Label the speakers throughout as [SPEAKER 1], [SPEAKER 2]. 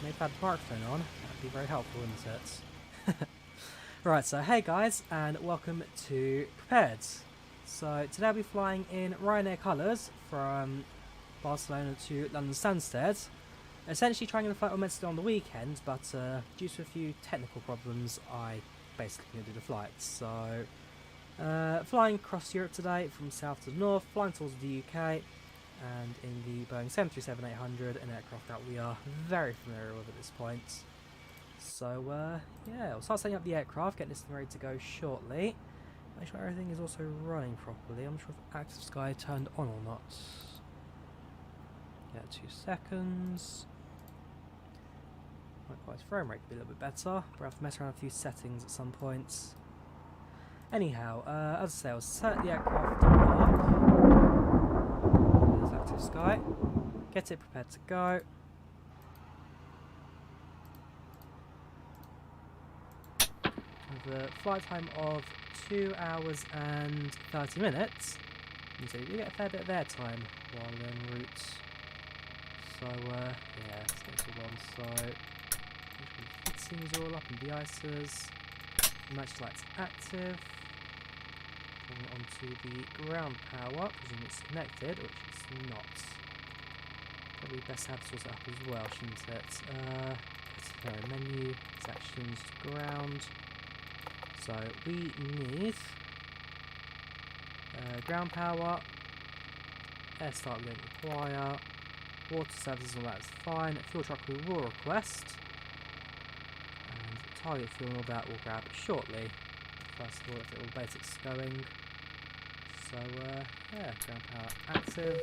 [SPEAKER 1] they've had the microphone on. That'd be very helpful, wouldn't it? Right, so hey guys, and welcome to Prepared. So today I'll be flying in Ryanair colours from Barcelona to London Stansted. Essentially trying to flight I meant to do on the weekend, but due to a few technical problems, I basically couldn't do the flight. So flying across Europe today from south to north, flying towards the UK, and in the Boeing 737-800, an aircraft that we are very familiar with at this point. So yeah, we'll start setting up the aircraft, getting this thing ready to go shortly. Make sure everything is also running properly. I'm not sure if Active Sky turned on or not. Yeah, 2 seconds. Likewise, frame rate could be a little bit better, but I have to mess around a few settings at some points. Anyhow, as I say, I'll set the aircraft up. There's Active Sky. Get it prepared to go. With a flight time of 2 hours and 30 minutes. And so you get a fair bit of airtime while en route. So yeah, let's get to one. So fittings are all up and de-icers. Match lights active. Putting it onto the ground power, presuming it's connected, which it's not. Probably best to have this all set up as well, shouldn't it? Menu, sections to ground. So we need ground power, air start we don't require, water services, all that is fine, fuel truck we will request, and target fuel and all that we'll grab shortly. First of all, let's get all basics going. So yeah, ground power active,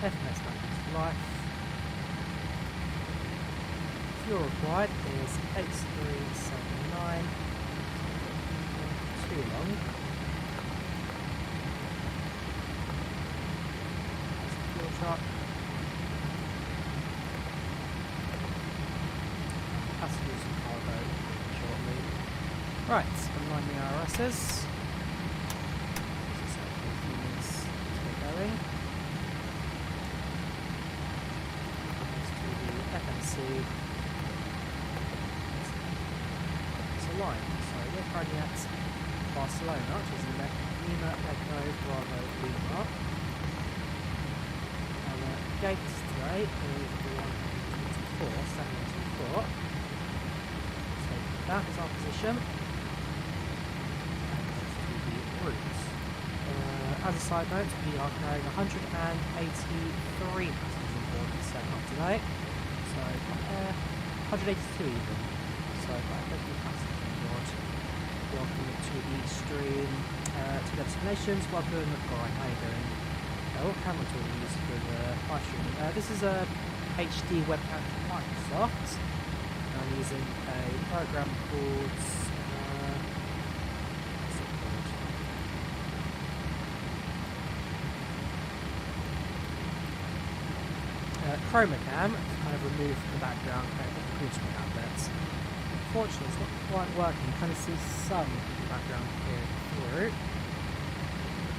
[SPEAKER 1] FPS back into life. Fuel required is 8379. Too long. There's the fuel truck. Passengers and cargo shortly. Right, align the RSs. Just a few minutes to get going. Next to the FMC. Line. So we're currently at Barcelona, which is in Lima, Echo, Bravo, Lima. And the gate today is the 124, 724. So that is our position. And that's the route. As a side note, we are carrying 183 passengers on board to set up today. So 182 even. So quite a few passengers. Welcome to the stream, to the destinations. Welcome, alright, how are you doing? What camera tool we use for the live stream? This is a HD webcam from Microsoft. I'm using a program called Chroma Cam to kind of remove the background, kind of put the green screen out there. Unfortunately, it's not quite working. You kind of see some of the background here through.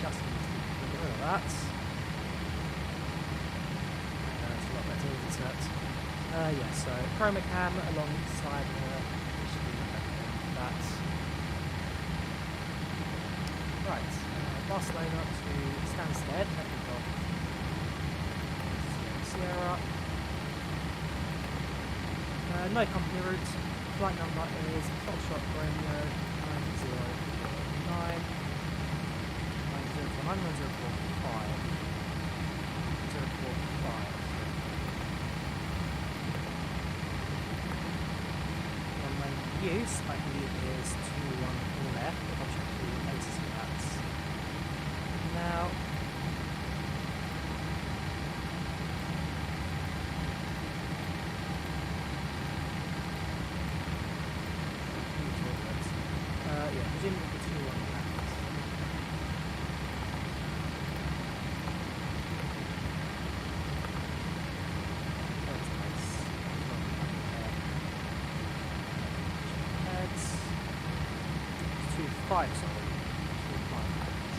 [SPEAKER 1] Just need to get rid of that. It's a lot better, isn't it? Yeah, so Chroma Cam alongside that. Right, Barcelona to Stansted, Takeoff Sierra. No company route. Flight number is Foxtrot Romeo 9049 9049 9045 045. Use, I believe, is 21 left, but I'll check the latest of that. Now, yeah, presumably the 2-1 left. Heads. 2-5, sorry. 2-5 left.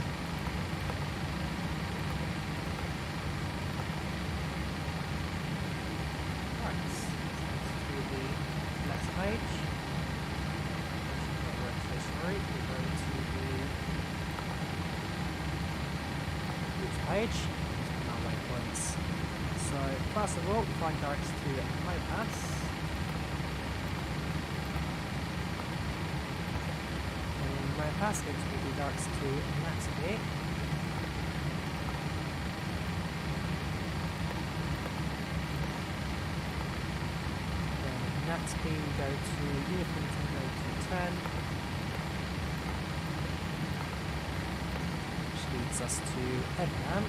[SPEAKER 1] Right. page. Our waypoints. So first of all, we find directs to Mopass. In Mopass, it will be directs to Natby. Natby, we go to Uniform Tango 210, which leads us to Ednam.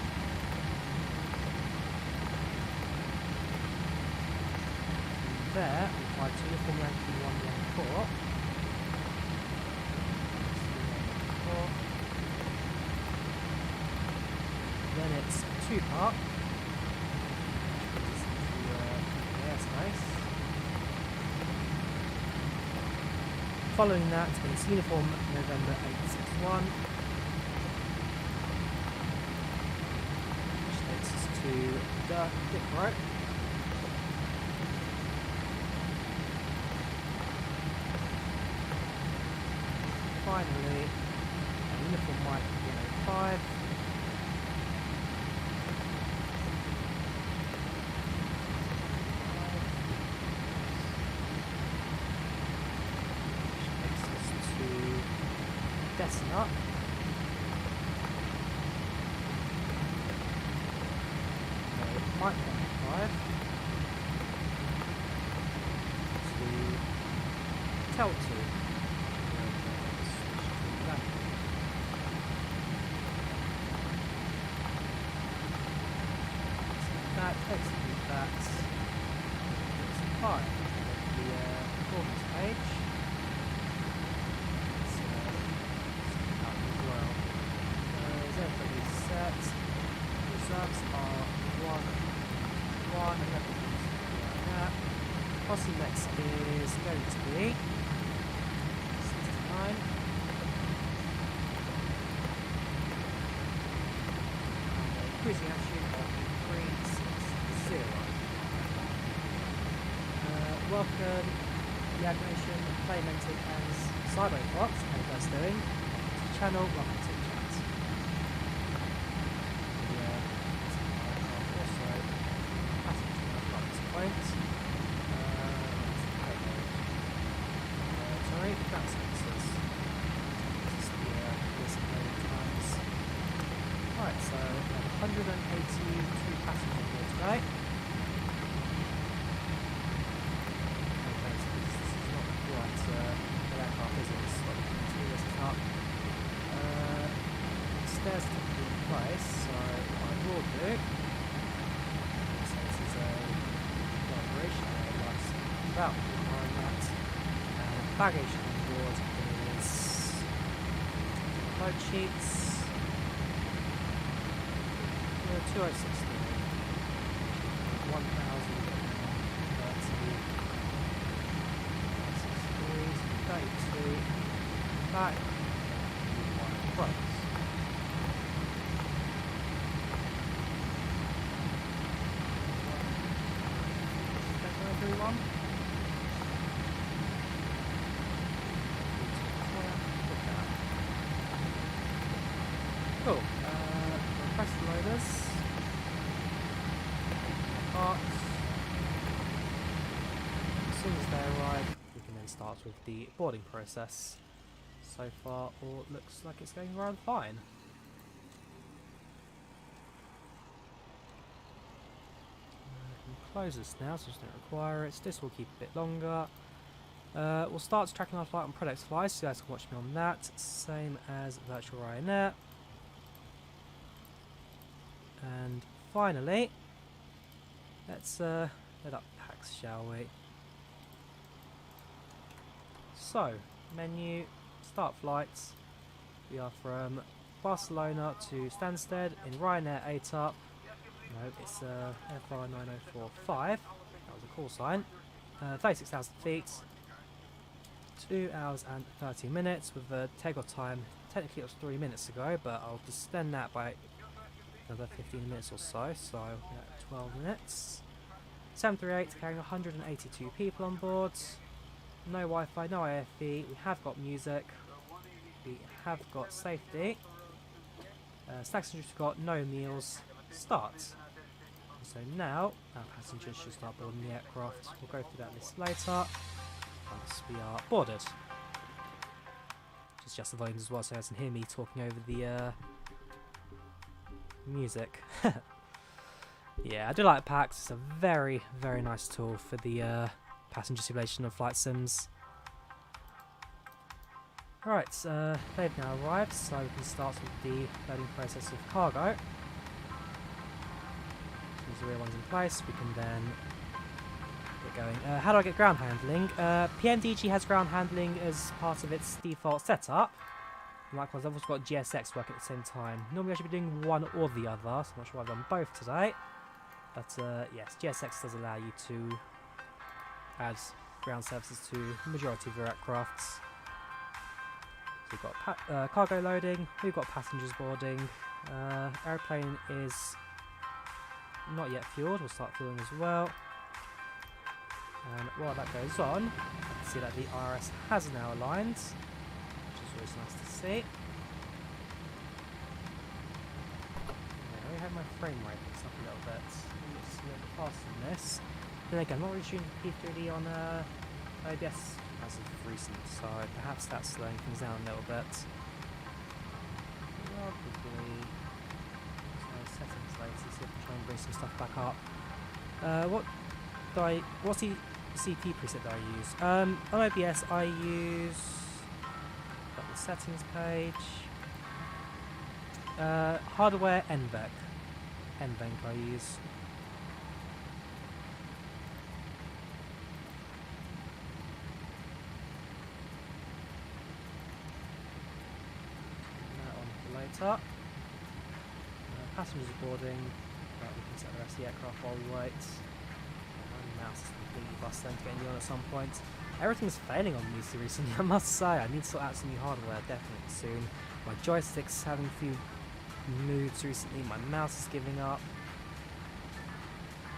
[SPEAKER 1] From there, we find Uniform Yankee 114. Then it's 2 Park, which brings us to the airspace. Following that, it's Uniform November 861, which takes us to Dipro. Finally, Uniform Mike 105. Up. Mike 105 to Tel 2. That execute that. It's fine. The performance page. Everybody's set. Reserves are 1, and everything's like that. Posse next is going to be 69. Cruising altitude of 360. Welcome the Agnation, Playmented and Cyberfox, how you guys doing? To the channel, welcome to the chat. Sorry, that's answers. Right, so 182 passengers here today. Okay, so this is not quite the aircraft, is it? It's like this up. Stairs to be in place, so what I will do. So this is a operation about behind that, and baggage on board is load sheets 2060 1030 back 1 close. Everyone. Cool. Request loaders. Parts. As soon as they arrive, we can then start with the boarding process. So far, all looks like it's going rather fine. Close this now, so just don't require it. This will keep a bit longer. We'll start tracking our flight on Product Flies, so you guys can watch me on that. Same as Virtual Ryanair. And finally, let's head up packs, shall we? So, menu, start flights. We are from Barcelona to Stansted in Ryanair ATAR. No, it's FR 9045. That was a call sign. 36,000 feet. 2 hours and 30 minutes with a takeoff time. Technically it was 3 minutes ago, but I'll extend that by another 15 minutes or so. So 12 minutes. 738 carrying 182 people on board. No Wi-Fi, no IFE. We have got music. We have got safety. Passengers who've got no meals, start. So now, our passengers should start boarding the aircraft. We'll go through that list later, once we are boarded. Just adjust the volumes as well so you guys can hear me talking over the music. Yeah, I do like PAX. It's a very, very nice tool for the passenger simulation of flight sims. Right, they've now arrived, so we can start with the loading process of cargo. As the rear one's in place, we can then get going. How do I get ground handling? PMDG has ground handling as part of its default setup. And likewise, I've also got GSX working at the same time. Normally I should be doing one or the other, so I'm not sure I've done both today. But yes, GSX does allow you to add ground services to the majority of your aircrafts. So we've got cargo loading, we've got passengers boarding. Airplane is not yet fueled, we'll start fueling as well. And while that goes on, I can see that the IRS has now aligned, which is always nice to see. Yeah, we have my frame rate mixed up a little bit. It's a little bit faster than this. Then again, I'm not really shooting P3D on OBS as of recent, so perhaps that's slowing things down a little bit. Probably. So settings later, see if I can try and bring some stuff back up. What's the CP preset that I use? On OBS I use the settings page. Hardware NVEC. NVEC I use. Later. Passengers are boarding. Right, we can set the rest of the aircraft while we wait. My mouse is completely busted, I'm getting on at some point. Everything's failing on me recently, I must say. I need to sort out some new hardware definitely soon. My joystick's having a few moods recently, my mouse is giving up.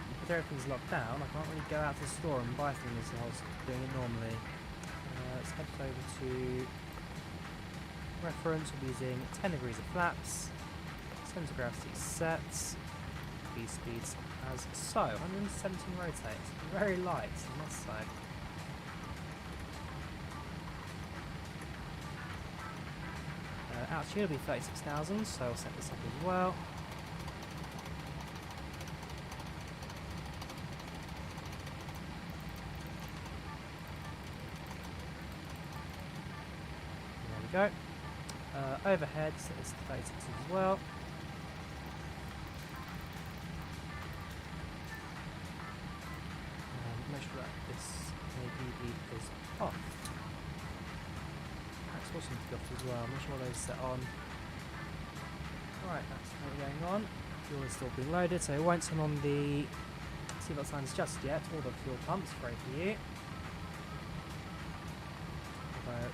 [SPEAKER 1] Because everything's locked down, I can't really go out to the store and buy things as I was doing it normally. Let's head over to reference. We'll be using 10 degrees of flaps, center of gravity sets, V speeds as so. 117 rotates, very light, I must say. Altitude will be 36,000, so I'll set this up as well. There we go. Overhead, so it's 36 as well. Make sure that this ABB is off. That's also to be off as well. I'm not sure what those set on. Right, that's what's going on. Fuel is still being loaded, so it won't turn on the seatbelt signs just yet, or the fuel pumps, great for you.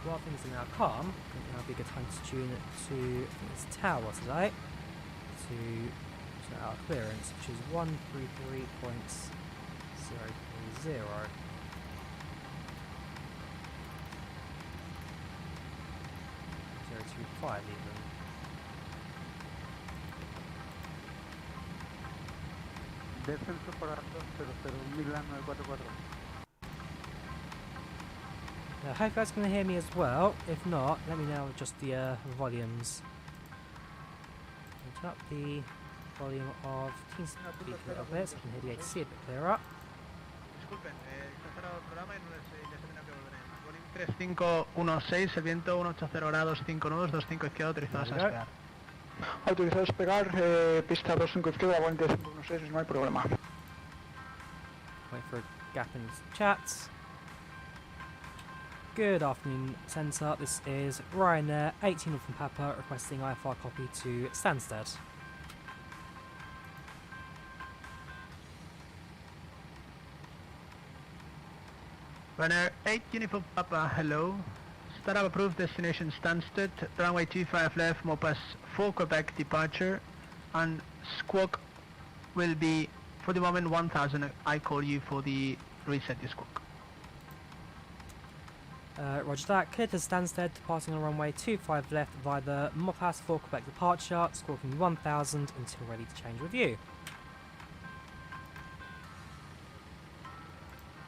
[SPEAKER 1] While things are now calm, I think now would be a good time to tune it to this tower today to our clearance, which is 133.030. 025 even.
[SPEAKER 2] Descenso para 200 Milan 944.
[SPEAKER 1] I hope you guys can hear me as well. If not, let me know just the volumes. Turn up the volume of Teams a little bit so I can hear the ATC a bit clearer.
[SPEAKER 3] Disculpen, está cerrado el programa y no les tendrá que volver. Boeing 3516, el viento 180 grados, 5 nudos, 25 izquierda, autorizados a despegar.
[SPEAKER 2] Autorizados a despegar, pista 25 izquierda, Boeing 3516, no hay problema.
[SPEAKER 1] Wait for a gap in the chat. Good afternoon, Centre. This is Ryanair 18 from Papa requesting IFR copy to Stansted.
[SPEAKER 3] Ryanair 8 Uniform Papa, hello. Startup approved, destination Stansted, runway 25 left, Mopass 4 Quebec departure, and squawk will be, for the moment, 1000. I call you for the reset the squawk.
[SPEAKER 1] Roger that. Clear to Stansted, departing on runway 25 left via the Mopas for Quebec departure, squawking 1000 until ready to change with you.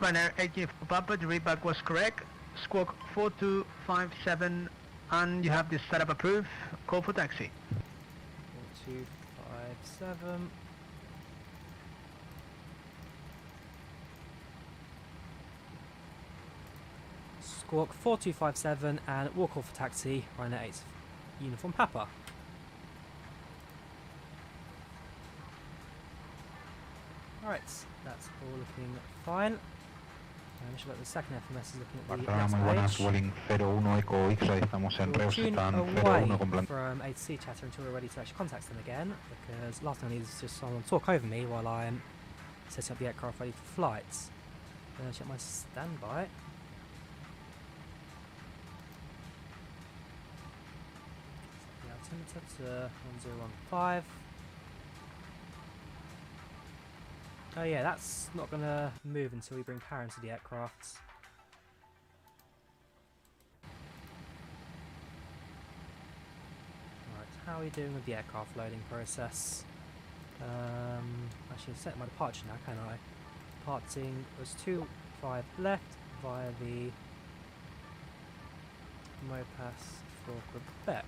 [SPEAKER 3] Ryanair 8 Uniform Papa, the readback was correct. Squawk 4257 and you have this setup approved. Call for taxi.
[SPEAKER 1] 4257. Squawk 4257 and walk off for taxi, Ryanair 8 Uniform Papa. Right, that's all looking fine. We should look at the second FMS is looking at the
[SPEAKER 2] Barcelona, muy buenas, Vueling 01 Eco X, estamos en Reus, están 01 con plan.
[SPEAKER 1] From A2C chatter until we're ready to actually contact them again, because last time I needed just someone to talk over me while I'm setting up the aircraft ready for flights. Check my standby. The altimeter to 1015. Oh yeah, that's not going to move until we bring power into the aircraft. Right, how are we doing with the aircraft loading process? Actually, set my departure now, can I? Departing was 25 left via the Mopas for Quebec.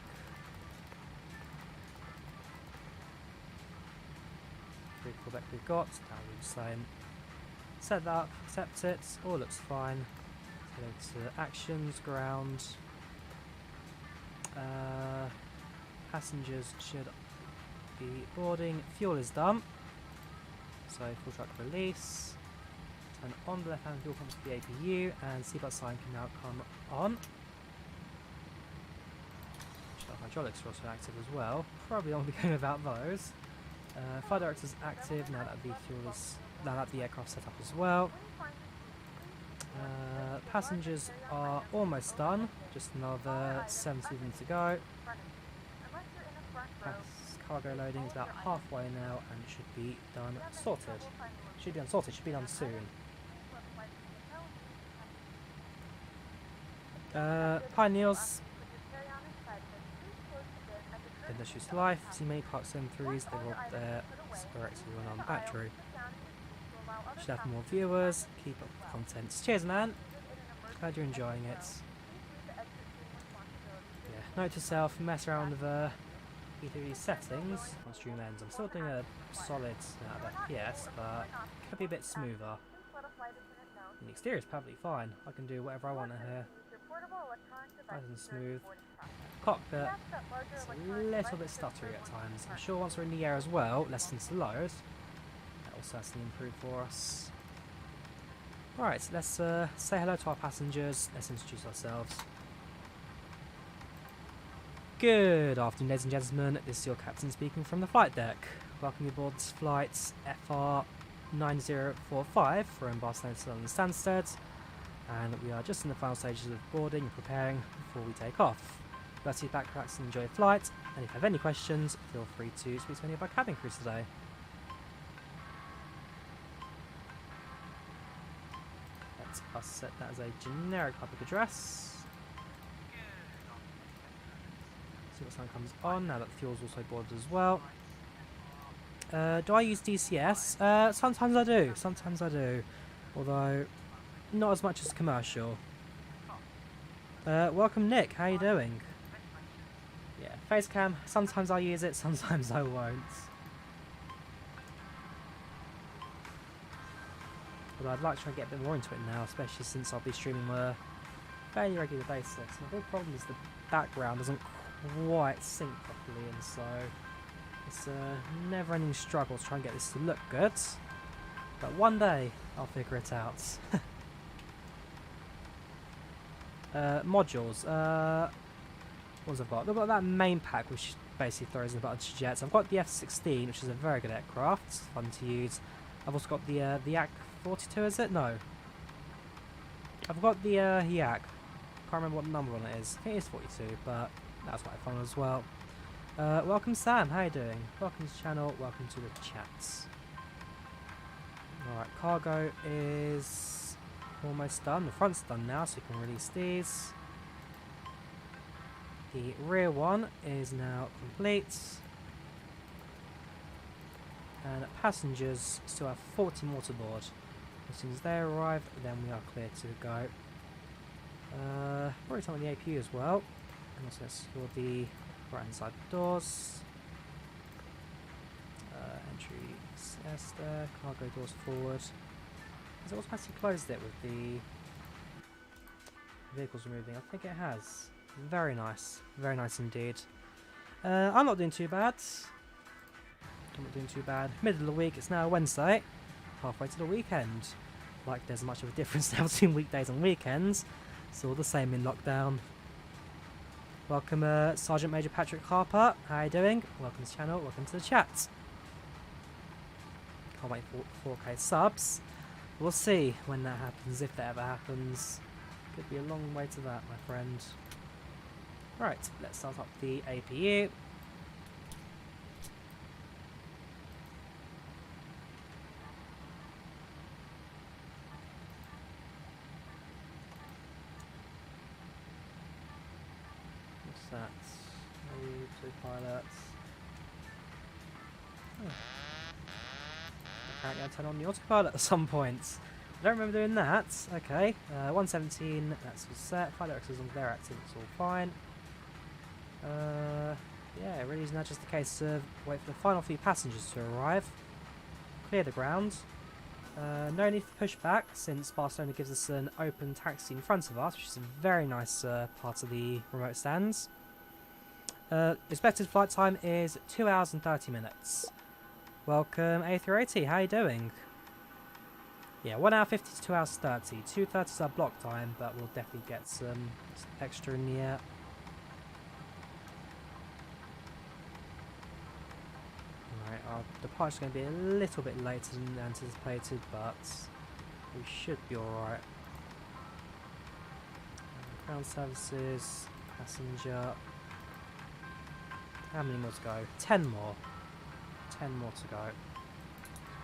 [SPEAKER 1] Quebec we've got, now we're the same. Set that up, accept it, all looks fine. Go to actions, ground. Passengers should be boarding, fuel is done. So full truck release. Turn on the left hand fuel pump to the APU and seatbelt sign can now come on. Hydraulics are also active as well. Probably won't be going without those. Fire director's active now that the aircraft's set up as well. Passengers are almost done, just another 70 of them to go. Cargo loading is about halfway now and it should be done sorted. Should be done soon. Pioneers. Industry's life, see many Park 73s, they're all there, directly run on battery. Should have more viewers, keep up with contents. Cheers man, glad you're enjoying it. Yeah, note to self, mess around with P3D settings on stream ends. I'm still doing a solid FPS, but it could be a bit smoother. And the exterior is perfectly fine, I can do whatever I want in here. Nice and smooth. Cockpit, it's a little bit stuttery at times. I'm sure once we're in the air as well, less things to load. That will certainly improve for us. Right, let's say hello to our passengers. Let's introduce ourselves. Good afternoon, ladies and gentlemen. This is your captain speaking from the flight deck. Welcome aboard flight FR9045 from Barcelona to London Stansted. And we are just in the final stages of boarding and preparing before we take off. Let's sit back, relax and enjoy flight, and if you have any questions, feel free to speak to any of our cabin crews today. Let's us set that as a generic public address. See what sign comes on, now that the fuel's also boarded as well. Do I use DCS? Sometimes I do, although not as much as commercial. Welcome Nick, how you doing? Yeah, face cam, sometimes I'll use it, sometimes I won't. But I'd like to try and get a bit more into it now, especially since I'll be streaming on a fairly regular basis. My big problem is the background doesn't quite sync properly, and so it's a never-ending struggle to try and get this to look good. But one day, I'll figure it out. Modules. What have I got? I've got that main pack, which basically throws in a bunch of jets. I've got the F-16, which is a very good aircraft, fun to use. I've also got the Yak 42, is it? No. I've got the Yak. Can't remember what number on it is. I think it is 42, but that's what I found as well. Welcome Sam, how you doing? Welcome to the channel, welcome to the chats. Alright, cargo is almost done. The front's done now, so we can release these. The rear one is now complete. And passengers still have 40 more to board. As soon as they arrive, then we are clear to go. Probably some of the APU as well. And also secure the right hand side doors. Entry access there, cargo doors forward. Has it automatically closed it with the vehicles moving? I think it has. Very nice indeed. I'm not doing too bad. Middle of the week, it's now Wednesday, halfway to the weekend. Like there's much of a difference now between weekdays and weekends. It's all the same in lockdown. Welcome Sergeant Major Patrick Harper, how are you doing? Welcome to the channel, welcome to the chat. Can't wait for 4K subs. We'll see when that happens, if that ever happens. Could be a long way to that, my friend. Right, let's start up the APU. What's that? Two pilots. Oh. Apparently I turn on the autopilot at some point. I don't remember doing that. Okay, 117, that's all set. Flight directors on their active, it's all fine. Yeah, it really is now just a case of wait for the final few passengers to arrive. Clear the ground. No need for pushback since Barcelona gives us an open taxi in front of us, which is a very nice part of the remote stands. Expected flight time is 2 hours and 30 minutes. Welcome A380, how are you doing? Yeah, 1 hour 50 to 2 hours 30. 2:30 is our block time, but we'll definitely get some extra in the air. Alright, our departure's going to be a little bit later than anticipated, but we should be alright. Ground services, passenger. How many more to go? 10 more. 10 more to go.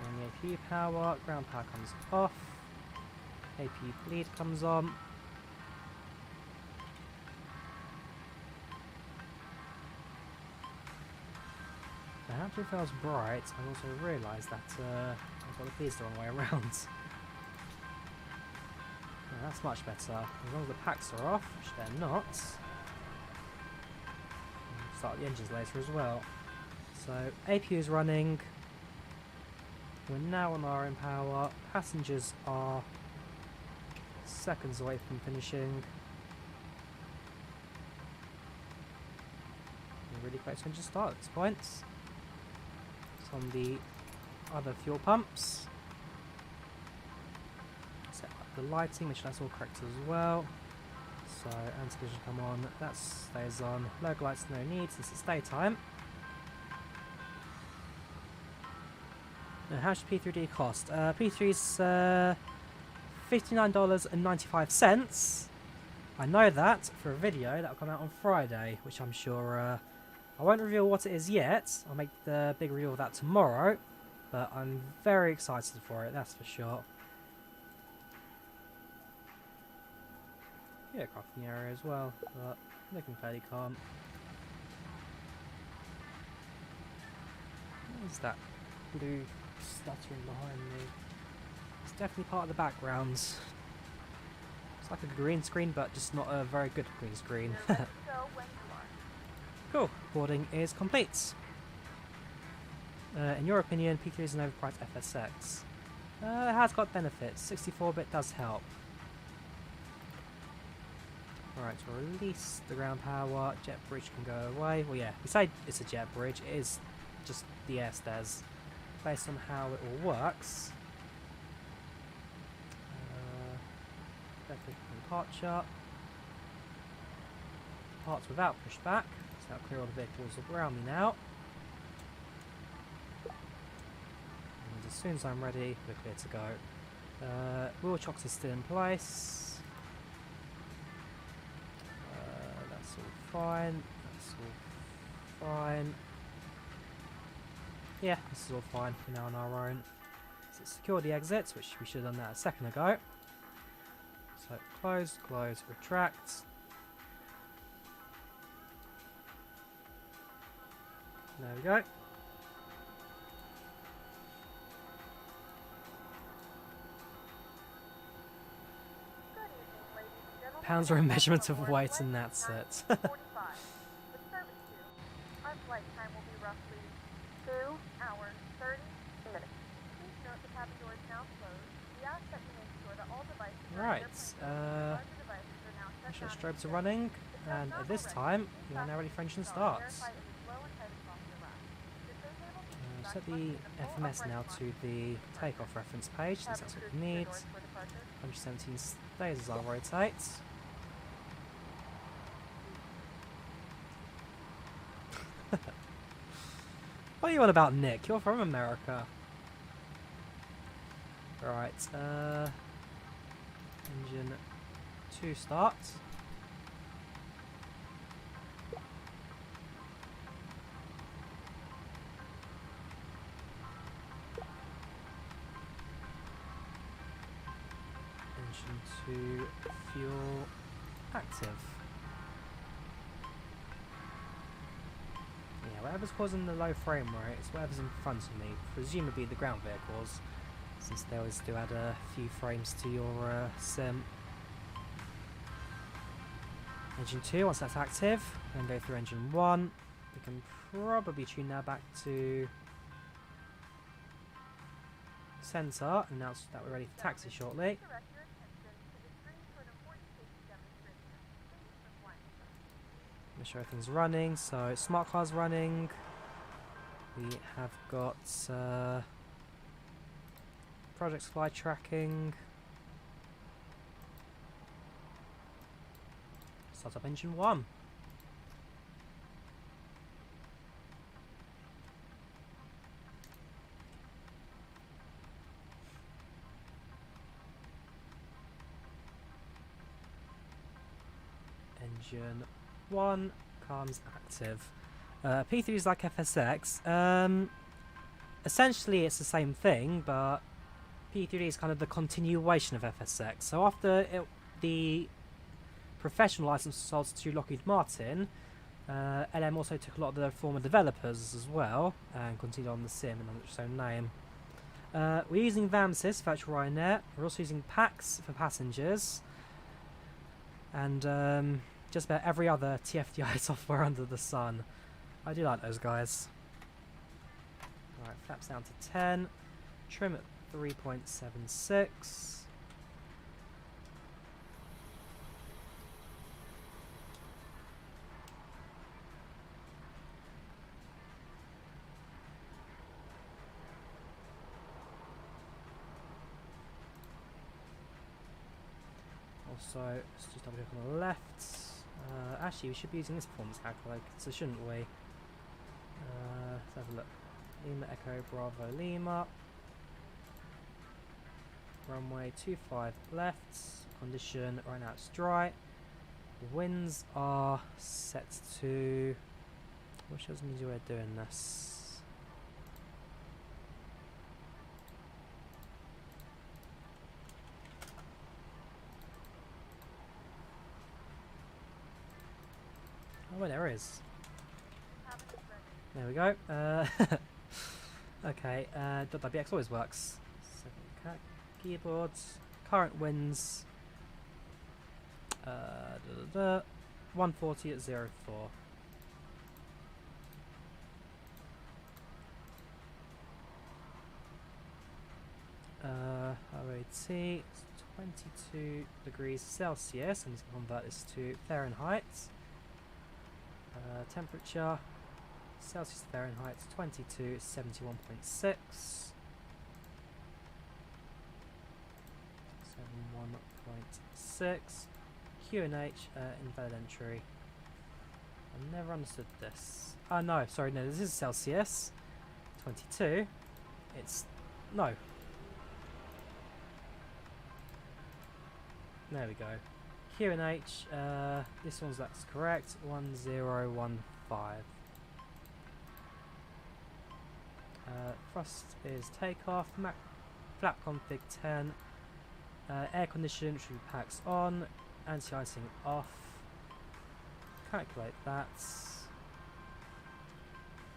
[SPEAKER 1] And the APU power, ground power comes off. APU bleed comes on. Perhaps if I was bright, I also realised that I've got the bleeds the wrong way around. Yeah, that's much better. As long as the packs are off, which they're not. We'll start the engines later as well. So, APU is running. We're now on our own power. Passengers are seconds away from finishing. We're really close to engine start at this point. It's on the other fuel pumps. Set up the lighting, which that's all correct as well. So, anti-collision come on. That stays on. Logo lights no need since it's daytime. Now, how much P3D cost? P3's $59.95. I know that for a video that will come out on Friday, which I'm sure I won't reveal what it is yet. I'll make the big reveal of that tomorrow, but I'm very excited for it, that's for sure. Yeah, aircraft in the area as well, but looking fairly calm. What is that blue stuttering behind me? It's definitely part of the background. It's like a green screen, but just not a very good green screen. Cool, boarding is complete. In your opinion, P3 is an overpriced FSX. It has got benefits. 64-bit does help. Alright, so release the ground power. Jet bridge can go away. Well, yeah, we say it's a jet bridge. It is just the air stairs. Based on how it all works. Definitely departure. Parts without pushback. So I'll clear all the vehicles around me now. And as soon as I'm ready, we're clear to go. Wheel chocks are still in place. That's all fine. That's all fine. Yeah, this is all fine. We're now on our own. So secure the exits, which we should have done that a second ago. So close, close, retract. There we go. Pounds are a measurement of weight and that's it.
[SPEAKER 4] Our flight time will be roughly 2 hours, 30 minutes. Please note the cabin door is now closed. We ask that you make sure that all devices
[SPEAKER 1] Right,
[SPEAKER 4] are
[SPEAKER 1] strobes are running, and at this time, we are now ready for engine starts. Set the FMS now to the takeoff reference page, since that's what we need. 117 stays as I'll rotate. What are you on about, Nick? You're from America. Right, engine 2 start. Engine 2 fuel active. Yeah, whatever's causing the low frame rate is whatever's in front of me, presumably the ground vehicles, since they always do add a few frames to your sim. Engine 2, once that's active, then go through engine 1. We can probably tune that back to centre and announce that we're ready for taxi shortly. Make sure everything's running. So smart car's running. We have got projects fly tracking. Start up engine 1. Engine 1 comes active. P3 is like FSX. Essentially it's the same thing, but P3D is kind of the continuation of FSX. So after the professional license was sold to Lockheed Martin, LM also took a lot of the former developers as well and continued on the sim and under its own name. We're using VAMSys, Virtual Ryanair. We're also using PAX for passengers, and just about every other TFDI software under the sun. I do like those guys. Alright, flaps down to 10. Trim at 3.76. Also, let's just double check on the left. Actually, we should be using this performance calculator, so shouldn't we? Let's have a look. Lima Echo Bravo Lima. Runway 25 left. Condition right now it's dry. The winds are set to. What shows me the way of doing this? Oh, well, there is. There we go. Okay, .wx always works. Second keyboards. Current winds. 140 at 04. ROT 22 degrees Celsius. I'm just going to convert this to Fahrenheit. Temperature Celsius Fahrenheit 22 71.6. 71.6. QNH invalid entry. I never understood this. Oh no, sorry, no, this is Celsius 22. It's no. There we go. QNH, this one's that's correct, 1015. Thrust is takeoff, flap config 10, Air condition should be packs on, anti-icing off. Calculate that.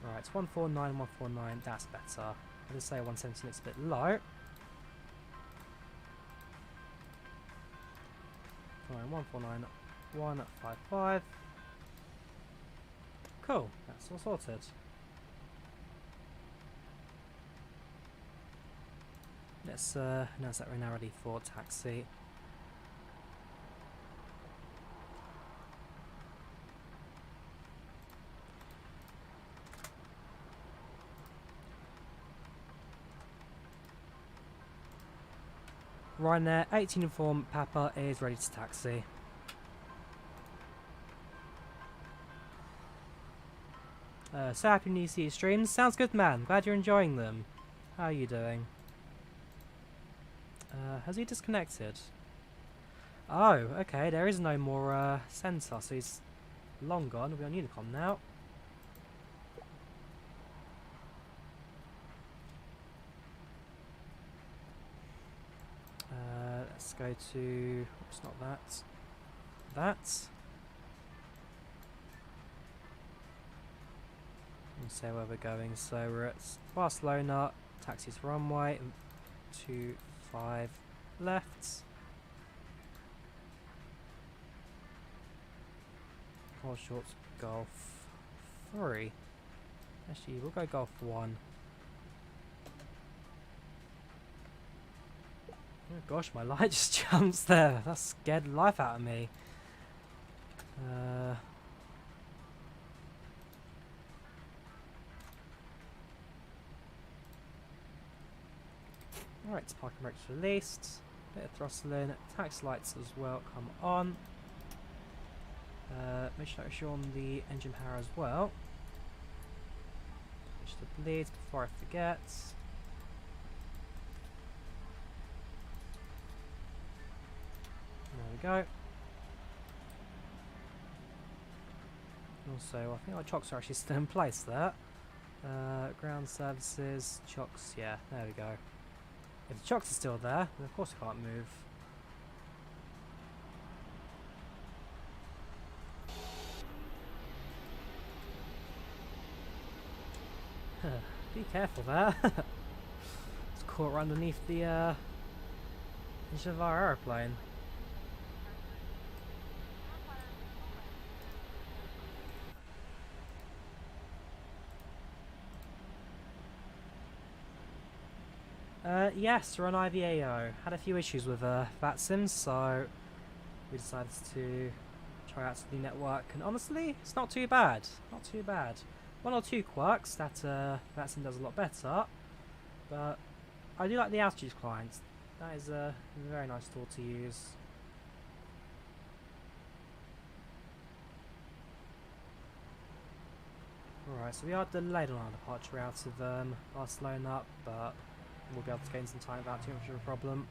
[SPEAKER 1] Right, it's 149, 149, that's better. I just say 170 looks a bit low. Fine, 149, 155. Cool, that's all sorted. Let's announce that we're now ready for taxi. Ryanair 18 informed Papa is ready to taxi. So happy new see streams. Sounds good, man. Glad you're enjoying them. How are you doing? Has he disconnected? Oh, okay. There is no more sensor, so he's long gone. We're on Unicom now. Let's go to. Oops, not that. That. And say where we're going. So we're at Barcelona. Taxi's runway. 25 left. Call short Golf 3. Actually, we'll go Golf 1. Oh gosh, my light just jumps there. That scared the life out of me. Alright, parking brakes released. Bit of throttling. Tax lights as well come on. Make sure you're on the engine power as well. Push the bleeds before I forget. There we go. Also, I think our chocks are actually still in place there. Ground services, chocks, yeah, there we go. If the chocks are still there, then of course I can't move. Be careful there. It's caught right underneath the engine of our aeroplane. Yes, we're on IVAO. Had a few issues with VATSIMs, so we decided to try out the network, and honestly, it's not too bad. Not too bad. One or two quirks that VATSIM does a lot better, but I do like the altitude client. That is a very nice tool to use. Alright, so we are delayed on our departure out of Barcelona, but we'll be able to gain some time without too much of a problem.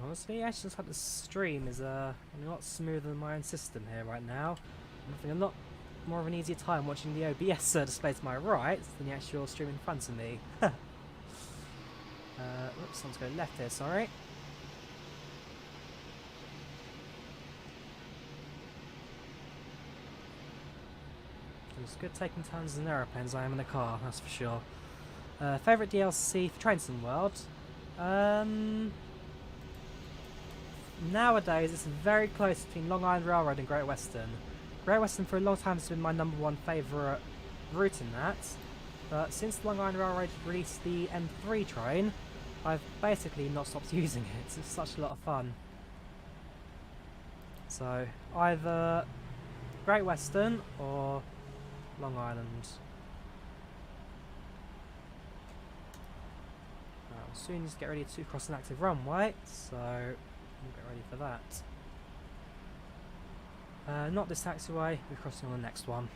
[SPEAKER 1] Honestly, I just like the stream is a lot smoother than my own system here right now. I'm having a lot more of an easier time watching the OBS display to my right than the actual stream in front of me. Oops, someone's going left here, sorry. It's good taking turns in aeroplanes I am in a car, that's for sure. Favourite DLC for Train Sim World? Nowadays it's very close between Long Island Railroad and Great Western. Great Western for a long time has been my #1 favourite route in that, but since the Long Island Railroad released the M3 train, I've basically not stopped using it. It's such a lot of fun. So either Great Western or Long Island. I'll soon just get ready to cross an active runway, so we'll get ready for that. Not this taxiway, we're crossing on the next one.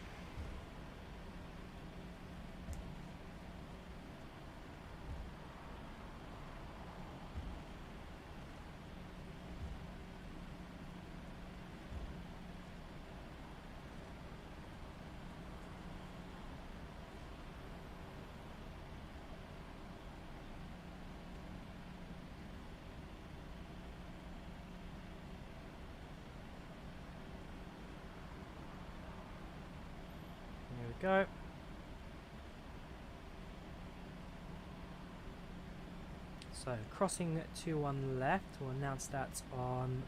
[SPEAKER 1] go. So, crossing to one left, we'll announce that on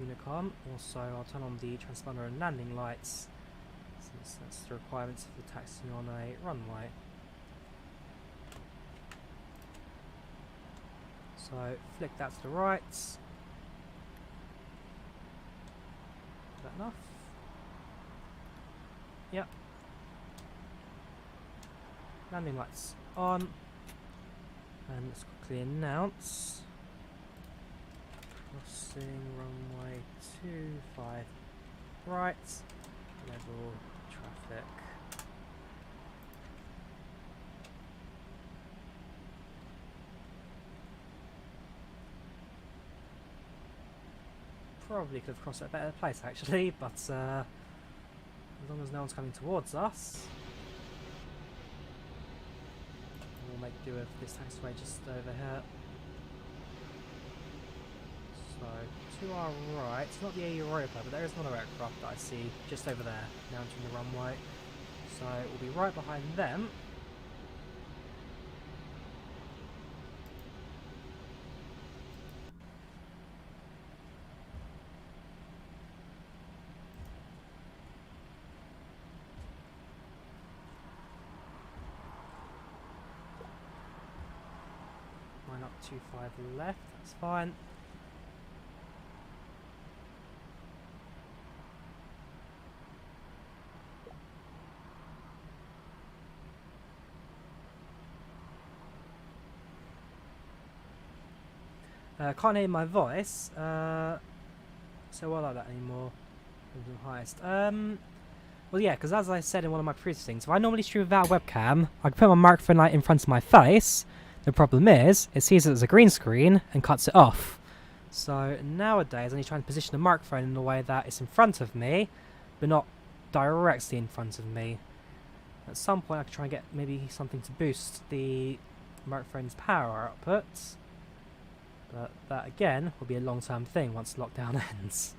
[SPEAKER 1] Unicom. Also, I'll turn on the transponder and landing lights, since that's the requirements for taxiing on a runway. So, flick that to the right. Is that enough? Yep. Landing lights on. And let's quickly announce. Crossing runway 25 right. Level traffic. Probably could have crossed at a better place actually, but as long as no one's coming towards us, we'll make do with this taxiway just over here. So, to our right, it's not the Air Europa, but there is another aircraft that I see just over there, now entering the runway. So, we'll be right behind them. Line up 25 left, that's fine. Can't hear my voice, so I like that anymore. Highest. Well, yeah, because as I said in one of my previous things, if I normally stream without a webcam, I can put my microphone light in front of my face. The problem is, it sees it as a green screen and cuts it off. So nowadays, I need to try and position the microphone in a way that it's in front of me, but not directly in front of me. At some point, I can try and get maybe something to boost the microphone's power output. But that, again, will be a long-term thing once lockdown ends.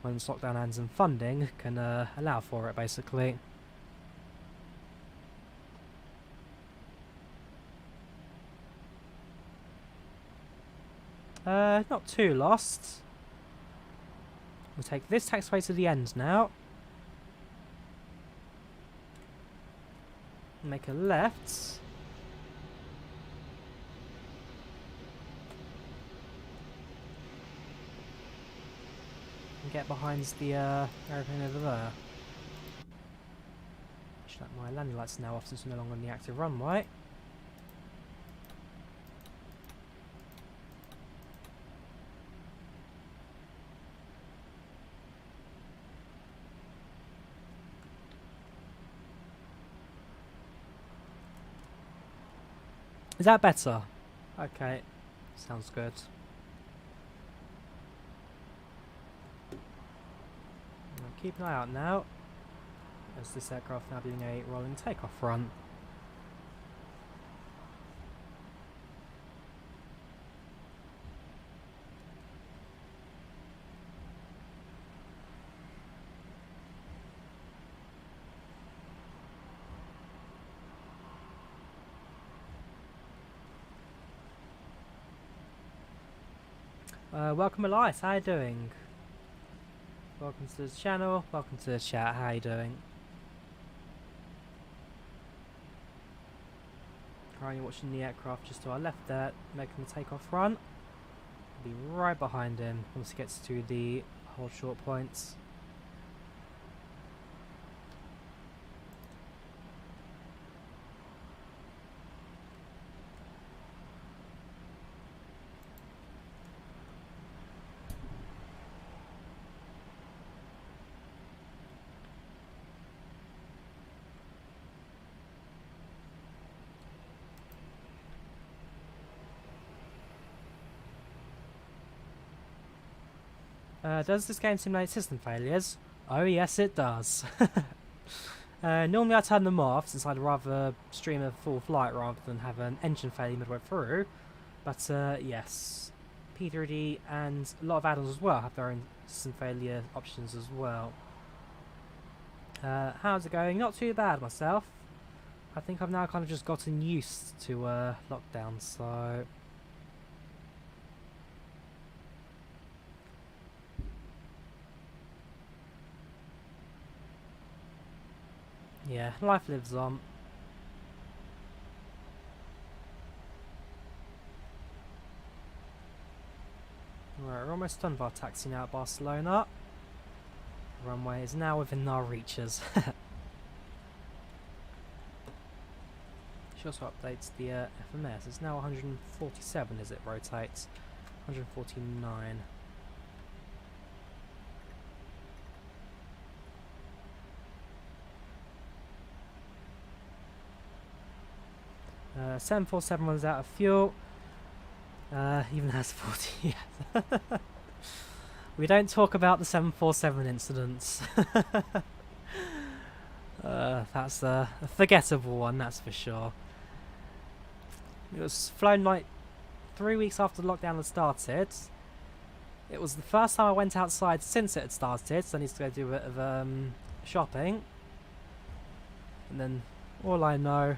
[SPEAKER 1] Once lockdown ends and funding can allow for it, basically. Not too lost. We'll take this taxiway to the end now. Make a left. And get behind the aeroplane over there. Shut my landing lights now off since we're no longer on the active runway. Is that better? Okay, sounds good. I'll keep an eye out now, as this aircraft now doing a rolling takeoff run. Welcome Elias, how you doing? Welcome to the channel, welcome to the chat, how you doing? Currently watching the aircraft just to our left there, making the takeoff run. Be right behind him once he gets to the hold short points. Does this game simulate system failures? Oh yes it does. Normally I turn them off since I'd rather stream a full flight rather than have an engine failure midway through. But yes, P3D and a lot of add-ons as well have their own system failure options as well. How's it going? Not too bad myself. I think I've now kind of just gotten used to lockdown, so... yeah, life lives on. Right, we're almost done with our taxi now at Barcelona. The runway is now within our reaches. She also updates the FMS. It's now 147 as it rotates. 149. Uh, 747 runs out of fuel. Even has 40. We don't talk about the 747 incidents. That's a forgettable one, that's for sure. It was flown like 3 weeks after the lockdown had started. It was the first time I went outside since it had started, so I need to go do a bit of shopping. And then all I know,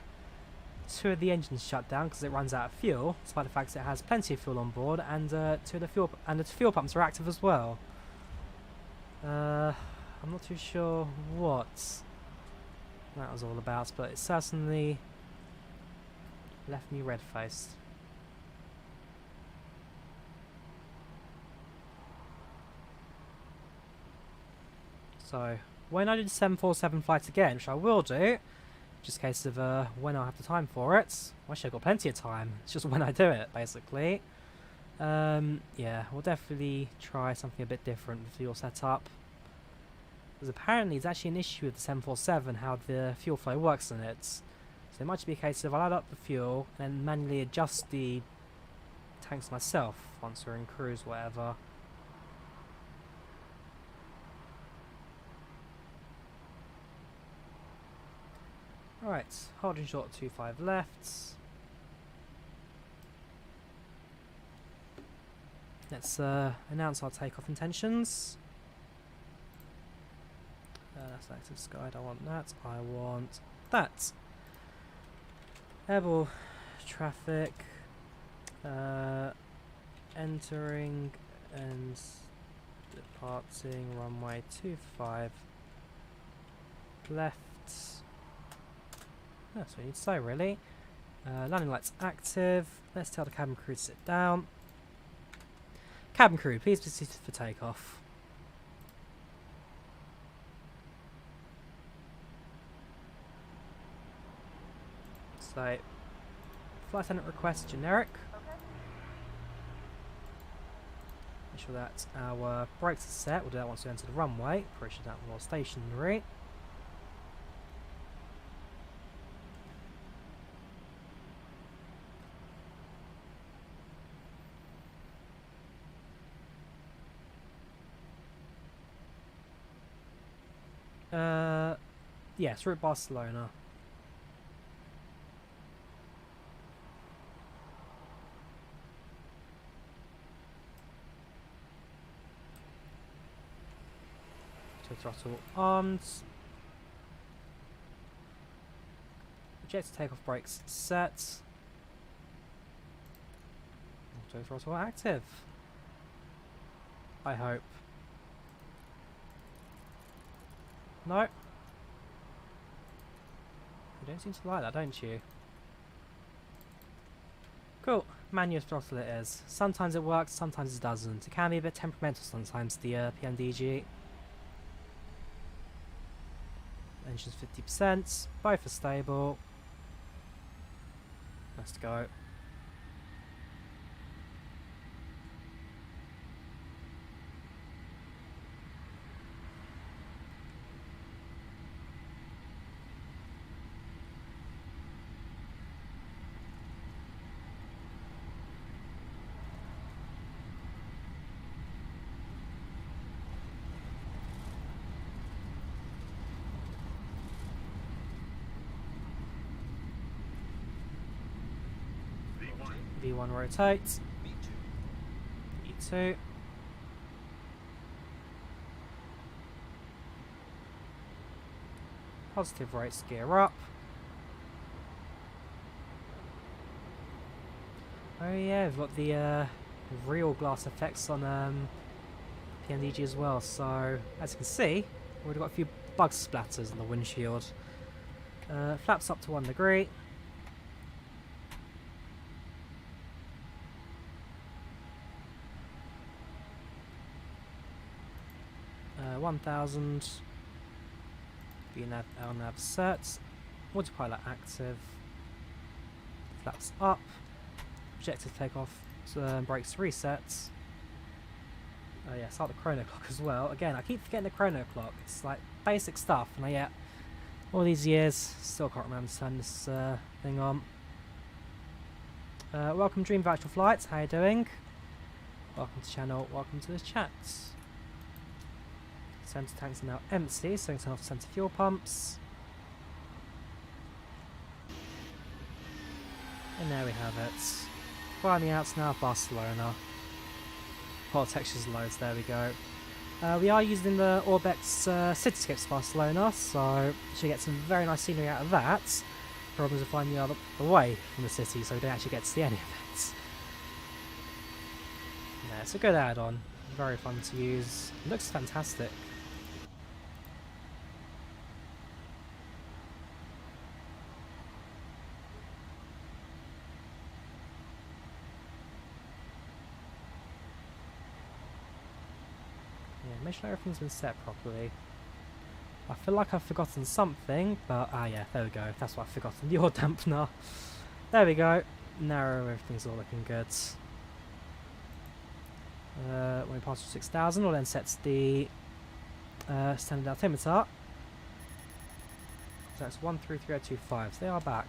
[SPEAKER 1] 2 of the engines shut down because it runs out of fuel, despite the fact that it has plenty of fuel on board, and the fuel pumps are active as well. I'm not too sure what that was all about, but it certainly left me red-faced. So, when I do the 747 flight again, which I will do, just a case of when I have the time for it. Actually, I've got plenty of time. It's just when I do it, basically. Yeah, we'll definitely try something a bit different with the fuel setup. Because apparently it's actually an issue with the 747, how the fuel flow works in it. So it might just be a case of I'll add up the fuel and then manually adjust the tanks myself once we're in cruise, whatever. Alright, holding short 25 left. Let's announce our takeoff intentions. That's active sky, I don't want that, I want that. Airball traffic, entering and departing runway 25 left. That's what you need to say, really. Landing lights active. Let's tell the cabin crew to sit down. Cabin crew, please be seated for takeoff. So, flight attendant request generic.
[SPEAKER 4] Okay.
[SPEAKER 1] Make sure that our brakes are set. We'll do that once we enter the runway. Pretty sure that more stationary. Yes, route Barcelona. Throttle armed. Ejector takeoff brakes set. Auto throttle active. I hope. No. You don't seem to like that, don't you? Cool. Manual throttle it is. Sometimes it works, sometimes it doesn't. It can be a bit temperamental sometimes, the PMDG. Engine's 50%. Both are stable. Let's go. V1 rotate. E2. positive rates gear up. Oh yeah, we've got the real glass effects on PMDG as well, so as you can see, we've got a few bug splatters on the windshield. Flaps up to 1 degree. Uh, 1000. VNAV, LNAV set. Autopilot active. Flaps up. Objective takeoff. Brakes resets. Oh yeah, start the chrono clock as well. Again, I keep forgetting the chrono clock. It's like basic stuff, and yet all these years still can't remember to turn this thing on. Welcome Dream Virtual Flights, how you doing? Welcome to the channel, welcome to the chat. Centre tanks are now empty, so we can turn off centre fuel pumps. And there we have it. Flying out now Barcelona. Hot textures loads, there we go. We are using the Orbex Cityscapes Barcelona, so we should get some very nice scenery out of that. Problems are flying the other away from the city, so we don't actually get to see any of it. Yeah, it's a good add-on. Very fun to use. It looks fantastic. Make sure everything's been set properly. I feel like I've forgotten something, but yeah, there we go. That's what I've forgotten. The oil dampener. There we go. Now everything's all looking good. When we pass 6,000, we'll then set the standard altimeter. So that's 133025. So they are back.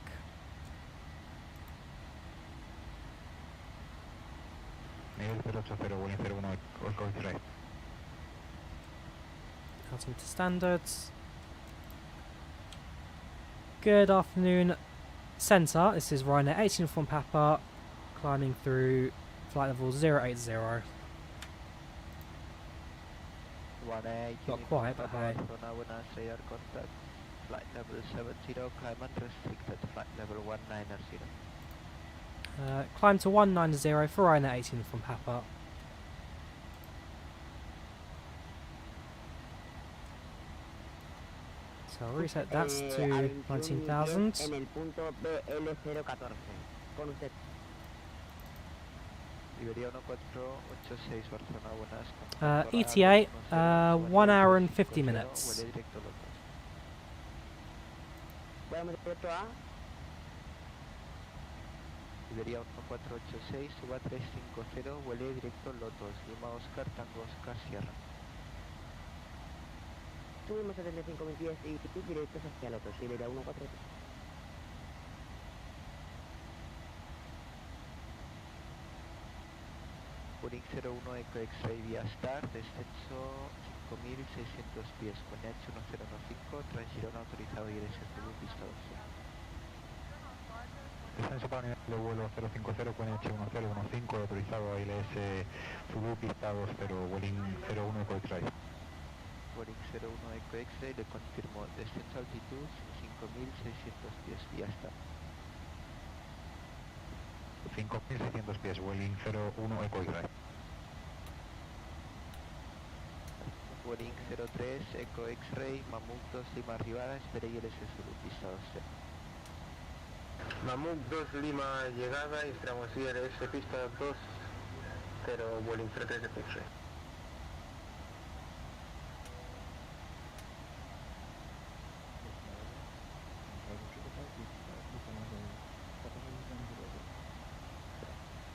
[SPEAKER 1] Altimeter standards. Good afternoon, Centre. This is Ryanair 18 Uniform Papa, climbing through flight level 080. Not quite, but hey.
[SPEAKER 5] Flight level 70, climb unrestricted, flight level 190.
[SPEAKER 1] Climb to 190 for Ryanair 18 Uniform Papa. So I'll reset that to 19,000. ETA, 1 hour and 50 minutes.
[SPEAKER 5] Iberia 1486, suba 350, vuele directo Lotos, Lima Oscar, Tango Oscar, Sierra.
[SPEAKER 6] Subimos 75.000 pies y directos hacia Lotos, Iberia 143.
[SPEAKER 5] Boeing 01 Eco X-Ray vía Star, descenso 5.600 pies, con NGXu 1015, Transgirona autorizado y ILS Zulu, pista 12.
[SPEAKER 2] Descenso para nivel de vuelo 050 con H1015 autorizado a ILS Zulu pista 20, Boeing 01 Eco X-Ray.
[SPEAKER 5] Boeing 01 Eco X-Ray le confirmó descenso altitud 5.600 pies vía Star.
[SPEAKER 2] 5.600 pies, Boeing 01 Eco X-Ray.
[SPEAKER 5] Boeing 03 Eco X-Ray, Mammoth 2 Lima arribada, espera ILS Zulu, pista 12.
[SPEAKER 7] Mammoth 2 Lima llegada, esperamos ILS pista 2, 0 Boeing 03 Eco X-Ray.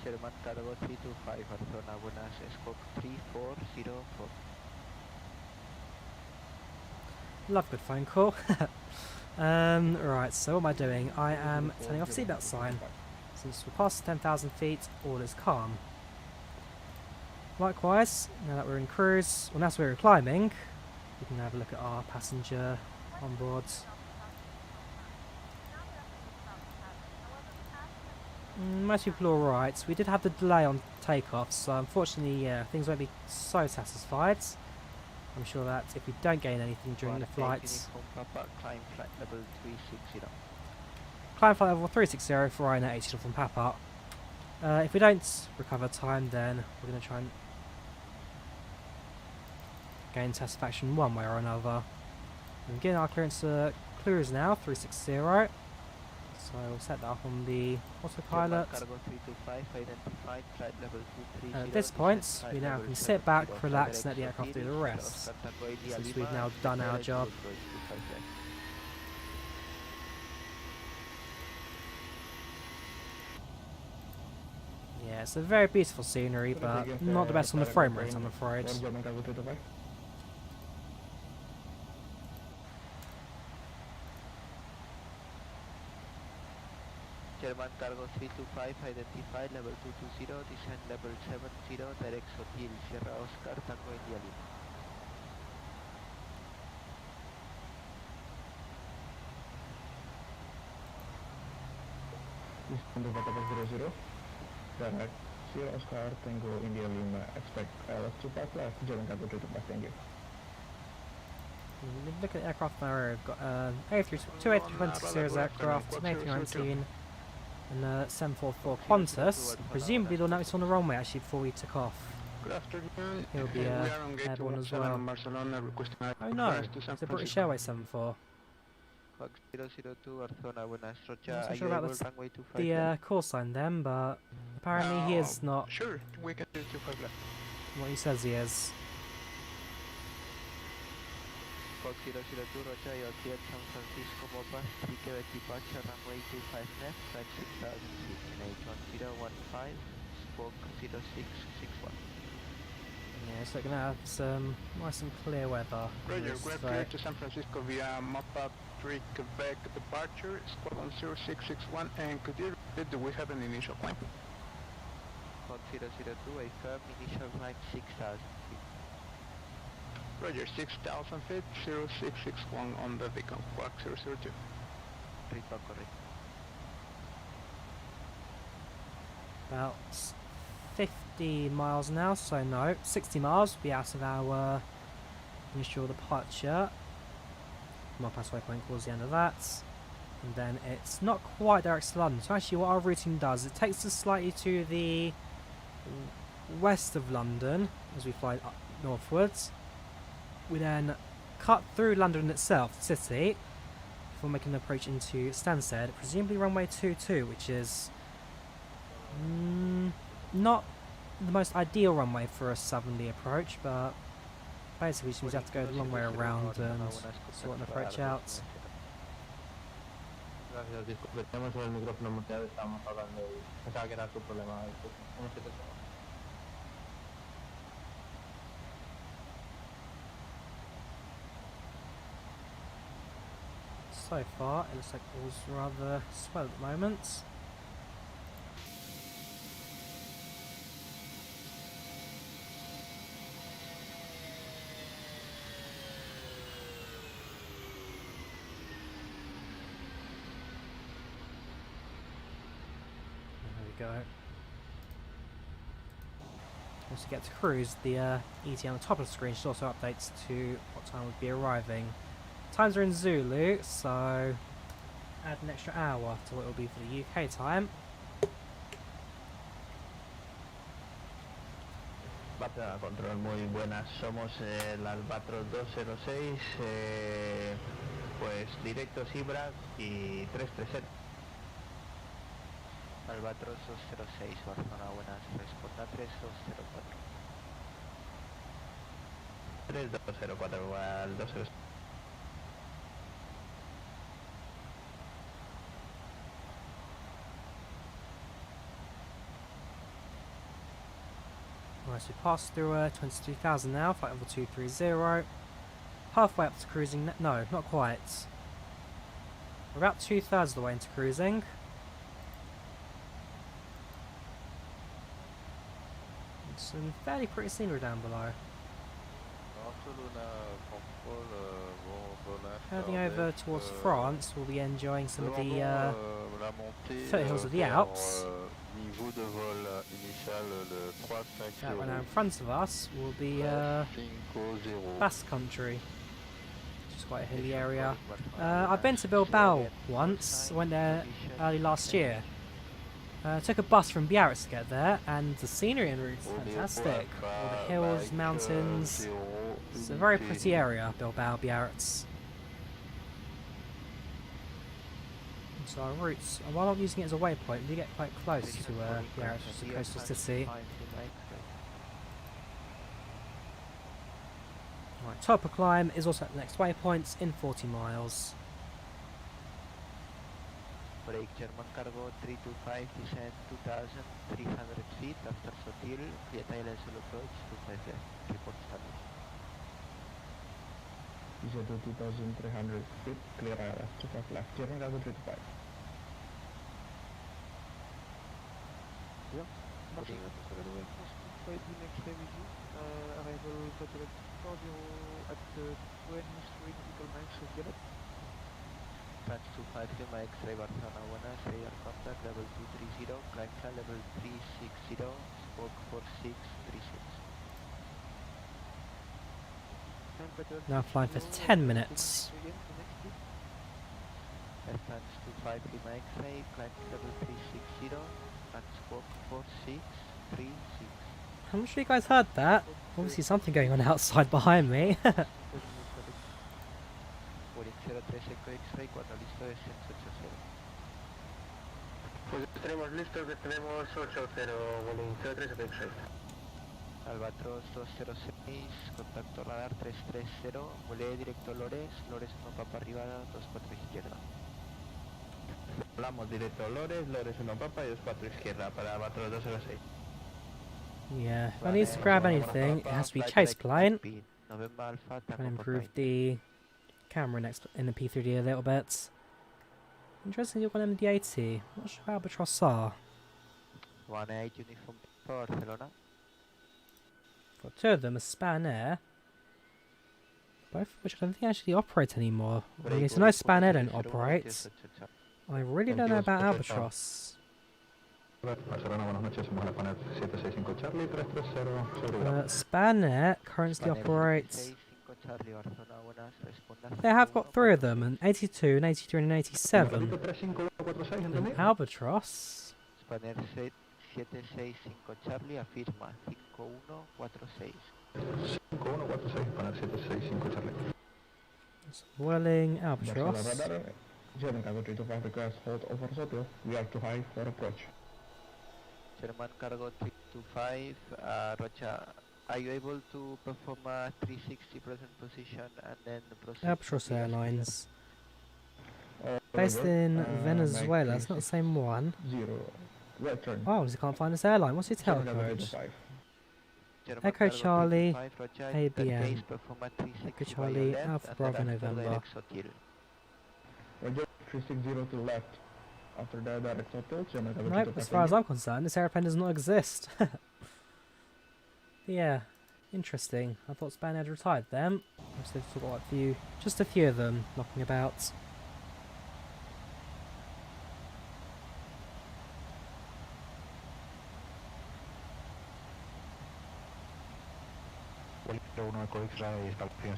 [SPEAKER 5] Sherman Cargo 325, Barcelona, buenas, Scope 3404.
[SPEAKER 1] Love good phone call. Right, so what am I doing? I am turning off seatbelt sign. Since we're past 10,000 feet, all is calm. Likewise, now that we're in cruise, well, now that we're climbing, we can have a look at our passenger on board. Most people are alright. We did have the delay on takeoff, so unfortunately, yeah, things won't be so satisfied. I'm sure that if we don't gain anything during the flights,
[SPEAKER 5] Papa, climb flight level 360.
[SPEAKER 1] climb flight level 360 for Ryanair 80 from Papa. If we don't recover time, then we're going to try and gain satisfaction one way or another. And getting our clearance to cruise now, 360. So we'll set that up on the autopilot.
[SPEAKER 5] Cargo 325 identified, flight level 230.
[SPEAKER 1] At this point, we now can sit back, relax, and let the aircraft do the rest, since we've now done our job. Yeah, it's a very beautiful scenery, but not the best on the frame rate, I'm afraid.
[SPEAKER 5] German cargo 325 identified, level 220, descend level 70, direct Sotil, Sierra Oscar, Tango India Lima.
[SPEAKER 2] Direct Sierra Oscar, Tango India Lima, expect LS2 left, German cargo 325, thank you.
[SPEAKER 1] Look at the aircraft now, we've got two A320 series aircraft, an A319, and a 744 Qantas. Presumably they'll notice on the runway actually before we took off.
[SPEAKER 3] Good afternoon.
[SPEAKER 1] He'll be
[SPEAKER 3] We are on gate
[SPEAKER 1] airborne as
[SPEAKER 3] 217
[SPEAKER 1] well.
[SPEAKER 3] in Barcelona, requesting
[SPEAKER 1] Oh no, it's a British Airways 74.
[SPEAKER 5] Fox 002, Barcelona, buenas
[SPEAKER 1] I'm
[SPEAKER 5] noches.
[SPEAKER 1] not
[SPEAKER 5] Are
[SPEAKER 1] sure
[SPEAKER 5] you
[SPEAKER 1] about
[SPEAKER 5] able
[SPEAKER 1] the
[SPEAKER 5] runway 25
[SPEAKER 1] the call sign then, but apparently he is not
[SPEAKER 3] Sure, we can do 25 left.
[SPEAKER 1] what he says he is.
[SPEAKER 5] Fox 002, Roger, you're cleared San Francisco, Mopas, 3 Quebec departure, runway 25 left, flight 6000 feet, H1015, spoke 0661.
[SPEAKER 1] Yeah, so we're gonna have some nice and clear weather.
[SPEAKER 3] Roger,
[SPEAKER 1] It's
[SPEAKER 3] we're
[SPEAKER 1] very-
[SPEAKER 3] cleared to San Francisco via Mapa 3 Quebec departure, squadron 0661, and could you repeat, do we have an initial climb?
[SPEAKER 5] Fox 002, a firm initial climb 6000 feet.
[SPEAKER 3] Roger, 6,000 feet, 0661 on the beacon, Quark 002.
[SPEAKER 5] Ripa correct.
[SPEAKER 1] about 50 miles now, so no, 60 miles will be out of our initial departure. My pass waypoint towards the end of that. And then it's not quite direct to London. So actually what our routing does, it takes us slightly to the west of London as we fly up northwards. We then cut through London itself, the city, before making an approach into Stansted, presumably runway 22, which is not the most ideal runway for a southerly approach, but basically we just have to go the long way around and sort an approach out.
[SPEAKER 7] Gracias, disculpe, tenemos el micrófono muteado, estábamos hablando y pensaba que era tu problema.
[SPEAKER 1] So far, it looks like all's rather swell at the moment. There we go. Once we get to cruise, the ETA on the top of the screen should also update to what time we'll be arriving. Times are in Zulu, so add an extra hour to what it will be for the UK time.
[SPEAKER 7] Barcelona Control, muy buenas. Somos el Albatros 206, pues directos Ibra y 330.
[SPEAKER 5] Albatros 206, Barcelona, buenas, responda 3204.
[SPEAKER 7] 3204 al 206.
[SPEAKER 1] Right, so we passed through 22,000 now, flight level 230. Halfway up to cruising, no, not quite. We're about 2/3 of the way into cruising. Some fairly pretty scenery down below.
[SPEAKER 8] Barcelona, control, bon, bonheur.
[SPEAKER 1] Heading over towards France, we'll be enjoying some of the foothills of the Alps. That one out in front of us will be Basque Country, which is quite a hilly area. I've been to Bilbao once, went there early last year. Took a bus from Biarritz to get there, and the scenery en route is fantastic. All the hills, mountains. It's a very pretty area, Bilbao, Biarritz. So our routes, while not using it as a waypoint, we do get quite close to Biarritz, which is a coastal city. Right, Topa Climb is also at the next waypoint in 40 miles.
[SPEAKER 5] Break German cargo 325, descend 2,300 feet after Sotil, clear tail SL approach 25 left, report status.
[SPEAKER 3] Easier to 2,300 feet, clear ILS 25 left, German cargo 325.
[SPEAKER 5] Yeah, passing at the next day with you. Arrival Hotel 40 at the 20th Street, Nautical Max of Germany. France 253, my X-ray Barcelona, Buenas, radar contact level 230, climb plan level 360, spoke 4636.
[SPEAKER 1] Now flying for 10 minutes.
[SPEAKER 5] France 253, my X-ray, climb level 360, and spoke 4636.
[SPEAKER 1] I'm sure you guys heard that. Obviously something going on outside behind me.
[SPEAKER 7] Pues tenemos listo que tenemos 80, Boeing 03 X-ray.
[SPEAKER 5] Albatros 206, contacto radar 330, volé directo Lores, Lores 1 papa arriba, 24 izquierda.
[SPEAKER 3] Volamos directo Lores, Lores 1 papa y 24 izquierda para Albatros 206.
[SPEAKER 1] Yeah, if I need to grab anything, it has to be chase client. And improve the camera next in the P3D a little bit. Interesting, you've got MD-80. Not sure how Albatross are.
[SPEAKER 5] 18 uniform Barcelona.
[SPEAKER 1] Got two of them, a Spanair. Both of which I don't think actually operate anymore. Okay, so no Spanair don't operate. I really don't know about Albatross.
[SPEAKER 2] Barcelona, buenas noches, vamos a poner 765 Charlie 330 sobre
[SPEAKER 1] Spanair currently operates. They have got three of them, an 82, an 83 and an 87. An Albatross.
[SPEAKER 5] Spanair 765 Charlie afirma 5146.
[SPEAKER 2] 5146, poner 765 Charlie.
[SPEAKER 1] It's Welling Albatross.
[SPEAKER 3] German cargo 325 request hold over Sotil. We are too high for approach.
[SPEAKER 5] German cargo 325, Rocha, are you able to perform a 360 present position and then proceed?
[SPEAKER 1] Albatross Airlines. Based in Venezuela, it's not the same one. Oh, you can't find this airline. What's your tail code? Echo Charlie, ABN. Echo Charlie, Alpha Bravo November.
[SPEAKER 3] Roger, 360 to left. After that, direct hotel,
[SPEAKER 1] Nope, as far as I'm concerned, this airplane does not exist. Yeah, interesting. I thought Spanair had retired them. They've still got just a few of them knocking about.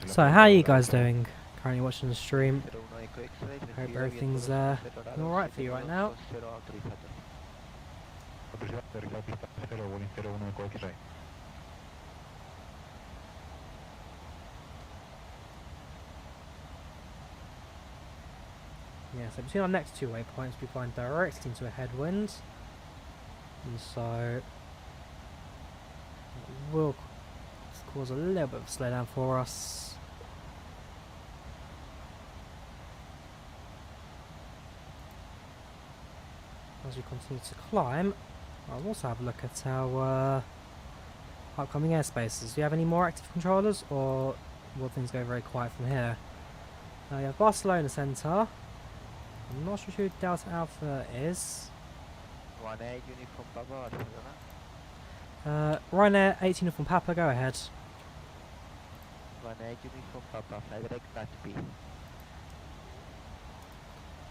[SPEAKER 1] So, how are you guys doing? Currently watching the stream. Hope everything's alright for you right now. Yeah, so between our next two waypoints we find direct into a headwind. And so it will cause a little bit of a slowdown for us. As we continue to climb, I'll also have a look at our upcoming airspaces. Do you have any more active controllers, or will things go very quiet from here? Now you have Barcelona Centre. I'm not sure who Delta Alpha is.
[SPEAKER 5] Ryanair uniform Papa, Barcelona.
[SPEAKER 1] Ryanair 8 uniform Papa, go ahead.
[SPEAKER 5] Ryanair uniform Papa, fly direct Lat B.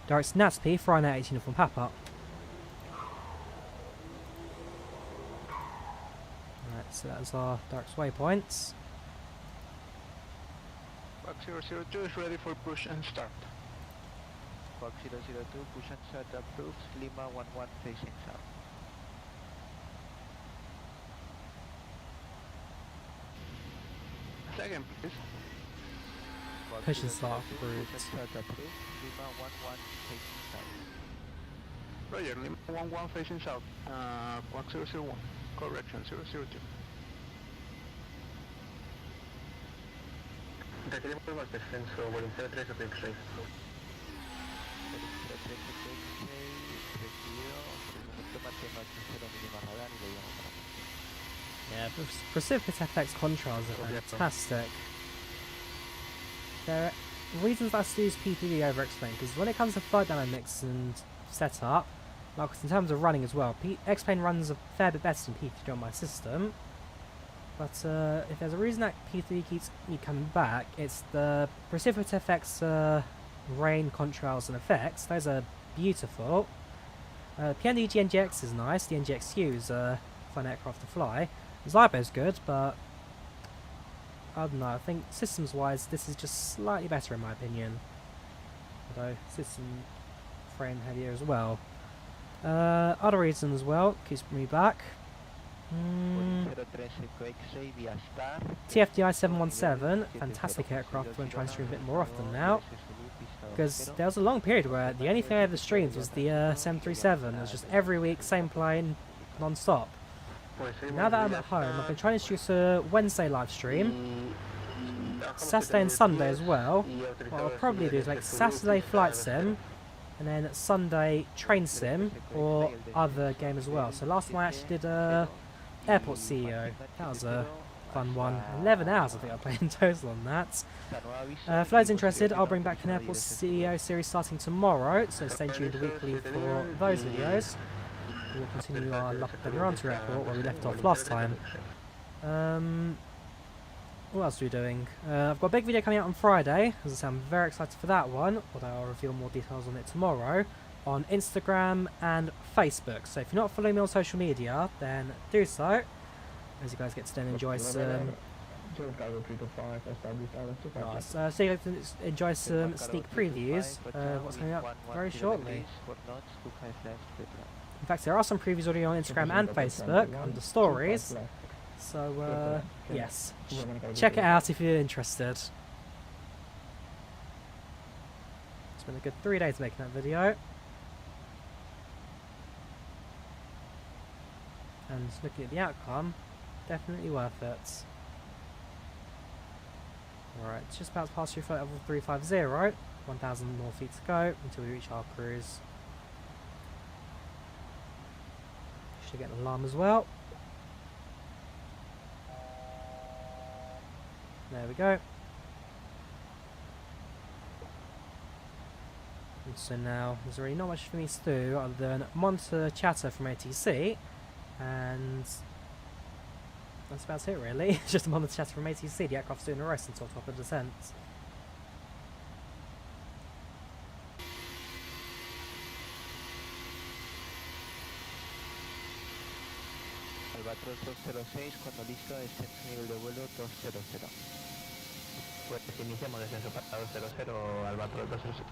[SPEAKER 1] Directs Natsby for Ryanair 8 Uniform Papa. Right, so that's our direct waypoints.
[SPEAKER 3] Fox 002 is ready for push and start.
[SPEAKER 5] Fox 002, push and start approved, Lima 11 facing south.
[SPEAKER 3] Second, please.
[SPEAKER 5] Fox
[SPEAKER 1] Push and
[SPEAKER 5] 002,
[SPEAKER 1] start
[SPEAKER 5] push
[SPEAKER 1] approved.
[SPEAKER 5] and start approved, Lima 11 facing south.
[SPEAKER 3] Roger, Lima 11 facing south. Fox 001. Correction, 002.
[SPEAKER 7] Requerimos más descenso, Boeing 03 o X-Ray.
[SPEAKER 1] Yeah, precipitous FX contrails are fantastic. There are reasons that I still use P3D over X-Plane, because when it comes to flight dynamics and setup, like in terms of running as well, X-Plane runs a fair bit better than P3D on my system. But if there's a reason that P3D keeps me coming back, it's the precipitous FX rain contrails and effects. Those are beautiful. PMDG NGX is nice. The NGXu is a fun aircraft to fly. Zybo's good, but I don't know. I think systems-wise, this is just slightly better in my opinion. Although system frame heavier as well. Other reason as well keeps me back. TFDI 717, fantastic aircraft when trying to stream a bit more often now. Because there was a long period where the only thing I ever streamed was the 737. It was just every week, same plane, non-stop. Now that I'm at home, I've been trying to introduce a Wednesday live stream, Saturday and Sunday as well. What I'll probably do is make Saturday flight sim, and then Sunday train sim, or other game as well. So last time I actually did Airport CEO. That was a fun one. 11 hours I think I played in total on that. For those interested, I'll bring back an Airport CEO series starting tomorrow, so stay tuned weekly for those videos. We'll continue our lock up in Toronto Airport where we left off last time. What else are we doing? I've got a big video coming out on Friday. As I say, I'm very excited for that one, although I'll reveal more details on it tomorrow, on Instagram and Facebook. So if you're not following me on social media, then do so, as you guys get to then enjoy some so you can enjoy some sneak previews of what's coming up very shortly. In fact, there are some previews already on Instagram and Facebook under stories, so yes, check it out if you're interested. It's been a good 3 days making that video. And looking at the outcome, definitely worth it. Alright, just about to pass through flight level 350, 1,000 more feet to go until we reach our cruise. Should get an alarm as well. There we go. And so now there's really not much for me to do other than monitor chatter from ATC, and that's about it really. Just monitor chatter from ATC. The aircraft's doing the rest until top of descent.
[SPEAKER 5] Albatros 206, cuando listo, descenso nivel de vuelo 200.
[SPEAKER 7] Pues iniciamos descenso para 200, Albatros 206.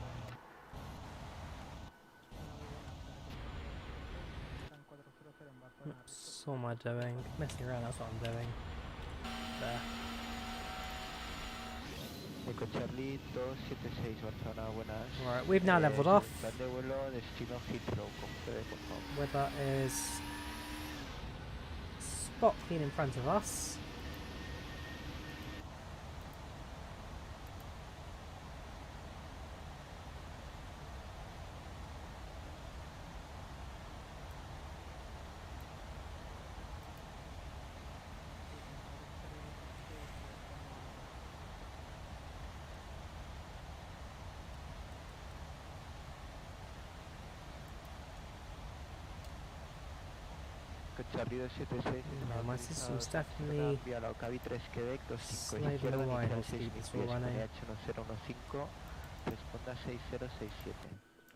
[SPEAKER 1] Oops, what am I doing? Messing around, that's what I'm doing. There.
[SPEAKER 5] Eco Charlie 276, Barcelona, buenas.
[SPEAKER 1] Right, we've now leveled off.
[SPEAKER 5] Plan de vuelo, destino Heathrow, con ustedes, por favor.
[SPEAKER 1] Weather is spot clean in front of us.
[SPEAKER 5] Charlie 276.
[SPEAKER 1] No, my system's definitely slaving away on speed as we're running.
[SPEAKER 5] NH1015, responda 6067.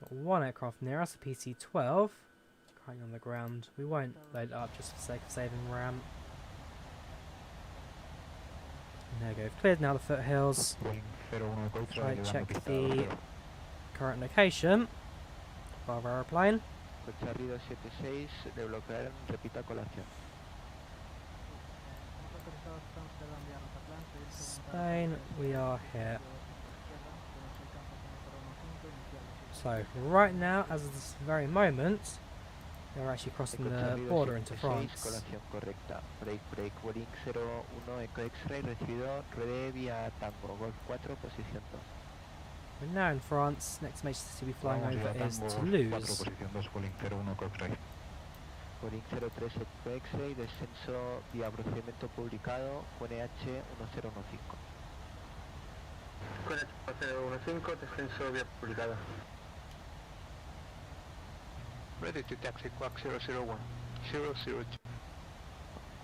[SPEAKER 1] Got one aircraft near us, a PC-12, currently on the ground. We won't load it up just for the sake of saving RAM. And there we go, we've cleared now the foothills.
[SPEAKER 2] Boeing 01 Golf,
[SPEAKER 1] Try
[SPEAKER 2] le
[SPEAKER 1] to
[SPEAKER 2] damos
[SPEAKER 1] check
[SPEAKER 2] pista
[SPEAKER 1] the
[SPEAKER 2] 2.
[SPEAKER 1] current location of our aeroplane.
[SPEAKER 5] Coche arriba 76, le bloquearon, repita colación.
[SPEAKER 1] Spain, we are here. So, right now, as of this very moment, we're actually crossing the border into France.
[SPEAKER 5] Colación correcta. Break, Boeing 01 Eco X-Ray recibido, ruede vía Tango, Golf 4, posición 2.
[SPEAKER 1] We're now in France. Next major city we're flying
[SPEAKER 2] Vamos
[SPEAKER 1] over
[SPEAKER 2] a
[SPEAKER 1] is
[SPEAKER 2] Tango 4,
[SPEAKER 1] Toulouse.
[SPEAKER 2] posición 2, Boeing 01 Cockpit.
[SPEAKER 5] Boeing 03 Eco X-Ray, descenso vía procedimiento publicado, QNH 1015.
[SPEAKER 7] Con el 015, descenso vía publicada.
[SPEAKER 3] Ready to taxi Quack 001. 002.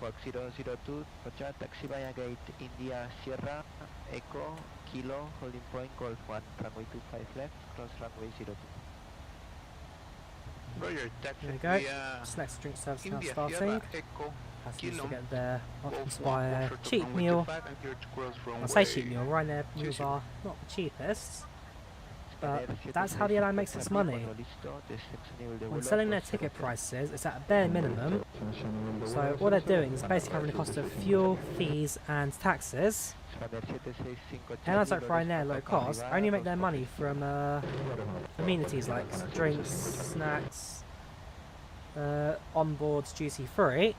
[SPEAKER 5] Quack 002, Roger, taxi via gate India Sierra, Echo, Kilo, holding point Golf 1, runway 25 left, cross runway 02.
[SPEAKER 3] Roger, taxi
[SPEAKER 1] There we go.
[SPEAKER 3] via
[SPEAKER 1] This next drink service now
[SPEAKER 3] India
[SPEAKER 1] starting.
[SPEAKER 3] Sierra, Echo,
[SPEAKER 1] Passengers
[SPEAKER 3] Kilo,
[SPEAKER 1] to get their
[SPEAKER 3] Golf
[SPEAKER 1] options
[SPEAKER 3] 1,
[SPEAKER 1] by a
[SPEAKER 3] closer to
[SPEAKER 1] cheap
[SPEAKER 3] runway
[SPEAKER 1] meal.
[SPEAKER 3] 25 and clear to cross
[SPEAKER 1] I say
[SPEAKER 3] runway
[SPEAKER 1] cheap meal, Ryanair meals
[SPEAKER 3] 20.
[SPEAKER 1] are not the cheapest, but that's how the airline makes its money. When selling their ticket prices, it's at a bare minimum, so what they're doing is basically covering the cost of fuel, fees and taxes. Airlines like Ryanair, low cost, only make their money from amenities like drinks, snacks, onboard duty free.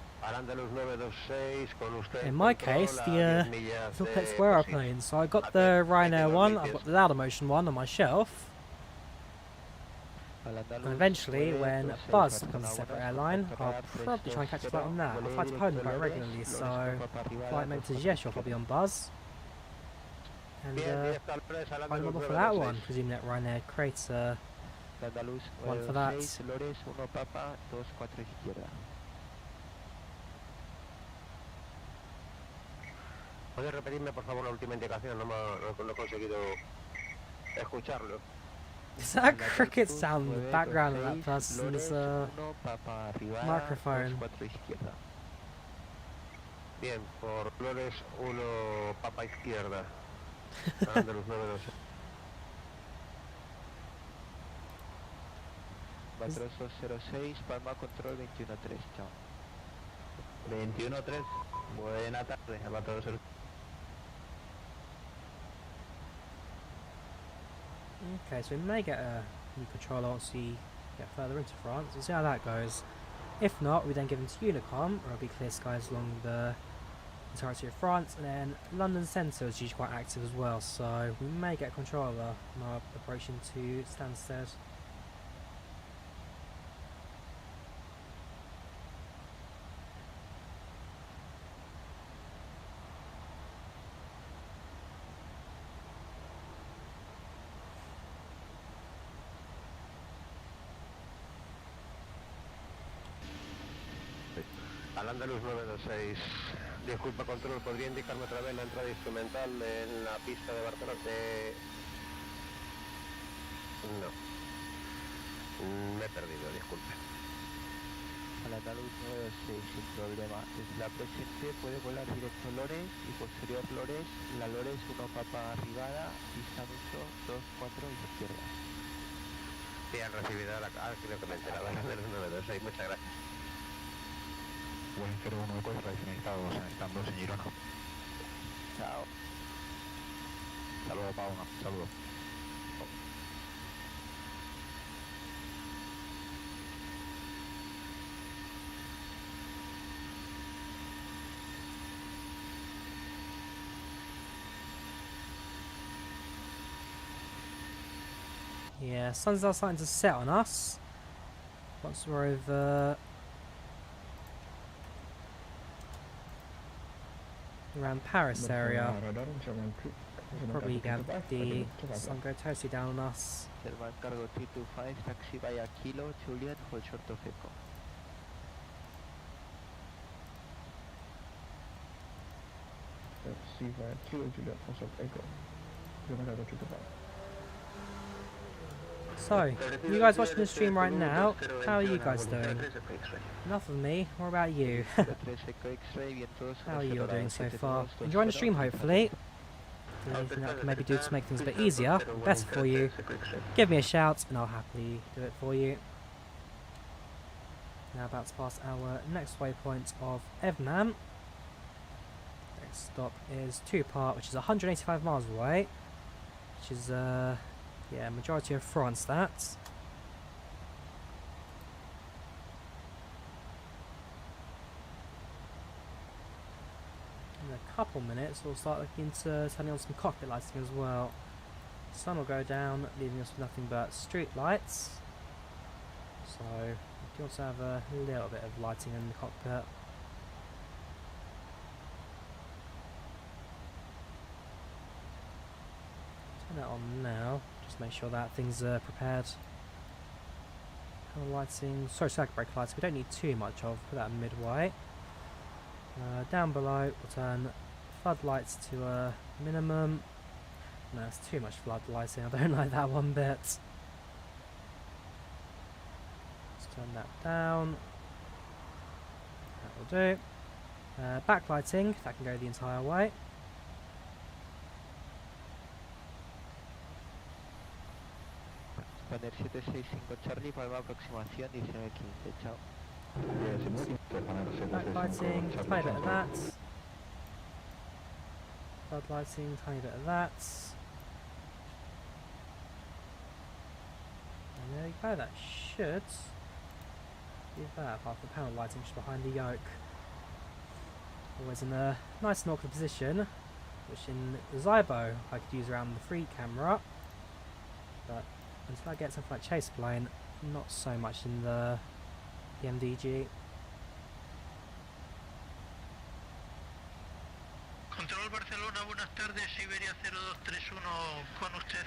[SPEAKER 1] In my case, the little pit square airplane. So I got the Ryanair one, I've got the Laudamotion one on my shelf. And eventually, when Buzz becomes a separate airline, I'll probably try and catch a flight on that. I fly to Poland quite regularly, so flight meant to NGXu will probably on Buzz. And find a model for that one, presuming that Ryanair creates a one for that.
[SPEAKER 7] ¿Puedes repetirme por favor la última indicación? No he conseguido escucharlo.
[SPEAKER 1] Is that a cricket sound in the background of that person's microphone?
[SPEAKER 7] Bien, por Flores 1 Papa izquierda. Andaluz 926.
[SPEAKER 5] 406, Palma Control 21-3, chao.
[SPEAKER 7] 21-3, buena tarde, Albatros.
[SPEAKER 1] Okay, so we may get a new controller once we get further into France. We'll see how that goes. If not, we then give them to Unicom, or it'll be clear skies along the entirety of France, and then London Centre is usually quite active as well, so we may get a controller on our approaching to Stansted.
[SPEAKER 7] Al Andaluz 926. Disculpa, control, ¿podría indicarme otra vez la entrada instrumental en la pista de Barcelona? No. Me he perdido, disculpe.
[SPEAKER 5] Al Andaluz 926, sin problema. Desde la presente puede volar directo Lores y posterior Lores, la Lores 1 Papa arribada, pista 1, 2, 4 izquierda.
[SPEAKER 7] Bien recibido creo que me he enterado. Al Andaluz 926, muchas gracias.
[SPEAKER 2] Boeing 01 Golf, finalizados estando en Girona.
[SPEAKER 5] Chao.
[SPEAKER 2] Saludos, Pauna. Saludos.
[SPEAKER 1] Yeah, sun's now starting to set on us. Once we're over around Paris area, probably have the sun go totally down on us.
[SPEAKER 5] German Cargo 325, taxi via Kilo, Juliet, hold short of Echo.
[SPEAKER 3] Taxi via Kilo, Juliet, hold short of Echo. German Cargo 325.
[SPEAKER 1] So, you guys watching the stream right now, how are you guys doing? Enough of me, what about you? How are you all doing so far? Enjoying the stream hopefully? Doing anything I can maybe do to make things a bit easier, better for you, give me a shout and I'll happily do it for you. Now about to pass our next waypoint of Evnam. Next stop is Tupart, which is 185 miles away, which is yeah, majority of France that. In a couple minutes we'll start looking into turning on some cockpit lighting as well. Sun will go down, leaving us with nothing but street lights. So we do also have a little bit of lighting in the cockpit. Turn that on now, just make sure that things are prepared. Panel lighting, sorry, circuit breaker lights, we don't need too much of, put that midway. Down below we'll turn floodlights to a minimum. No, it's too much flood lighting, I don't like that one bit. Let's turn that down. That will do. Backlighting, that can go the entire way.
[SPEAKER 5] Poner 765 Charlie, Palma aproximación 1915, chao.
[SPEAKER 1] Backlighting, tiny bit of that. Floodlighting, tiny bit of that. And there you go, that should give that apart from the panel lighting just behind the yoke. Always in a nice and awkward position, which in Zybo I could use around the free camera, but until I get something like chase plane, not so much in the PMDG.
[SPEAKER 3] Control Barcelona, buenas tardes, Iberia 0231 con usted.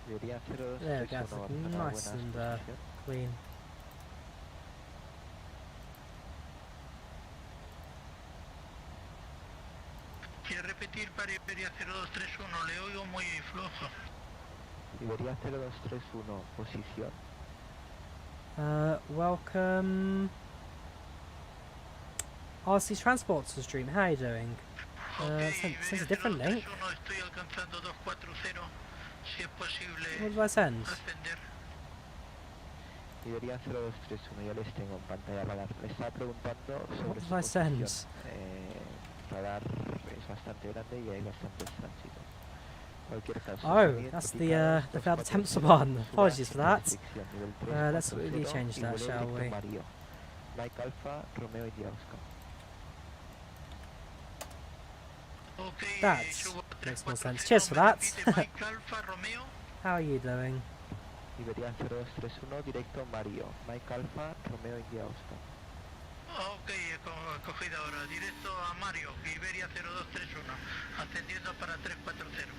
[SPEAKER 5] Iberia
[SPEAKER 1] There we go, it's
[SPEAKER 5] 0231
[SPEAKER 1] looking
[SPEAKER 5] Barcelona,
[SPEAKER 1] nice
[SPEAKER 5] buenas
[SPEAKER 1] and
[SPEAKER 5] posición.
[SPEAKER 1] clean.
[SPEAKER 3] ¿Quiere repetir para Iberia 0231? Le oigo muy flojo.
[SPEAKER 5] Iberia 0231, posición.
[SPEAKER 1] Welcome. RC Transports to stream, how are you doing? Send a different link.
[SPEAKER 3] Estoy alcanzando 240, si es posible
[SPEAKER 1] What did I send?
[SPEAKER 3] ascender.
[SPEAKER 5] Iberia 0231, ya les tengo en pantalla radar. Le estaba preguntando
[SPEAKER 1] What
[SPEAKER 5] sobre
[SPEAKER 1] did
[SPEAKER 5] su
[SPEAKER 1] I send?
[SPEAKER 5] posición. Radar es bastante grande y hay bastantes tránsitos. Cualquier caso,
[SPEAKER 1] Oh,
[SPEAKER 5] sonido
[SPEAKER 1] that's
[SPEAKER 5] identificados,
[SPEAKER 1] the failed
[SPEAKER 5] 240,
[SPEAKER 1] attempts one.
[SPEAKER 5] suba
[SPEAKER 1] Apologies for
[SPEAKER 5] sin
[SPEAKER 1] that.
[SPEAKER 5] restricción, nivel
[SPEAKER 1] Let's really
[SPEAKER 5] 340
[SPEAKER 1] change
[SPEAKER 5] y
[SPEAKER 1] that,
[SPEAKER 5] vuelo
[SPEAKER 1] shall
[SPEAKER 5] directo
[SPEAKER 1] we?
[SPEAKER 5] Mario. Mike Alpha, Romeo India Oscar.
[SPEAKER 3] Okay,
[SPEAKER 1] That
[SPEAKER 3] subo
[SPEAKER 1] makes more
[SPEAKER 3] 340,
[SPEAKER 1] sense. Cheers for
[SPEAKER 3] me
[SPEAKER 1] that.
[SPEAKER 3] repite Mike Alfa, Romeo.
[SPEAKER 1] How are you doing?
[SPEAKER 5] Iberia 0231, directo Mario. Mike Alpha, Romeo India Oscar.
[SPEAKER 3] Ok, cogido ahora, directo a Mario, Iberia 0231, ascendiendo para 340.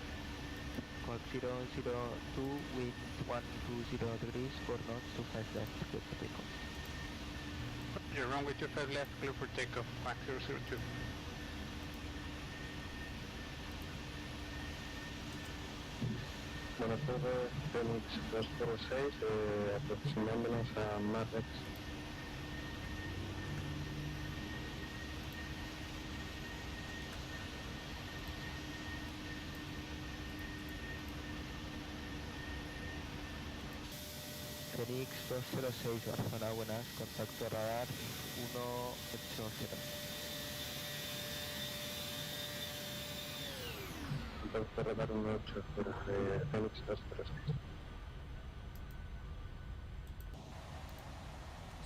[SPEAKER 5] Code 002, wind 120 degrees, 4 knots, 25 left, clear for takeoff.
[SPEAKER 7] Your runway 25 left, clear for takeoff, Mach 002. Buenas tardes, Phoenix 206, aproximándonos a Matex.
[SPEAKER 5] Phoenix 206, Barcelona, buenas, contacto radar 180.
[SPEAKER 7] Entonces radar 180 de Phoenix 206.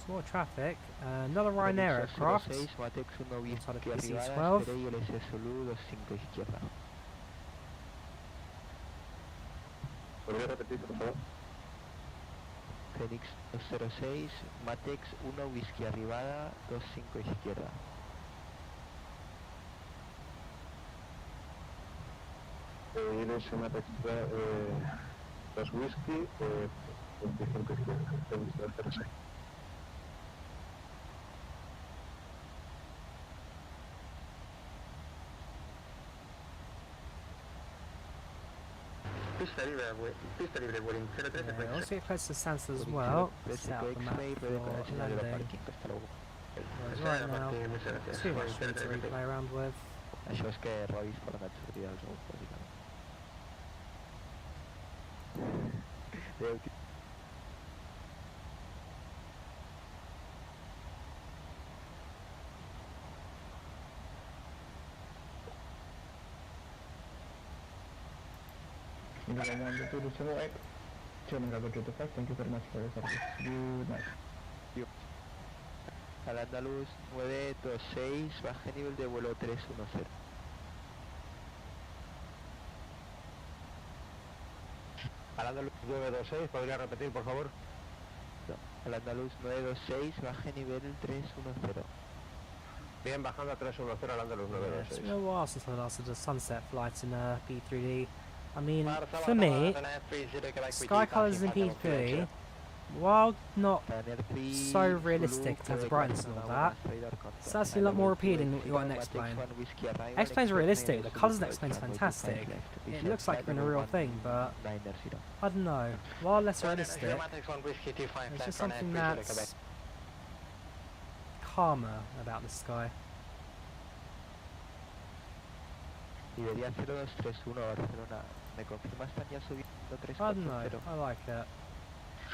[SPEAKER 1] Some more traffic. Another Ryanair aircraft.
[SPEAKER 5] 06, Matex 1
[SPEAKER 1] Outside of
[SPEAKER 5] whisky arribada,
[SPEAKER 1] PC-12.
[SPEAKER 5] espere y LS Zulu 25 izquierda.
[SPEAKER 7] ¿Podría repetir, por favor?
[SPEAKER 5] Phoenix 206, Matex 1 whisky arribada 25 izquierda.
[SPEAKER 7] ILS Matex 2 whisky, 25 izquierda, Phoenix 206.
[SPEAKER 3] Pista libre, Wheeling, 03
[SPEAKER 1] Yeah,
[SPEAKER 3] frecuencia.
[SPEAKER 1] also get close to Stansted as well. Set up the map for landing. Whereas right now, too much room to replay around with.
[SPEAKER 5] Això és que rodis per anar a sortir als ous, bàsicament. Adéu, tio.
[SPEAKER 3] Thank you very much for your service. Good night.
[SPEAKER 5] Al Andaluz 926, baje nivel de vuelo 310.
[SPEAKER 7] Al Andaluz 926, ¿podría repetir, por favor?
[SPEAKER 5] No, al Andaluz 926, baje nivel 310.
[SPEAKER 7] Bien, bajando a 310 al Andaluz
[SPEAKER 1] Yeah, it's
[SPEAKER 7] 926.
[SPEAKER 1] been a while since I last did a sunset flight in P3D. I mean, for me, sky colours in P3D, while not so realistic in terms of brightness and all that, it's actually a lot more appealing than what you got in X-Plane. X-Plane's realistic, the colours in X-Plane's fantastic. It looks like you're in a real thing, but I don't know, while less realistic, there's just something that's calmer about the sky.
[SPEAKER 5] Iberia 0231 Barcelona. ¿Me confirmas están ya subiendo
[SPEAKER 1] I don't know,
[SPEAKER 5] 340?
[SPEAKER 1] I like it.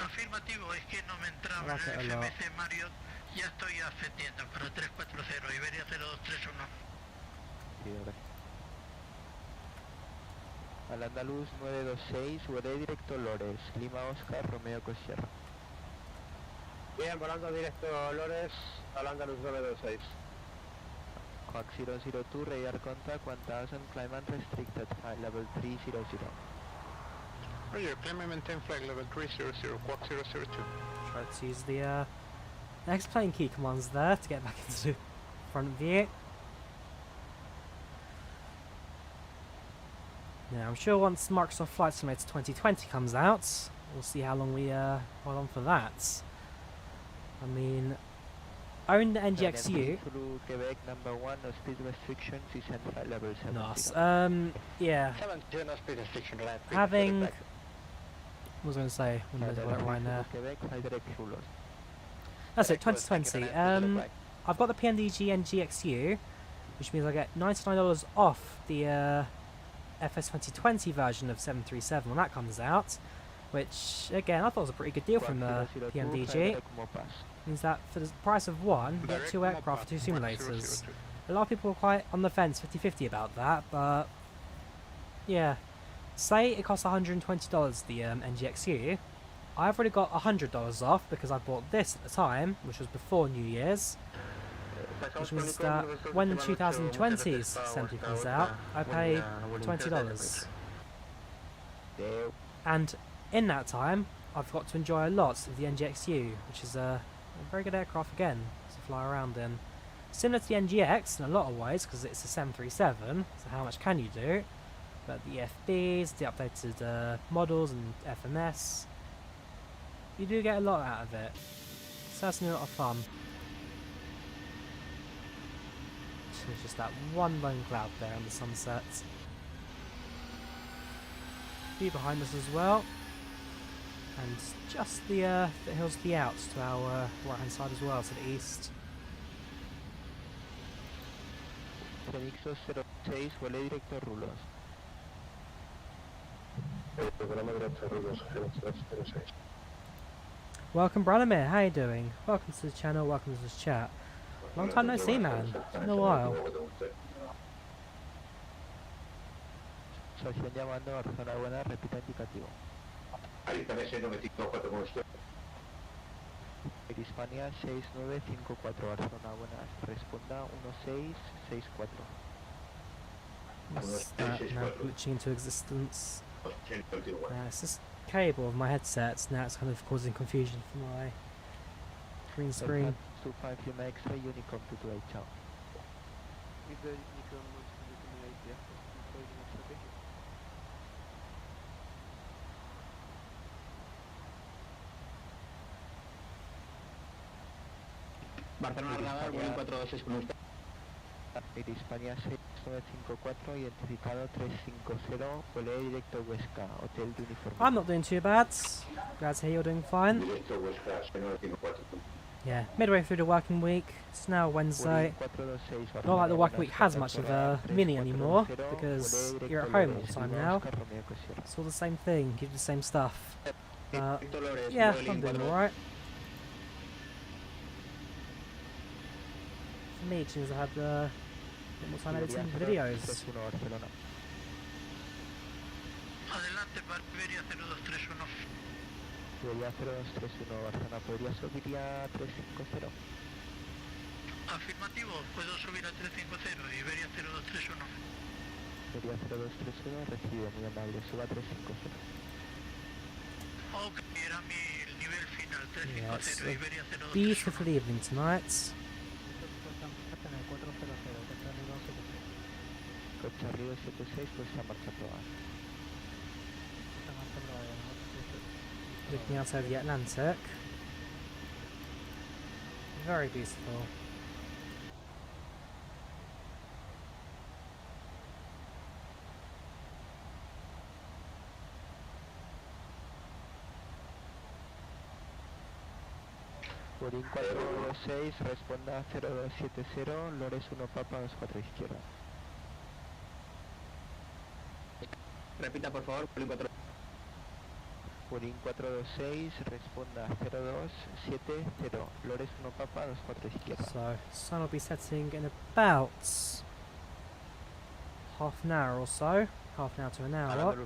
[SPEAKER 3] Afirmativo, es que no me entraba
[SPEAKER 1] I like
[SPEAKER 3] en
[SPEAKER 1] it
[SPEAKER 3] el
[SPEAKER 1] a lot.
[SPEAKER 3] FMC Marriott. Ya estoy ascendiendo para 340, Iberia 0231.
[SPEAKER 5] Sí, gracias. Al Andaluz 926, vuelé directo Lores, Lima Oscar, Romeo Cosierra.
[SPEAKER 7] Bien, volando directo Lores al Andaluz 926.
[SPEAKER 5] Quack 002, radar contact 1000, climb and restricted, high level 300.
[SPEAKER 3] Roger, climb and maintain flight level 300, Quack 002.
[SPEAKER 1] Try to use the X-Plane key commands there to get back into front view. Now, I'm sure once Microsoft Flight Simulator 2020 comes out, we'll see how long we hold on for that. I mean, own the NGXu.
[SPEAKER 5] Through Quebec number 1, no speed restrictions is at high level 7.
[SPEAKER 1] Nice. Yeah.
[SPEAKER 3] 70 speed restriction left.
[SPEAKER 1] Having. What was I going to say? I'm going to do it right now.
[SPEAKER 5] Quebec, high direct rulers.
[SPEAKER 1] That's it, 2020. I've got the PMDG NGXu, which means I get $99 off the FS 2020 version of 737 when that comes out, which again I thought was a pretty good deal from PMDG. Means that for the price of one, you get two aircraft, two simulators. A lot of people are quite on the fence, 50-50 about that, but yeah. Say it costs $120, the NGXu. I've already got $100 off because I bought this at the time, which was before New Year's. Which means that when 2020's 70 comes out, I pay $20. And in that time, I've got to enjoy a lot of the NGXu, which is a very good aircraft again to fly around in. Similar to the NGX in a lot of ways, because it's a 737, so how much can you do? But the FBs, the updated models and FMS, you do get a lot out of it. Certainly a lot of fun. There's just that one lone cloud there on the sunset. View behind us as well. And just the hills to the outs to our right hand side as well, to the east.
[SPEAKER 5] Fenixo 06, vuelé directo Rulos.
[SPEAKER 1] Welcome Branimir, how you doing? Welcome to the channel, welcome to this chat. Long time no see, man. It's been a while.
[SPEAKER 5] Estación llamando Barcelona Buena, repita indicativo. Hispania 6954 Barcelona Buenas, responda 1664.
[SPEAKER 1] What's that now glitching into existence? It's this cable of my headset, now it's kind of causing confusion for my green screen.
[SPEAKER 5] 25 Lima Extra Unicom to 28, ciao.
[SPEAKER 3] Barcelona Radar, Boeing 426 con usted.
[SPEAKER 5] Hispania 954, identificado 350, vuelo directo Huesca, Hotel de Uniforme.
[SPEAKER 1] I'm not doing too bad. Glad to hear you're doing fine. Yeah, midway through the working week. It's now Wednesday. Not like the working week has much of a meaning anymore, because you're at home all the time now. It's all the same thing, you do the same stuff. Yeah, I'm doing alright. For me, it seems I had a bit more time editing videos.
[SPEAKER 3] Adelante, Barberia 0231.
[SPEAKER 5] Iberia 0231 Barcelona, ¿podría subir a 350?
[SPEAKER 3] Afirmativo, puedo subir a 350, Iberia 0231.
[SPEAKER 5] Iberia 0231, recibido, muy amable, suba a 350.
[SPEAKER 3] Ok, era mi nivel final,
[SPEAKER 1] Yeah, it's
[SPEAKER 3] 350, Iberia
[SPEAKER 1] a
[SPEAKER 3] 0231.
[SPEAKER 1] beautiful evening tonight.
[SPEAKER 5] Coche arriba 76, pues a marcha probada.
[SPEAKER 1] Looking out over the Atlantic. Very beautiful.
[SPEAKER 5] Boeing 426, responda 0270, Lores 1 Papa 24 izquierda.
[SPEAKER 7] Repita por favor, Boeing 4.
[SPEAKER 5] Boeing 426, responda 0270, Lores 1 Papa 24 izquierda.
[SPEAKER 1] So, sun will be setting in about half an hour or so. Half an hour to an hour.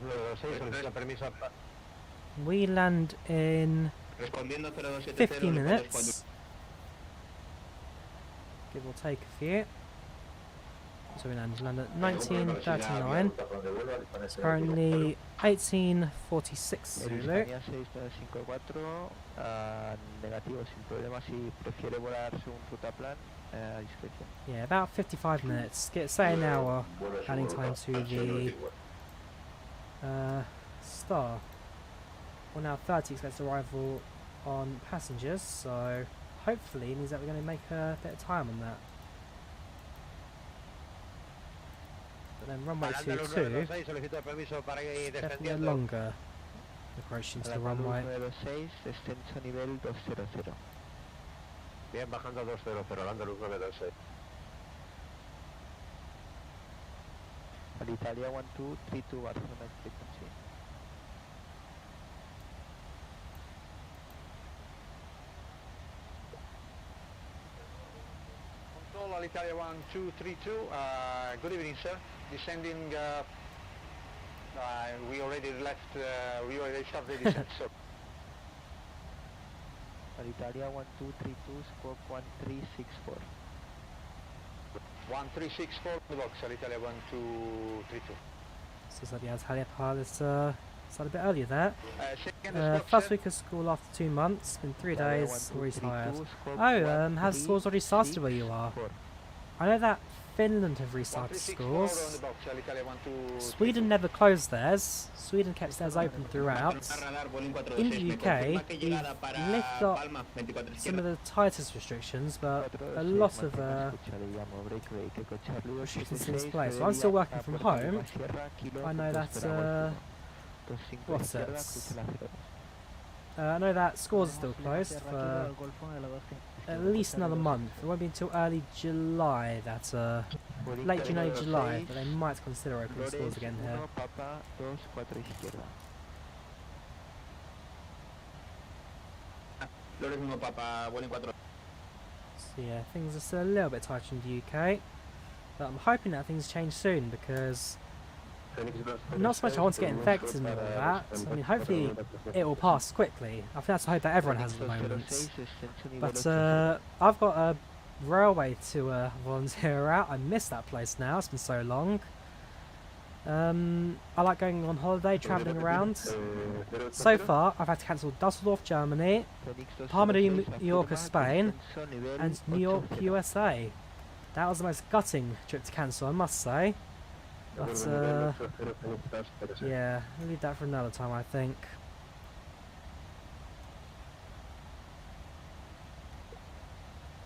[SPEAKER 1] We land in 50 minutes. Give or take a few. So we land at 19:39. It's currently 18:46 Zulu.
[SPEAKER 5] España 6954, negativo, sin problema, si prefiere volar según ruta plan, a discreción.
[SPEAKER 1] Yeah, about 55 minutes. Say an hour adding time to the Star. Well, now 30 expects arrival on passengers, so hopefully it means that we're going to make a bit of time on that. But then runway 22, definitely a longer approach into the runway.
[SPEAKER 5] 926, descenso nivel 200.
[SPEAKER 7] Bien, bajando 200, dando luz 926.
[SPEAKER 5] Alitalia 1232 Barcelona frequency.
[SPEAKER 3] Control Alitalia 1232, good evening sir. Descending, we already left, we already started the descent, so.
[SPEAKER 5] Alitalia 1232, squawk 1364.
[SPEAKER 3] 1364, the box, Alitalia 1232.
[SPEAKER 1] So the Alitalia pilot started a bit earlier there.
[SPEAKER 3] Second
[SPEAKER 1] First week of school after 2 months, been 3 days, already tired. Oh, has schools already started where you are? I know that Finland have restarted schools. Sweden never closed theirs. Sweden kept theirs open throughout. In the UK, we've lifted up some of the tightest restrictions, but a lot of restrictions in place. So I'm still working from home. I know that, what's it? I know that schools are still closed for at least another month. It won't be until early July that, late June, early July, that they might consider opening schools again here. So yeah, things are still a little bit tighter in the UK, but I'm hoping that things change soon because not so much I want to get infected and all that. I mean, hopefully it will pass quickly. I think that's the hope that everyone has at the moment. But I've got a railway to volunteer at. I miss that place now. It's been so long. I like going on holiday, travelling around. So far, I've had to cancel Dusseldorf, Germany, Palma de Mallorca, Spain, and New York, USA. That was the most gutting trip to cancel, I must say. But, yeah, we'll leave that for another time, I think.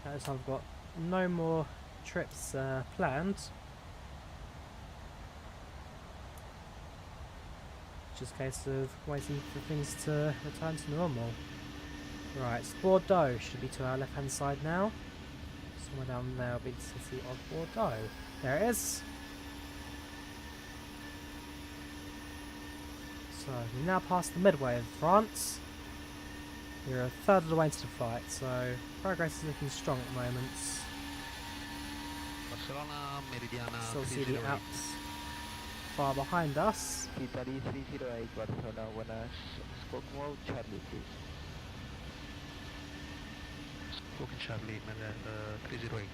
[SPEAKER 1] Notice I've got no more trips planned. Just a case of waiting for things to return to normal. Right, Bordeaux should be to our left hand side now. Somewhere down there will be the city of Bordeaux. There it is. So we now passed the midway of France. We're a third of the way into the flight, so progress is looking strong at the moment.
[SPEAKER 2] Barcelona, Meridiana
[SPEAKER 1] Still see the Alps far behind us.
[SPEAKER 5] Italy 308 Barcelona, buenas. Squawk mode, Charlie, please.
[SPEAKER 2] Spoken Charlie, 308.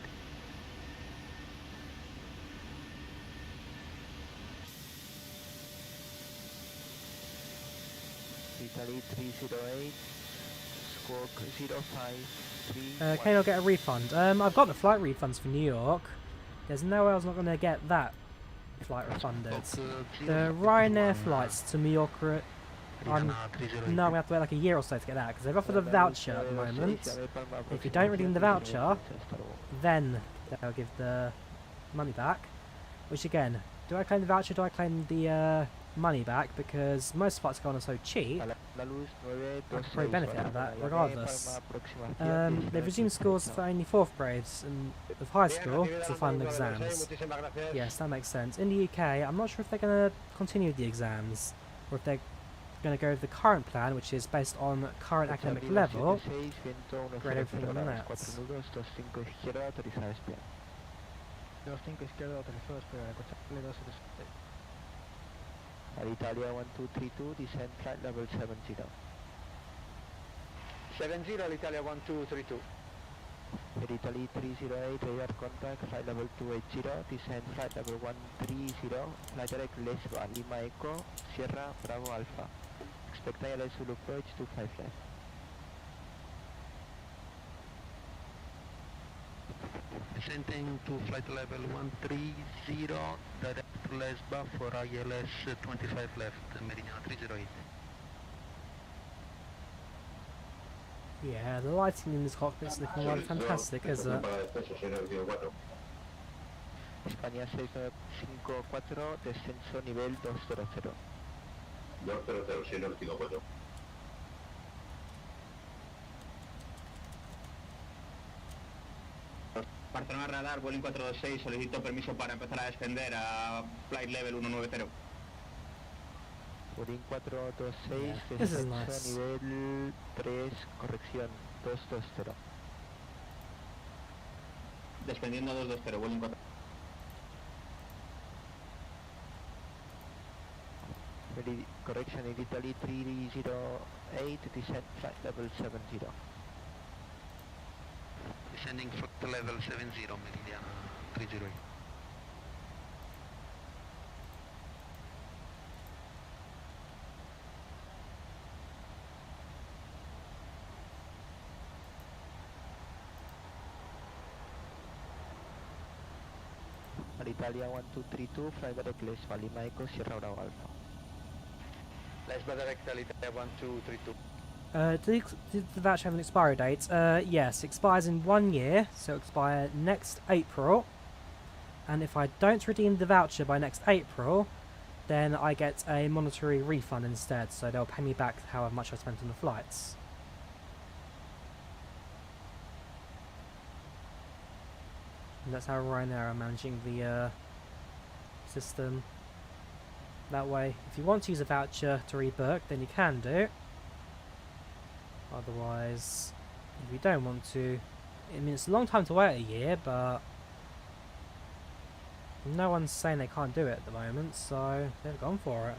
[SPEAKER 5] Italy 308, squawk 053.
[SPEAKER 1] Can I get a refund? I've got the flight refunds for New York. There's no way I was not going to get that flight refunded. The Ryanair flights to Mallorca, no, we have to wait like a year or so to get that, because they've offered a voucher at the moment. If you don't redeem the voucher, then they'll give the money back. Which again, do I claim the voucher, do I claim the money back? Because most flights go on are so cheap, I could probably benefit out of that regardless. They've resumed schools for only 4th grades and of high school to final exams. Yes, that makes sense. In the UK, I'm not sure if they're going to continue with the exams, or if they're going to go with the current plan, which is based on current academic level, grade everything on that.
[SPEAKER 3] 25 izquierda, autorizado, espera, Charlie 276.
[SPEAKER 5] Italia 1232, descend flight level 70.
[SPEAKER 7] 70 Italia 1232.
[SPEAKER 5] Italy 308, radar contact, flight level 280, descend flight level 130, flight direct Lesba, Lima Echo, Sierra, Bravo Alpha. Expect ILS will approach 25 left.
[SPEAKER 2] Descending to flight level 130, direct Lesba for ILS 25 left, Meridiana 308.
[SPEAKER 1] Yeah, the lighting in this cockpit's looking rather fantastic, isn't it?
[SPEAKER 5] España 654, descenso nivel 200.
[SPEAKER 7] 200, sí, 954. Barcelona Radar, Boeing 426, solicito permiso para empezar a descender a flight level 190.
[SPEAKER 5] Boeing 426,
[SPEAKER 1] This is
[SPEAKER 5] descenso
[SPEAKER 1] nice.
[SPEAKER 5] nivel 3, corrección 220.
[SPEAKER 7] Descendiendo 220, Boeing 4.
[SPEAKER 5] Correction in Italy 308, descent flight level 70.
[SPEAKER 2] Descending flight level 70, Meridiana 308.
[SPEAKER 5] Italia 1232, flight direct Lesba, Lima Echo, Sierra Bravo Alpha.
[SPEAKER 7] Lesba direct Italia 1232.
[SPEAKER 1] Did the voucher have an expiry date? Yes, it expires in 1 year, so it'll expire next April. And if I don't redeem the voucher by next April, then I get a monetary refund instead, so they'll pay me back however much I spent on the flights. And that's how Ryanair are managing the system. That way, if you want to use a voucher to rebook, then you can do. Otherwise, if you don't want to, I mean, it's a long time to wait, a year, but no one's saying they can't do it at the moment, so they've gone for it.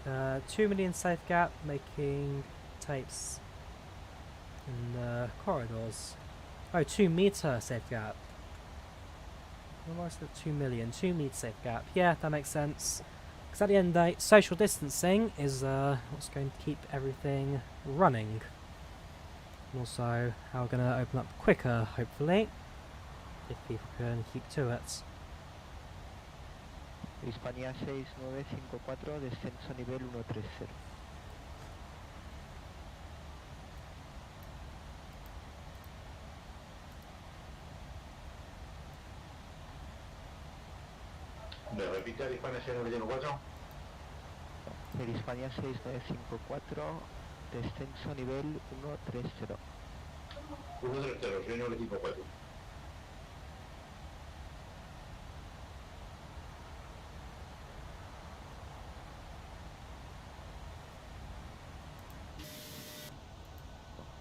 [SPEAKER 1] Uh, 2 million safe gap, making tapes in the corridors. Oh, 2 meter safe gap. Why was it 2 million? 2 meter safe gap. Yeah, that makes sense. Because at the end of the day, social distancing is what's going to keep everything running. And also, how we're going to open up quicker, hopefully. if people can keep to it.
[SPEAKER 5] Hispania 6954, descenso nivel 130.
[SPEAKER 7] ¿Me repite a Hispania 6954?
[SPEAKER 5] El Hispania 6954, descenso nivel 130.
[SPEAKER 7] 130, soy el equipo 4.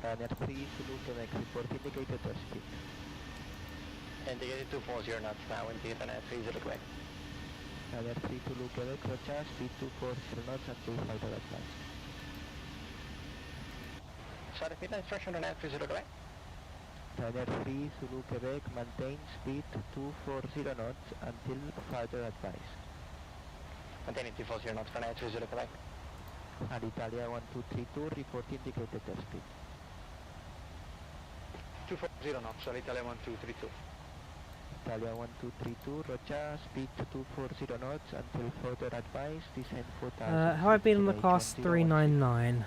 [SPEAKER 5] Ryanair 3, Zulu, Quebec, report indicated airspeed.
[SPEAKER 7] Indicated 240 knots now, indeed, and 30 Quebec.
[SPEAKER 5] Ryanair 3, Zulu, Quebec, roger, speed 240 knots until further advance.
[SPEAKER 7] Sorry, repeat the instruction on 30 Quebec.
[SPEAKER 5] Ryanair 3, Zulu, Quebec, maintain speed 240 knots until further advice.
[SPEAKER 7] Maintaining 240 knots for 30 Quebec.
[SPEAKER 5] And Italia 1232, report indicated airspeed.
[SPEAKER 7] 240 knots, so Italia 1232.
[SPEAKER 5] Italia 1232, roger, speed 240 knots until further advice, descend 4000.
[SPEAKER 1] Have I been on the class 399?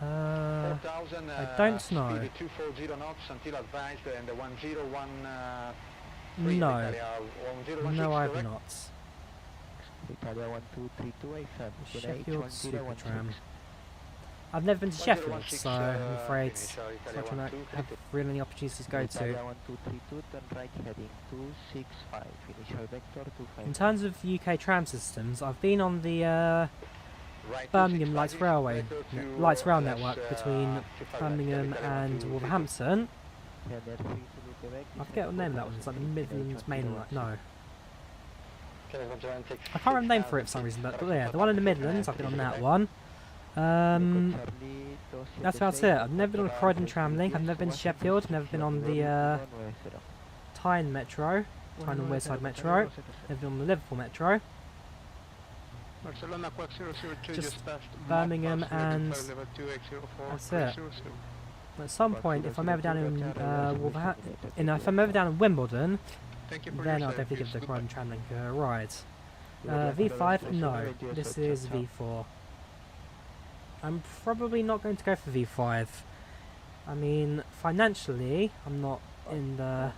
[SPEAKER 7] 4000,
[SPEAKER 1] I don't know.
[SPEAKER 7] speed 240 knots until advised, and the 1013.
[SPEAKER 1] No.
[SPEAKER 7] Italia 1016,
[SPEAKER 1] No, I've
[SPEAKER 7] correct?
[SPEAKER 1] not.
[SPEAKER 5] Italia 1232, affirm.
[SPEAKER 1] Sheffield Supertram. I've never been to Sheffield, so I'm afraid it's not something I have really any opportunities to go to.
[SPEAKER 5] Italia 1232, turn right heading 265, initial vector 25.
[SPEAKER 1] In terms of UK tram systems, I've been on the
[SPEAKER 7] Right,
[SPEAKER 1] Birmingham Lights
[SPEAKER 7] 265,
[SPEAKER 1] Railway,
[SPEAKER 7] vector to
[SPEAKER 1] Lights Rail
[SPEAKER 7] left,
[SPEAKER 1] network between
[SPEAKER 7] 25,
[SPEAKER 1] Birmingham
[SPEAKER 7] Italia
[SPEAKER 1] and
[SPEAKER 7] 1232.
[SPEAKER 1] Wolverhampton.
[SPEAKER 5] Ryanair 3, Zulu, Quebec,
[SPEAKER 1] I forget what name that one is, like the Midlands main line. No,
[SPEAKER 7] Okay,
[SPEAKER 1] I can't remember the name for it for some reason, but yeah, the one in the Midlands, I've been on that one. That's about it. I've never been on a Croydon tram link, I've never been to Sheffield, never been on the Tyne Metro, Tyne and Wearside Metro, never been on the Liverpool Metro.
[SPEAKER 3] Barcelona Quack 002
[SPEAKER 1] Just
[SPEAKER 3] passed
[SPEAKER 1] Birmingham
[SPEAKER 3] bypass
[SPEAKER 1] and
[SPEAKER 3] level 2804.
[SPEAKER 1] that's it. At some point, if I'm ever down in if I'm ever down in Wimbledon,
[SPEAKER 3] Thank you for
[SPEAKER 1] then
[SPEAKER 3] your
[SPEAKER 1] I'll definitely give
[SPEAKER 3] service.
[SPEAKER 1] the
[SPEAKER 3] Goodbye.
[SPEAKER 1] Croydon tram link a ride. V5, no. This is V4. I'm probably not going to go for V5. I mean, financially, I'm not in the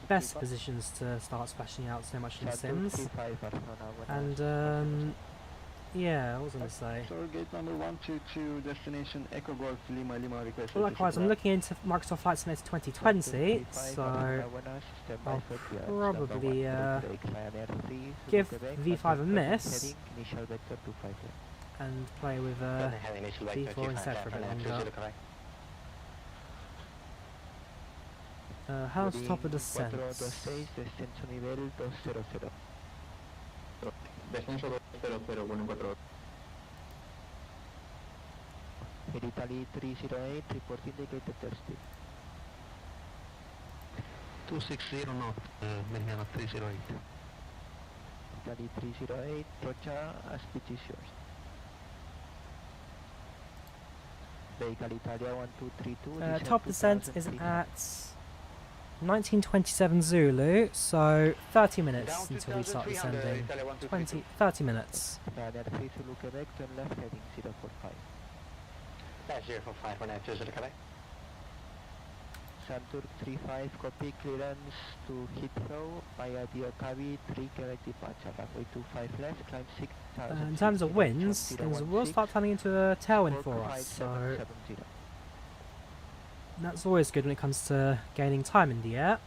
[SPEAKER 1] best positions to start splashing out so much in Sims. And, yeah, what was I going to say?
[SPEAKER 3] Gate number 122, destination Echo Golf Lima Lima request.
[SPEAKER 1] Well, likewise, I'm looking into Microsoft Flight Simulator 2020, so I'll probably give V5 a miss and play with V4 instead for a bit longer. How's the top of descent?
[SPEAKER 7] Descenso 200,
[SPEAKER 5] Italy 308, report indicated airspeed.
[SPEAKER 2] 260 knots, Meridiana 308.
[SPEAKER 5] Italy 308, roger, speed is yours. Vehicle Italia 1232.
[SPEAKER 1] Top descent is at 1927 Zulu, so 30 minutes until we start descending. 30 minutes.
[SPEAKER 5] Ryanair 3 Zulu Quebec, turn left heading 045.
[SPEAKER 7] That's 045 for 90 Quebec.
[SPEAKER 5] Santur 35, copy clearance to Heathrow via Diocavi 3 Quebec departure, runway 25 left, climb 6000.
[SPEAKER 1] In terms of winds, things will start turning into a tailwind for us, so that's always good when it comes to gaining time in the air.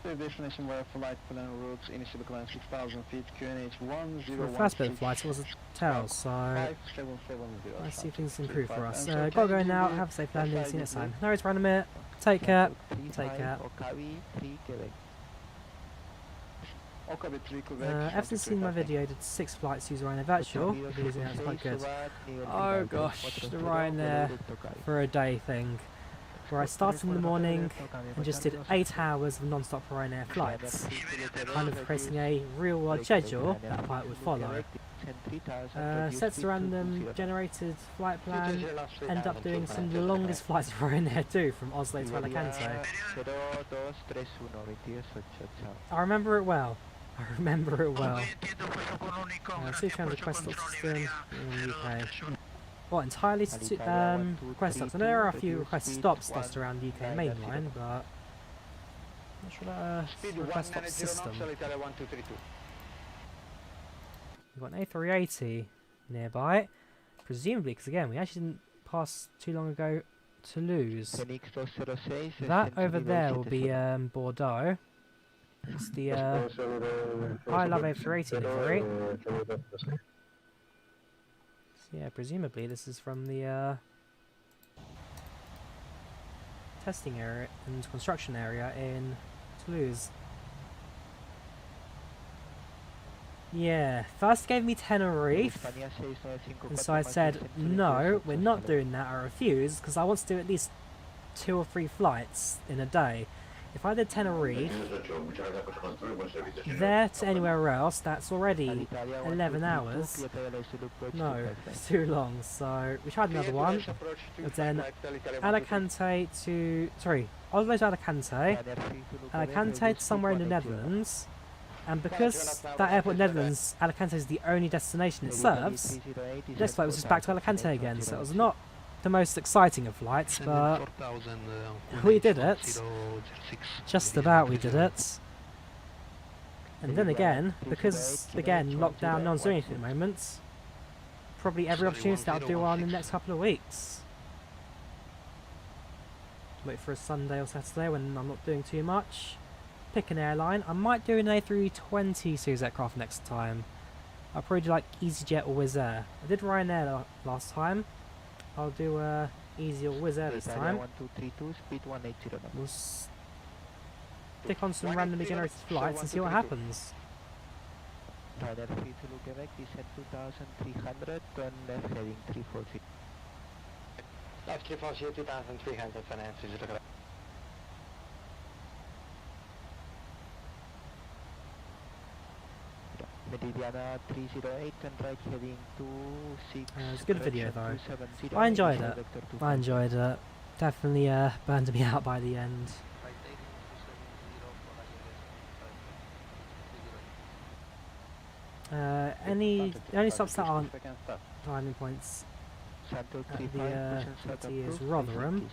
[SPEAKER 3] Destination via flight plan routes, initial climb 6000 feet, QNH 1016.
[SPEAKER 1] For the first bit of flight, it was a tail, so
[SPEAKER 3] 5770.
[SPEAKER 1] let's see if things improve for us. Gotta go now, have a safe landing, see you next time. No worries, Ryanair. Take care. Take care.
[SPEAKER 5] Okavi 3 Quebec.
[SPEAKER 3] Okabe 3 Quebec.
[SPEAKER 1] Ever since seeing my video, did 6 flights use Ryanair Virtual, because it's quite good. Oh gosh, the Ryanair for a day thing, where I started in the morning and just did 8 hours of non-stop Ryanair flights, kind of creating a real-world schedule that the pilot would follow.
[SPEAKER 5] descend 3000.
[SPEAKER 1] Sets a random generated flight plan. End up doing some of the longest flights Ryanair do from Oslo to Alicante.
[SPEAKER 5] 0231 2888.
[SPEAKER 1] I remember it well. I remember it well. See trying to request stop system in the UK. What, entirely request stops? I know there are a few request stops dotted around the UK mainline, but not sure about a request stop system. We've got an A380 nearby, presumably because again we actually didn't pass too long ago Toulouse. That over there will be Bordeaux. It's the I love A380 livery. So yeah, presumably this is from the testing area and construction area in Toulouse. Yeah, first gave me Tenerife, and so I said, no, we're not doing that, I refuse, because I want to do at least 2 or 3 flights in a day. If I did Tenerife, there to anywhere else, that's already 11 hours. No, it's too long, so we tried another one, but then Alicante to, sorry, Oslo to Alicante, Alicante to somewhere in the Netherlands, and because that airport in the Netherlands, Alicante is the only destination it serves, this flight was just back to Alicante again, so it was not the most exciting of flights, but we did it. Just about we did it. And then again, because again, lockdown, no one's doing anything at the moment, probably every opportunity that I'll do one in the next couple of weeks. Wait for a Sunday or Saturday when I'm not doing too much. Pick an airline. I might do an A320 series aircraft next time. I'll probably do like EasyJet or Wizz Air. I did Ryanair last time. I'll do Easy or Wizz Air this time. We'll stick on some randomly generated flights and see what happens.
[SPEAKER 5] Ryanair 3 to Quebec, descend 2300, turn left heading 340.
[SPEAKER 7] Left 340, 2300 for now, so just look at that.
[SPEAKER 5] Meridiana 308 and right heading 26.
[SPEAKER 1] It's a good video though. I enjoyed it. I enjoyed it. Definitely burned me out by the end. Any stops that aren't timing points at the city is Rotherham.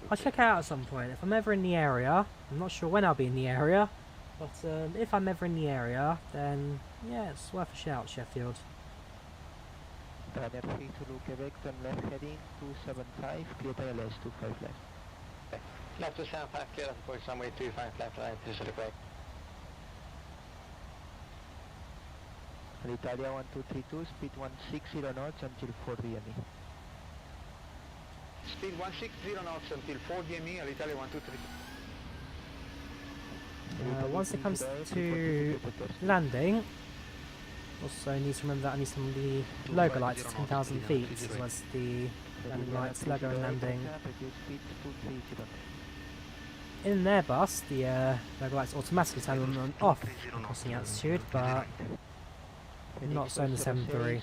[SPEAKER 1] I'll check it out at some point. If I'm ever in the area, I'm not sure when I'll be in the area, but if I'm ever in the area, then yeah, it's worth a shout, Sheffield.
[SPEAKER 5] Ryanair 3 to Quebec, turn left heading 275, clear ILS 25 left.
[SPEAKER 7] Left to 75, clear up approach runway 25 left, right to Quebec.
[SPEAKER 5] Italia 1232, speed 160 knots until 4 DME.
[SPEAKER 7] Speed 160 knots until 4 DME, Italia 1232.
[SPEAKER 1] Once it comes to landing, also need to remember that I need some of the logo lights at 10,000 feet, as well as the landing lights, logo and landing. In an Airbus, the logo lights automatically turn on and off crossing altitude, but not so in the 7.3.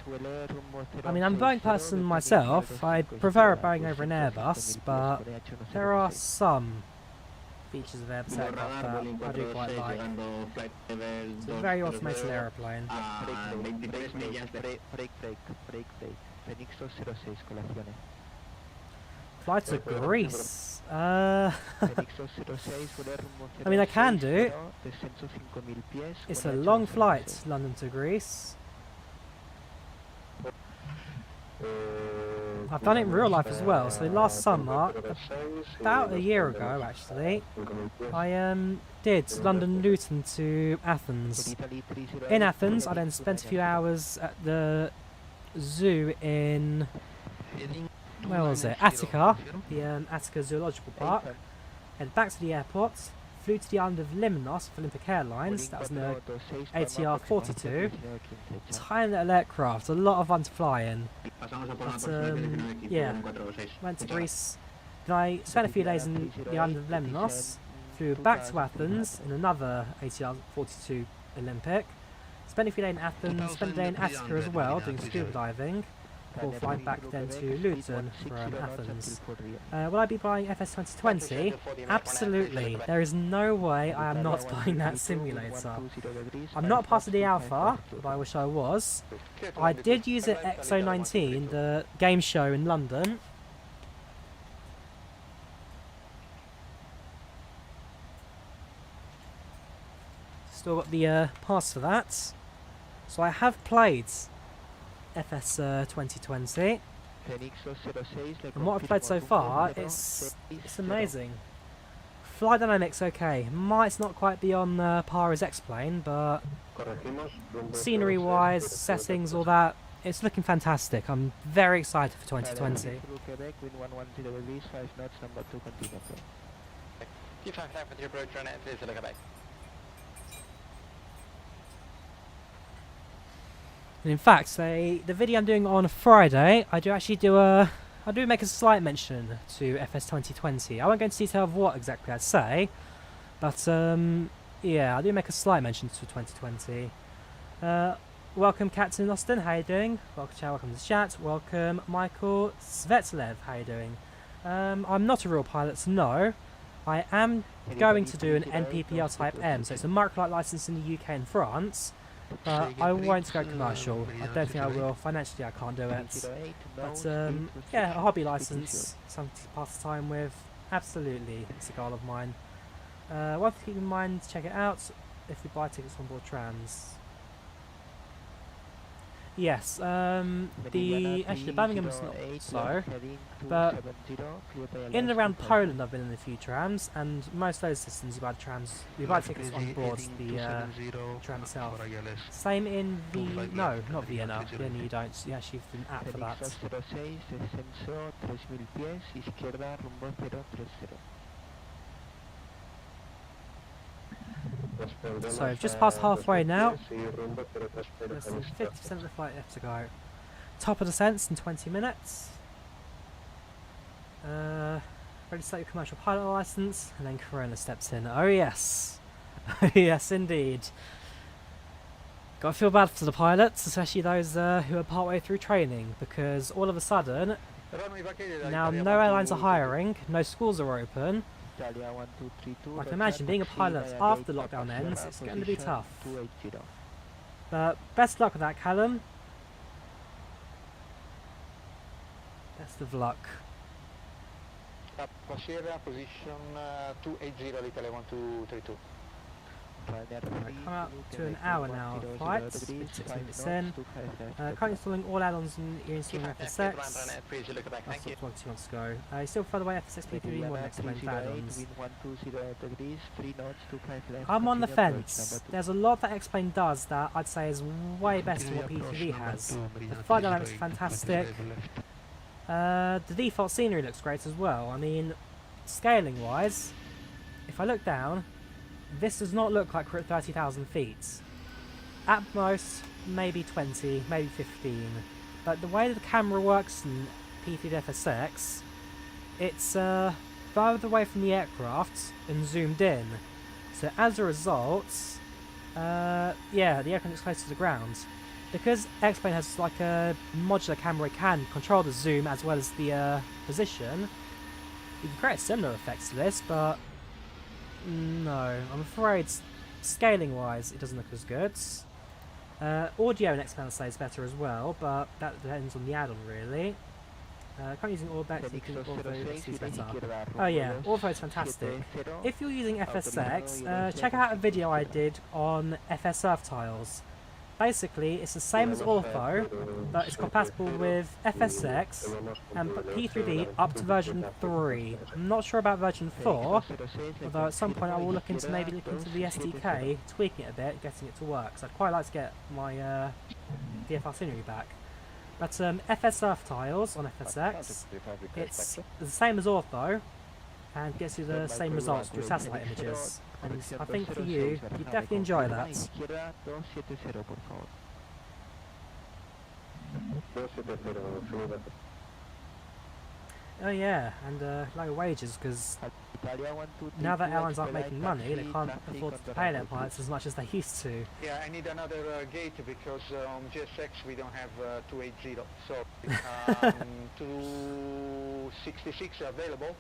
[SPEAKER 1] I mean, I'm a Boeing person myself. I prefer a Boeing over an Airbus, but there are some features of Airbus aircraft that I do quite like. It's a very automated aeroplane. Fly to Greece. I mean, I can do. It's a long flight, London to Greece. I've done it in real life as well. So last summer, about a year ago actually, I did London Luton to Athens. In Athens, I then spent a few hours at the zoo in, where was it? Attica, the Attica Zoological Park. Headed back to the airport. Flew to the island of Limnos for Olympic Airlines. That was an ATR 42. Tiny little aircraft, a lot of fun to fly in. But yeah, went to Greece. Then I spent a few days in the island of Lemnos. Flew back to Athens in another ATR 42 Olympic. spent a few days in Athens, spent a day in Attica as well, doing scuba diving, before flying back then to Luton from Athens. Will I be buying FS 2020? Absolutely. There is no way I am not buying that simulator. I'm not past the alpha, but I wish I was. I did use it at XO19, the game show in London. Still got the pass for that. So I have played FS 2020. And what I've played so far, it's amazing. Flight dynamics okay. Might not quite be on par as X-Plane, but scenery wise, settings, all that, it's looking fantastic. I'm very excited for 2020. And in fact, the video I'm doing on Friday, I do make a slight mention to FS 2020. I won't go into detail of what exactly I'd say, but yeah, I do make a slight mention to 2020. Welcome Captain Austin, how you doing? Welcome to the chat. Welcome Michael Svetslev, how you doing? I'm not a real pilot, so no. I am going to do an NPPL Type M, so it's a microlight license in the UK and France. But I won't go commercial. I don't think I will. Financially, I can't do it. But yeah, a hobby license, something to pass the time with. Absolutely, it's a goal of mine. One thing to keep in mind: check it out if you buy tickets on board trams. Yes, actually the Birmingham is not so, but in and around Poland I've been in a few trams, and most of those systems you buy tickets on board the tram itself. Same in no, not Vienna. Vienna you don't. You actually have an app for that. So just past halfway now. Less than 50% of the flight left to go. Top of descents in 20 minutes. Ready to start your commercial pilot license, and then Corona steps in. Oh yes, oh yes indeed. Got to feel bad for the pilots, especially those who are partway through training, because all of a sudden, now no airlines are hiring, no schools are open. I can imagine being a pilot after lockdown ends, it's going to be tough. But best luck with that, Callum. Best of luck.
[SPEAKER 7] Position 280, Italy 1232.
[SPEAKER 1] Come out to an hour now of flight, 6 minutes in. Currently installing all add-ons and you're installing FSX. That's what he wants to go. He's still further away FSX P3D more than explained add-ons. I'm on the fence. There's a lot that X-Plane does that I'd say is way better than what P3D has. The flight dynamics are fantastic. The default scenery looks great as well. I mean, scaling wise, if I look down, this does not look like we're at 30,000 feet. At most, maybe 20, maybe 15. But the way that the camera works in P3D FSX, it's further away from the aircraft and zoomed in. So as a result, yeah, the aircraft looks close to the ground. Because X-Plane has like a modular camera, it can control the zoom as well as the position. You can create similar effects to this, but no, I'm afraid scaling-wise it doesn't look as good. Audio in X-Plane is better as well, but that depends on the add-on really. Can't using Orbex, you can Ortho better. Oh yeah, Ortho is fantastic. If you're using FSX, check out a video I did on FS Earth tiles. Basically, it's the same as Ortho, but it's compatible with FSX and P3D up to version 3. I'm not sure about version 4, although at some point I will look into the SDK, tweaking it a bit, getting it to work. So I'd quite like to get my VFR scenery back. But FS Earth tiles on FSX, it's the same as Ortho, and gets you the same results through satellite images. And I think for you, you'd definitely enjoy that. Oh yeah, and low wages, because now that airlines aren't making money, they can't afford to pay their pilots as much as they used to.
[SPEAKER 3] Yeah, I need another gate because on GSX we don't have 280. So 266 available.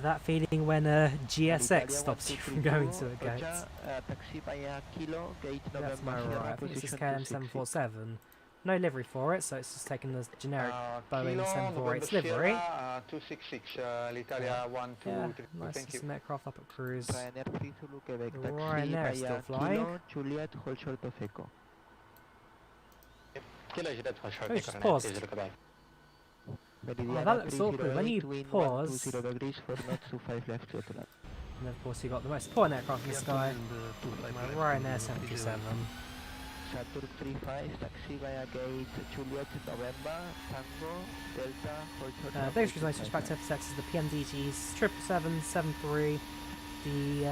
[SPEAKER 1] That feeling when GSX stops you from going to a gate. That's my right. I think it's this KLM 747. No livery for it, so it's just taking the generic Boeing 748 livery.
[SPEAKER 3] 266, l'Italia 1, 2,
[SPEAKER 1] Yeah,
[SPEAKER 3] 3.
[SPEAKER 1] nice
[SPEAKER 3] Thank
[SPEAKER 1] to
[SPEAKER 3] you.
[SPEAKER 1] some aircraft up at cruise.
[SPEAKER 5] Ryanair
[SPEAKER 1] is still flying.
[SPEAKER 5] Juliet, hold short of Echo.
[SPEAKER 1] Oh, it's just paused. Oh, that looks awkward. When you pause,
[SPEAKER 5] 0 degrees for not 25 left, clear to land.
[SPEAKER 1] and of course you got the most important aircraft in the sky, my Ryanair 737.
[SPEAKER 5] Saturn 35, taxi via gate Juliet, November, Tango, Delta, hold short of
[SPEAKER 1] Biggest reason I switched back to FSX is the PMDG's 777, 73, the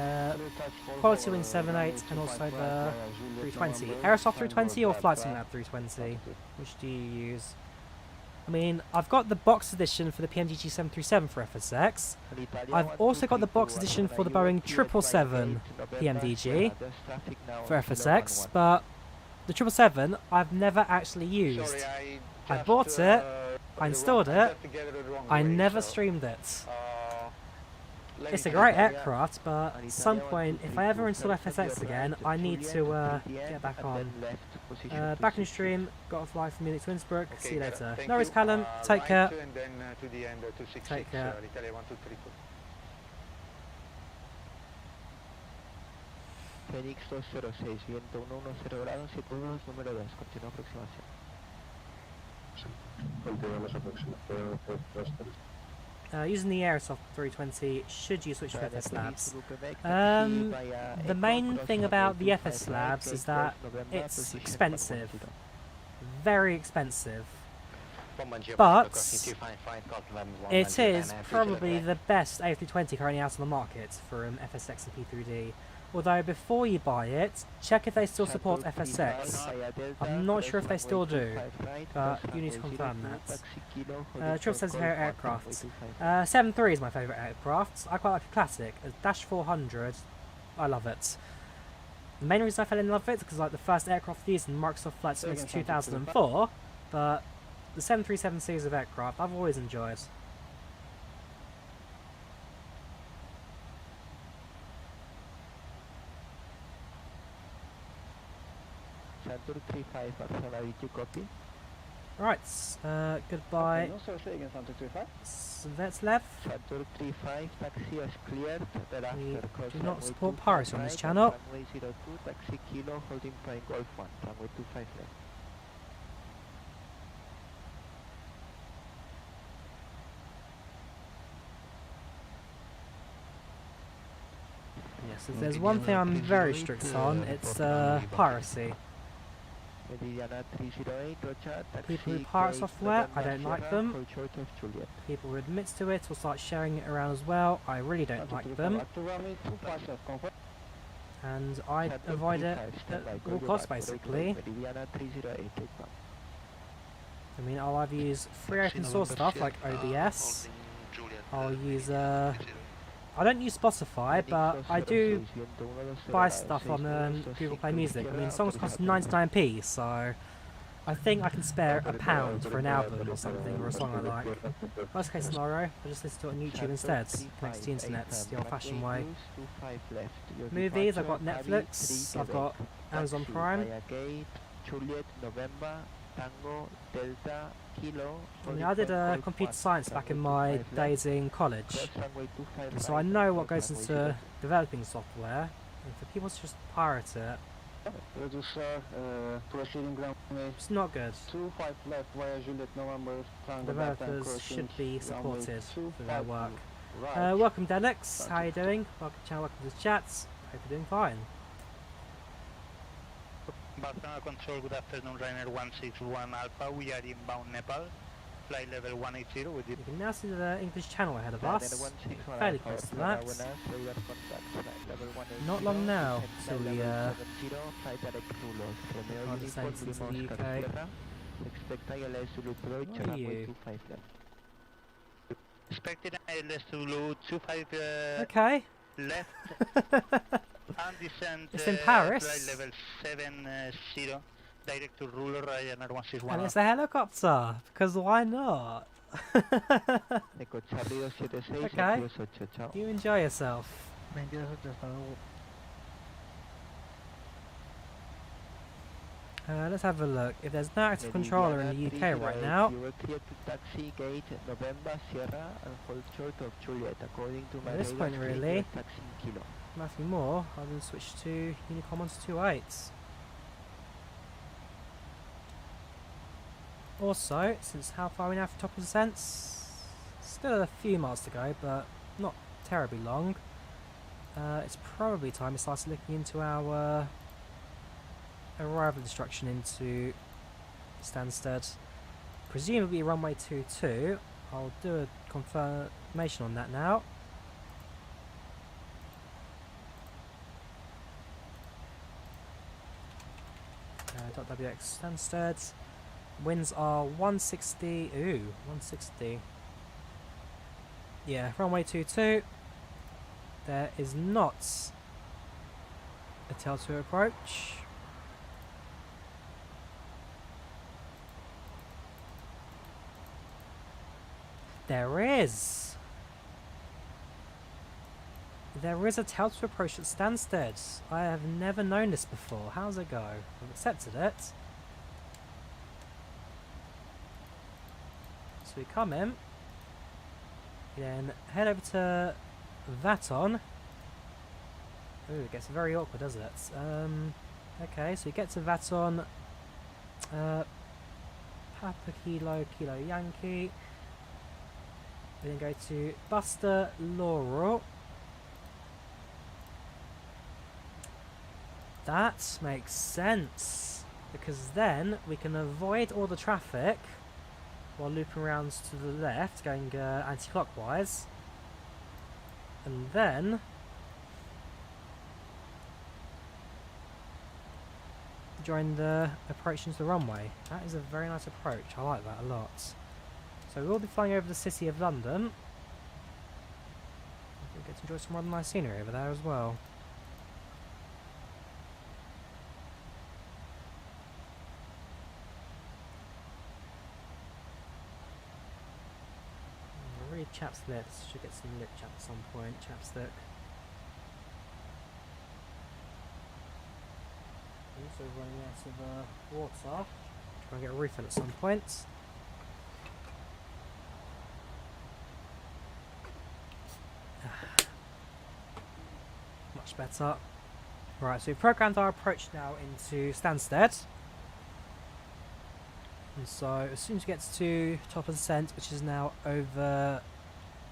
[SPEAKER 1] Quality Wing 78, and also the 320. Aerosoft 320 or Flight Simulator 320? Which do you use? I mean, I've got the box edition for the PMDG 737 for FSX. I've also got the box edition for the Boeing 777 PMDG for FSX, but the 777 I've never actually used. I bought it, I installed it, I never streamed it. It's a great aircraft, but at some point, if I ever install FSX again, I need to get back on. Back in the stream, got a flight from Munich to Innsbruck, see you later. No worries, Callum, take care. Take care.
[SPEAKER 5] Phoenix 206, viento 110 grados, 7 nudos, número 2, continúa aproximación.
[SPEAKER 7] Continuamos aproximación.
[SPEAKER 1] Using the Aerosoft 320, should you switch to FS Labs? The main thing about the FS Labs is that it's expensive. Very expensive. But it is probably the best A320 currently out on the market from FSX and P3D. Although before you buy it, check if they still support FSX. I'm not sure if they still do, but you need to confirm that. 777's favourite aircraft. 73 is my favourite aircraft. I quite like a classic. A Dash 400, I love it. The main reason I fell in love with it is because like the first aircraft used in Microsoft Flight Simulator 2004, but the 737 series of aircraft I've always enjoyed.
[SPEAKER 5] Saturn 35, Barcelona, did you copy?
[SPEAKER 1] Right, goodbye. So that's left.
[SPEAKER 5] Saturn 35, taxi is cleared.
[SPEAKER 1] We do not support piracy on this channel.
[SPEAKER 5] Runway 02, taxi kilo, holding point Golf 1, runway 25 left.
[SPEAKER 1] Yes, if there's one thing I'm very strict on, it's piracy. People who pirate software, I don't like them. People who admit to it or start sharing it around as well, I really don't like them. And I avoid it at all costs basically. I mean, I'll either use free open source stuff like OBS, I'll use I don't use Spotify, but I do buy stuff on Google Play Music. I mean, songs cost 99p, so I think I can spare £1 for an album or something, or a song I like. Worst case scenario, I just listen to it on YouTube instead, thanks to the internet, the old-fashioned way. Movies, I've got Netflix, I've got Amazon Prime. I mean, I did computer science back in my days in college, so I know what goes into developing software, and for people to just pirate it, it's not good. Developers should be supported for their work. Welcome Denix, how are you doing? Welcome to the channel, welcome to the chats, hope you're doing fine.
[SPEAKER 2] Barcelona Control, good afternoon, Ryanair 161 Alpha, we are inbound Nepal, flight level 180 with
[SPEAKER 1] You can now see the English channel ahead of us, fairly close to that. Not long now till we are descent into the UK. Where are you?
[SPEAKER 2] Expected ILS to 25
[SPEAKER 1] Okay.
[SPEAKER 2] left and descend
[SPEAKER 1] It's in
[SPEAKER 2] flight
[SPEAKER 1] Paris.
[SPEAKER 2] level 70 direct to ruler Ryanair 161.
[SPEAKER 1] And it's a helicopter, because why not?
[SPEAKER 5] Echo Charlie 276,
[SPEAKER 1] Okay.
[SPEAKER 5] 228, chao.
[SPEAKER 1] You enjoy yourself.
[SPEAKER 3] 22 hasta luego.
[SPEAKER 1] Let's have a look. If there's no active controller in the UK right now,
[SPEAKER 5] You were cleared to taxi gate November Sierra and hold short of Juliet according to my
[SPEAKER 1] At this point,
[SPEAKER 5] radar,
[SPEAKER 1] really.
[SPEAKER 5] taxi Kilo.
[SPEAKER 1] nothing more other than switch to Unicom 128. Also, since how far are we now from top of the descents? Still a few miles to go, but not terribly long. It's probably time we start looking into our arrival instruction into Stansted. Presumably runway 22. I'll do a confirmation on that now. .wx Stansted. Winds are 160. Ooh, 160. Yeah, runway 22. There is not a tail to approach. There is. There is a tail to approach at Stansted. I have never known this before. How's it go? I've accepted it. So we come in. Then head over to Vaton. Ooh, it gets very awkward, doesn't it? Okay, so you get to Vaton. Papa Kilo Yankee. We then go to Buster Laurel. That makes sense, because then we can avoid all the traffic while looping around to the left, going anti-clockwise, and then join the approach into the runway. That is a very nice approach. I like that a lot. So we'll be flying over the city of London. We'll get to enjoy some rather nice scenery over there as well. Really chaps lips. Should get some lip chat at some point. Chapstick. Also running out of water. Try and get a refill at some point. Much better. Right, so we've programmed our approach now into Stansted. And so as soon as we get to top of the descent, which is now over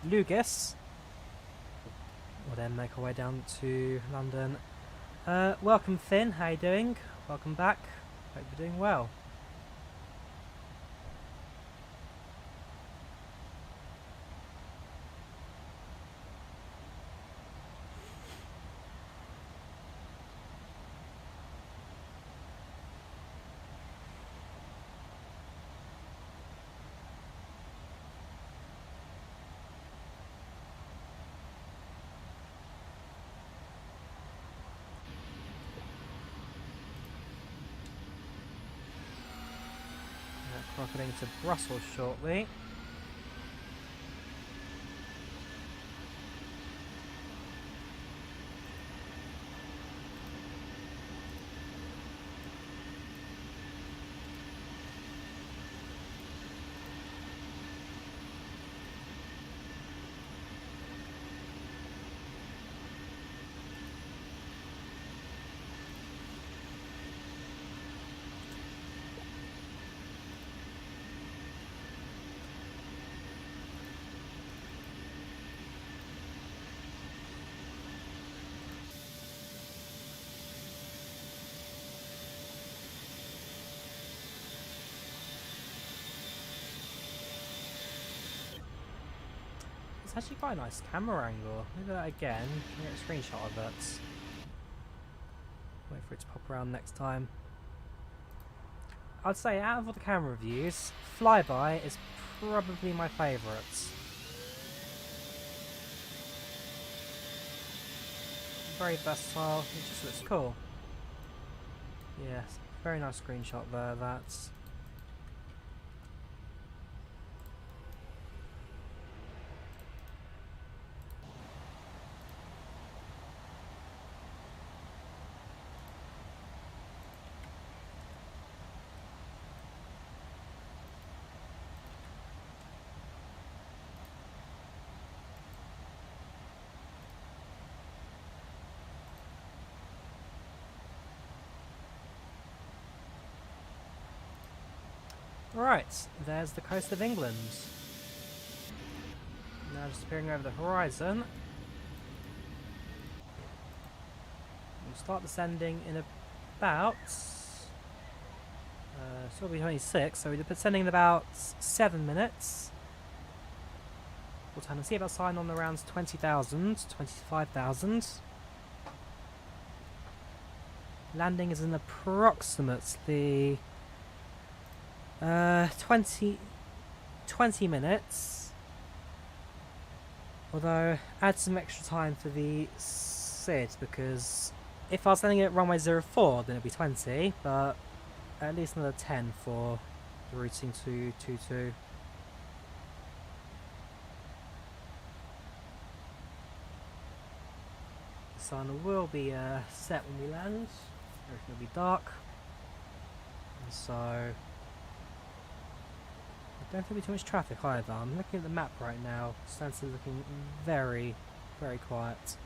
[SPEAKER 1] Lugis, we'll then make our way down to London. Welcome Finn, how you doing? Welcome back. Hope you're doing well. Rocketing to Brussels shortly. It's actually quite a nice camera angle. Look at that again. Get a screenshot of it. Wait for it to pop around next time. I'd say out of all the camera views, Flyby is probably my favourite. very versatile. It just looks cool. Yes, very nice screenshot there. That's. Right, there's the coast of England. Now just appearing over the horizon. We'll start descending in about... so it'll be 26, so we're descending in about 7 minutes. We'll turn and see about sign on around 20,000, 25,000. Landing is in approximately... 20 minutes, although add some extra time for the SID, because if I was landing at runway 04 then it'd be 20, but at least another 10 for the routing to 22. The sun will be set when we land, everything will be dark, and so I don't think there'll be too much traffic either. I'm looking at the map right now. Stansted is looking very, very quiet.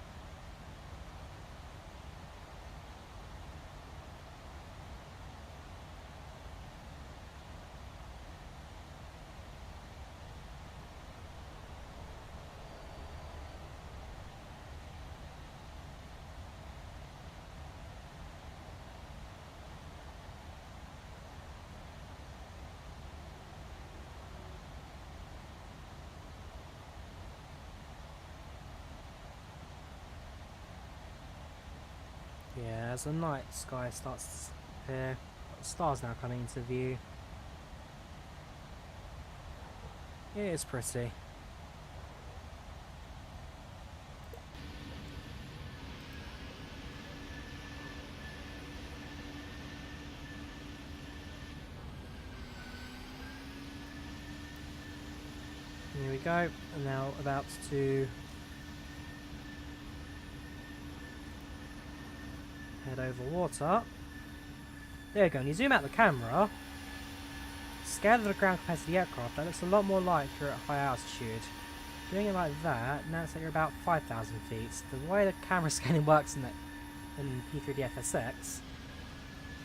[SPEAKER 1] Yeah, as the night sky starts to appear, stars now coming into view. It is pretty. Here we go, and now about to head over water. There you go, and you zoom out the camera, scale of the ground compared to the aircraft, that looks a lot more like you're at high altitude. Doing it like that, now it's like you're about 5,000 feet. The way the camera scanning works in P3D FSX,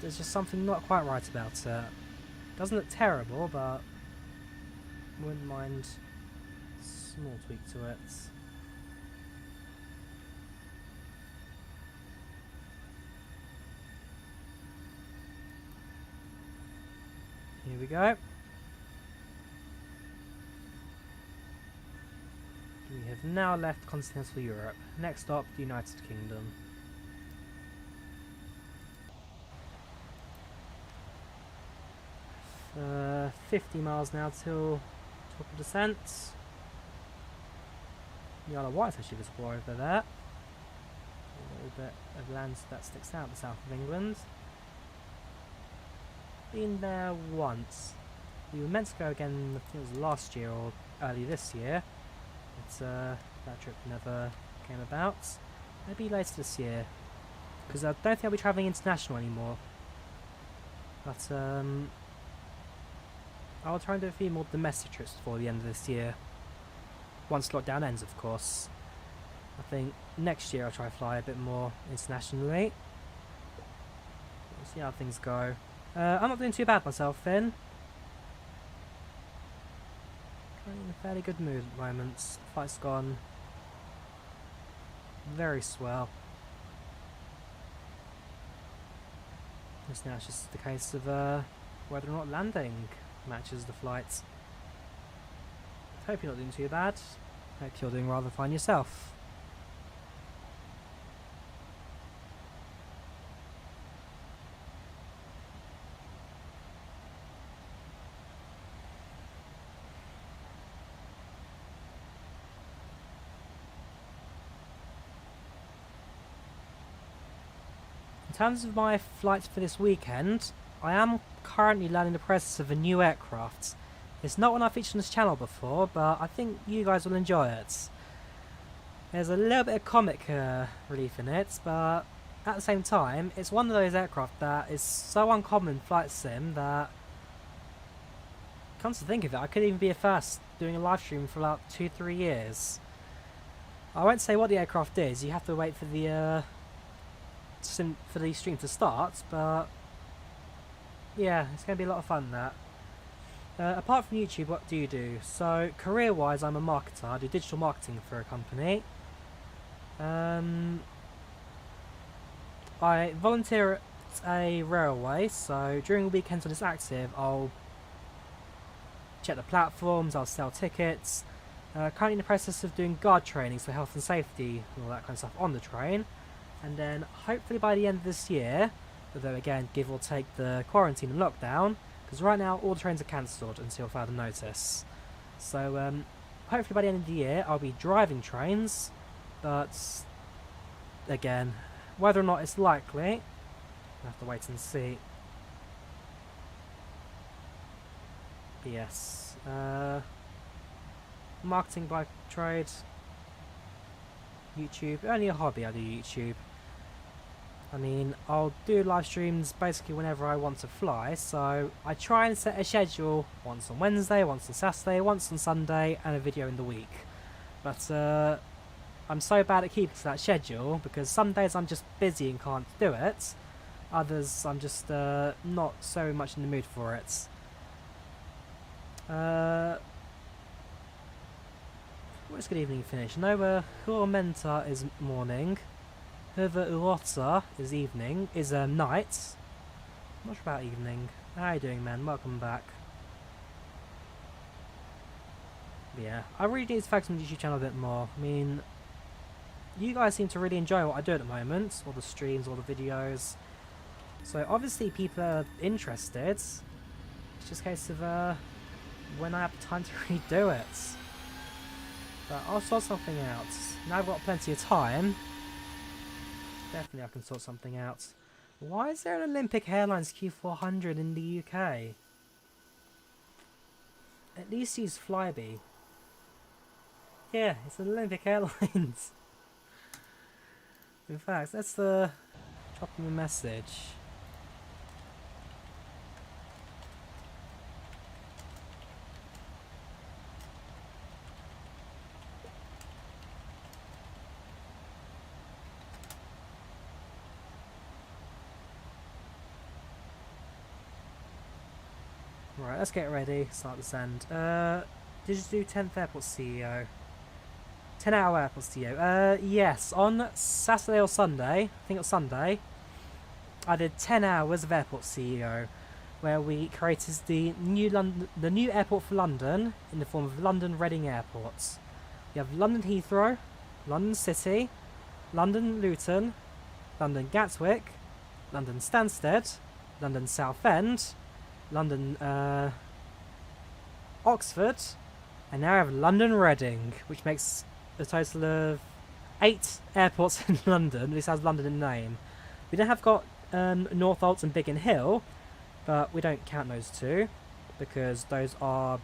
[SPEAKER 1] there's just something not quite right about it. Doesn't look terrible, but wouldn't mind a small tweak to it. Here we go. We have now left continental Europe. Next stop, the United Kingdom. For 50 miles now till top of descent. The Isle of Wight's actually visible over there. A little bit of land that sticks out the south of England. Been there once. We were meant to go again, I think it was last year or early this year, but that trip never came about. Maybe later this year, because I don't think I'll be travelling international anymore. But I'll try and do a few more domestic trips before the end of this year. Once lockdown ends, of course. I think next year I'll try to fly a bit more internationally. We'll see how things go. I'm not doing too bad myself, Finn. Currently in a fairly good mood at the moment. The flight's gone very swell. This now it's just the case of whether or not landing matches the flight. Hope you're not doing too bad. Hope you're doing rather fine yourself. terms of my flights for this weekend, I am currently learning the process of a new aircraft. It's not one I've featured on this channel before, but I think you guys will enjoy it. There's a little bit of comic relief in it, but at the same time, it's one of those aircraft that is so uncommon in flight sim that, come to think of it, I could even be a first doing a live stream for about 2-3 years. I won't say what the aircraft is, you have to wait for the stream to start, but yeah, it's going to be a lot of fun that. Apart from YouTube, what do you do? So, career-wise, I'm a marketer. I do digital marketing for a company. I volunteer at a railway, so during the weekends when it's active, I'll check the platforms, I'll sell tickets. Currently in the process of doing guard trainings for health and safety and all that kind of stuff on the train. And then, hopefully by the end of this year, although again, give or take the quarantine and lockdown, because right now all the trains are cancelled until further notice. So hopefully by the end of the year I'll be driving trains, but again, whether or not it's likely, we'll have to wait and see. But yes, marketing by trade, YouTube, only a hobby I do YouTube. I mean, I'll do live streams basically whenever I want to fly, so I try and set a schedule once on Wednesday, once on Saturday, once on Sunday, and a video in the week. But I'm so bad at keeping to that schedule, because some days I'm just busy and can't do it, others I'm just not so much in the mood for it. What's good evening finish? Nova Huamenta is morning. Hova Uota is evening, is night. I'm not sure about evening. How you doing, man? Welcome back. But yeah, I really need to focus on the YouTube channel a bit more. I mean, you guys seem to really enjoy what I do at the moment, all the streams, all the videos. So obviously people are interested. It's just a case of when I have time to redo it. But I'll sort something out. Now I've got plenty of time. Definitely I can sort something out. Why is there an Olympic Airlines Q400 in the UK? At least use Flybe. Yeah, it's an Olympic Airlines. In fact, let's drop them a message. Right, let's get ready, start the send. Did you do 10th Airport CEO? 10-hour Airport CEO? Yes, on Saturday or Sunday, I think it was Sunday, I did 10 hours of Airport CEO, where we created the new airport for London, in the form of London Reading Airports. We have London Heathrow, London City, London Luton, London Gatwick, London Stansted, London Southend, London Oxford, and now I have London Reading, which makes a total of 8 airports in London. This has London in the name. We then have got Northolt and Biggin Hill, but we don't count those two because those are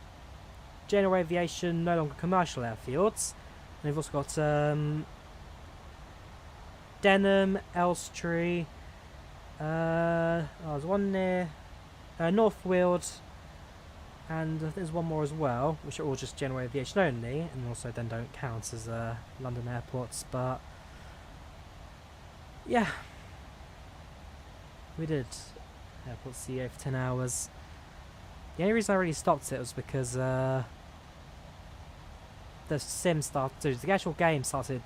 [SPEAKER 1] general aviation, no longer commercial airfields. And we've also got Denham, Elstree, there's one near North Weald, and there's one more as well, which are all just general aviation only, and also then don't count as London airports. But yeah, we did Airport CEO for 10 hours. The only reason I really stopped it was because the sim started, the actual game started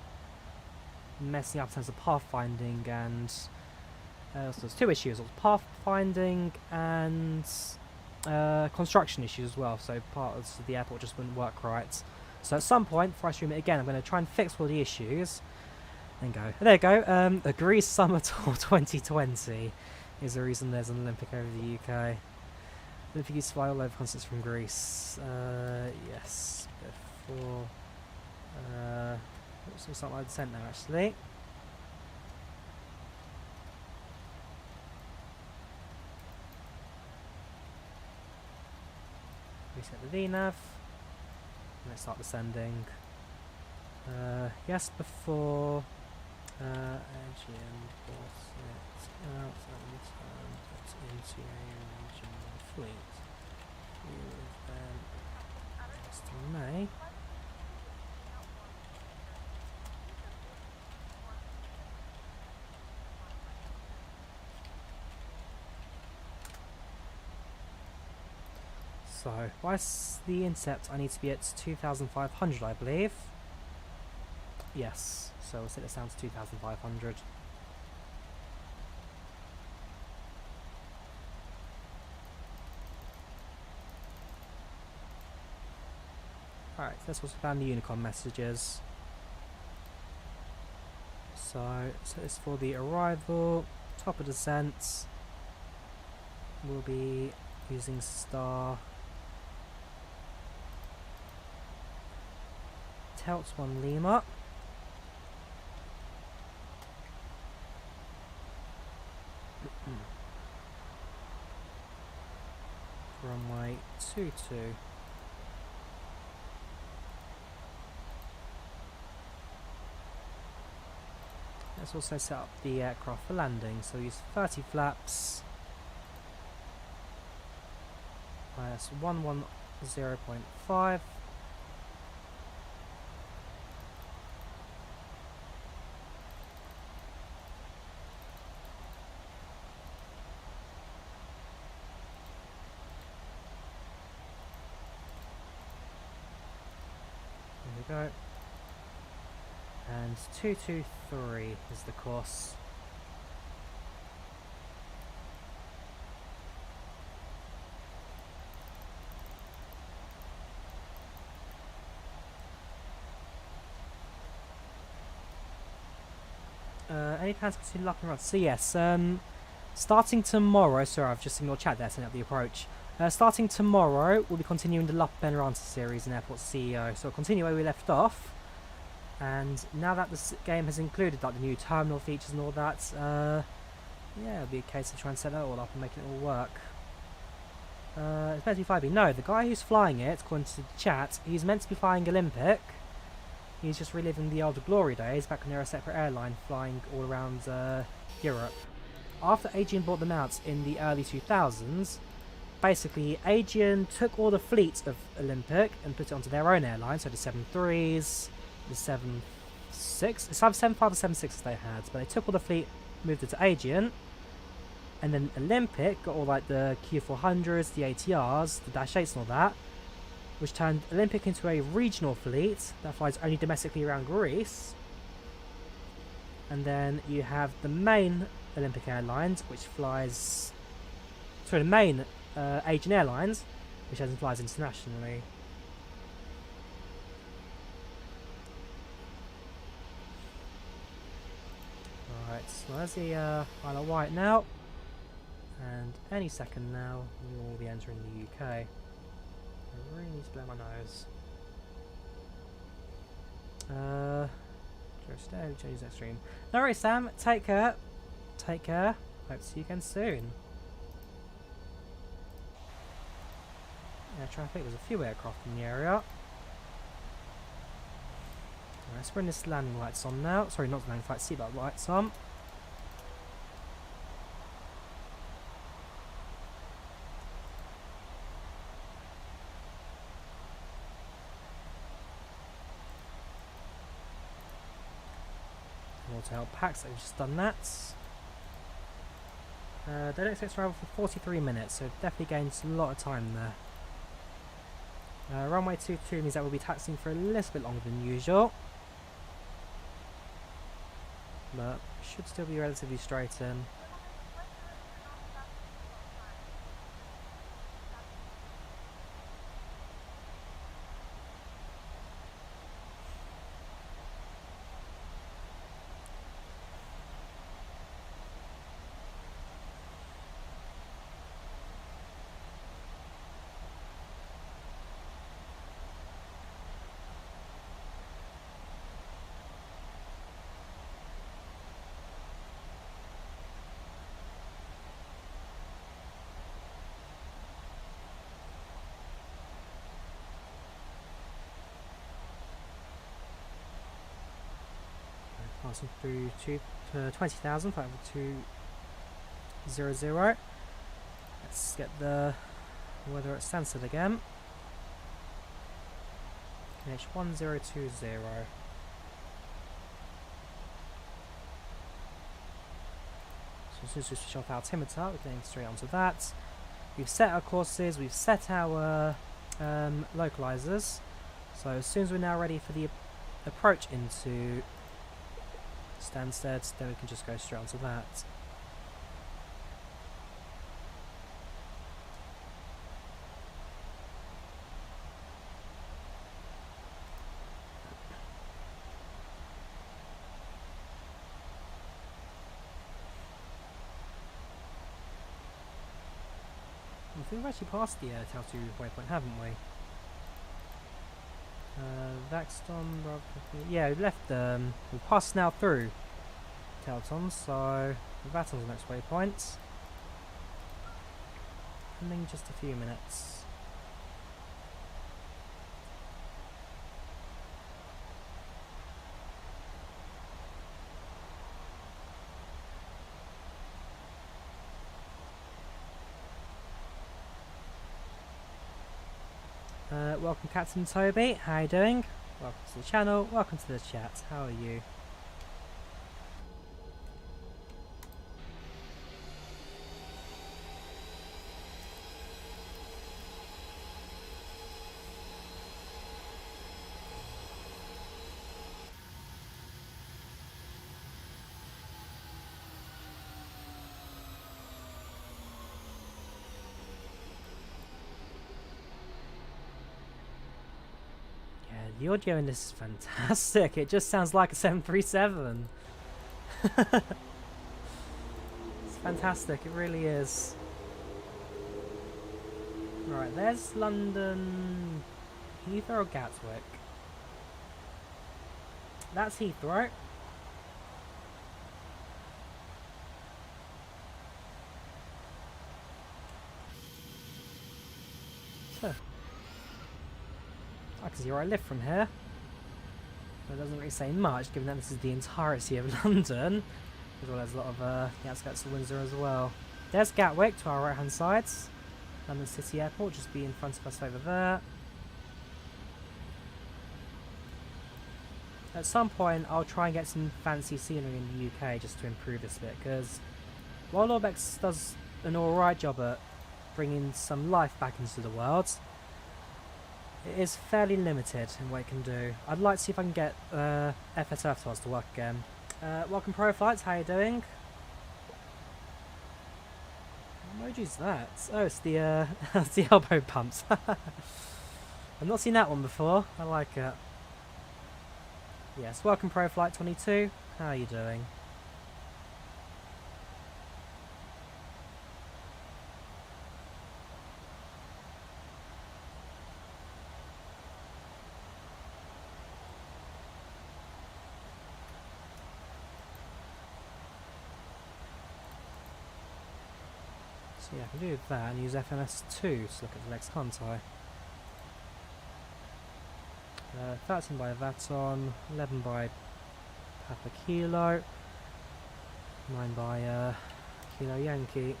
[SPEAKER 1] messing up in terms of pathfinding, and so there's 2 issues. It was pathfinding and construction issues as well, so part of the airport just wouldn't work right. So at some point, before I stream it again, I'm going to try and fix all the issues and go. There you go, the Greece Summer Tour 2020 is the reason there's an Olympic over the UK. Olympic used to fly all over concerts from Greece. Yes, before... looks like something I'd sent now, actually. Reset the VNav. Let's start descending. Yes, before engine brought it out and turned it into a regional fleet. We would then estimate. So, why's the intercept? I need to be at 2,500, I believe. Yes, so we'll set this down to 2,500. Alright, let's also find the Unicom messages. So it's for the arrival, top of descent. We'll be using star. Telts 1 Lima. Runway 22. Let's also set up the aircraft for landing. So use 30 flaps. Minus 110.5. Go. And 223 is the course. Any plans to lap and run? So yes, starting tomorrow, sorry I've just seen your chat there setting up the approach. Starting tomorrow, we'll be continuing the Lup Ben Ranter series in Airport CEO. So we'll continue where we left off. And now that the game has included like the new terminal features and all that, yeah, it'll be a case of trying to set that all up and making it all work. It's meant to be 5B. No, the guy who's flying it, according to the chat, he's meant to be flying Olympic. He's just reliving the older glory days back when they were a separate airline flying all around Europe. After Aegean bought them out in the early 2000s, basically Aegean took all the fleet of Olympic and put it onto their own airline, so the 73s, the 76, it's either 75 or 76s they had, but they took all the fleet, moved it to Aegean, and then Olympic got all like the Q400s, the ATRs, the Dash 8s and all that, which turned Olympic into a regional fleet that flies only domestically around Greece. And then you have the main Olympic Airlines, which flies, sorry, the main Aegean Airlines, which doesn't flies internationally. Alright, so there's the Isle of Wight now, and any second now we will be entering the UK. I really need to blow my nose. Just change that stream. No worries, Sam. Take care. Take care. Hope to see you again soon. Air traffic. There's a few aircraft in the area. Alright, let's bring this landing lights on now. Sorry, not landing lights, seatbelt lights on. To help packs, I've just done that. They don't expect to travel for 43 minutes, so definitely gains a lot of time there. Runway 22 means that we'll be taxiing for a little bit longer than usual, but should still be relatively straight in. passing through 20,000, 200. Let's get the weather at Stansted again. NH1020. So as soon as we switch off altimeter, we're getting straight onto that. We've set our courses, we've set our localizers. So as soon as we're now ready for the approach into Stansted, then we can just go straight onto that. I think we've actually passed the Tau2 waypoint, haven't we? Vaxton, yeah, we've left we've passed now through Telton, so Vaxton's the next waypoint. And then just a few minutes. Welcome Captain Toby, how are you doing? Welcome to the channel, welcome to the chat, how are you? The audio in this is fantastic. It just sounds like a 737. It's fantastic. It really is. Right, there's London Heathrow or Gatwick. That's Heathrow. So. I can see where I live from here. But it doesn't really say much, given that this is the entirety of London, as well as a lot of the outskirts of Windsor as well. There's Gatwick to our right hand side. London City Airport just be in front of us over there. At some point I'll try and get some fancy scenery in the UK just to improve this bit, because while Orbex does an alright job at bringing some life back into the world, it is fairly limited in what it can do. I'd like to see if I can get FS Earthwise to work again. Welcome Pro Flights, how you doing? What emoji's that? Oh, it's the it's the elbow pumps. I've not seen that one before. I like it. Yes, welcome Pro Flight 22. How are you doing? So yeah, I can do that and use FMS2 to look at the legs, can't I? 13 by Vaton, 11 by Papa Kilo, 9 by Kilo Yankee.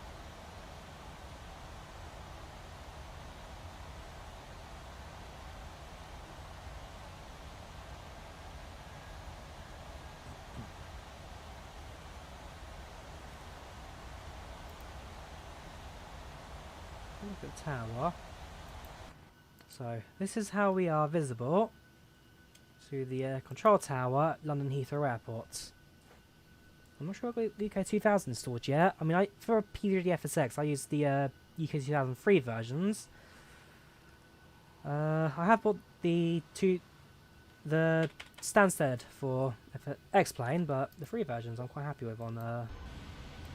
[SPEAKER 1] Look at the tower. So this is how we are visible to the control tower at London Heathrow Airport. I'm not sure I've got UK 2000 installed yet. I mean, for a P3D FSX I use the UK 2003 versions. I have bought the Stansted for X-Plane, but the free versions I'm quite happy with on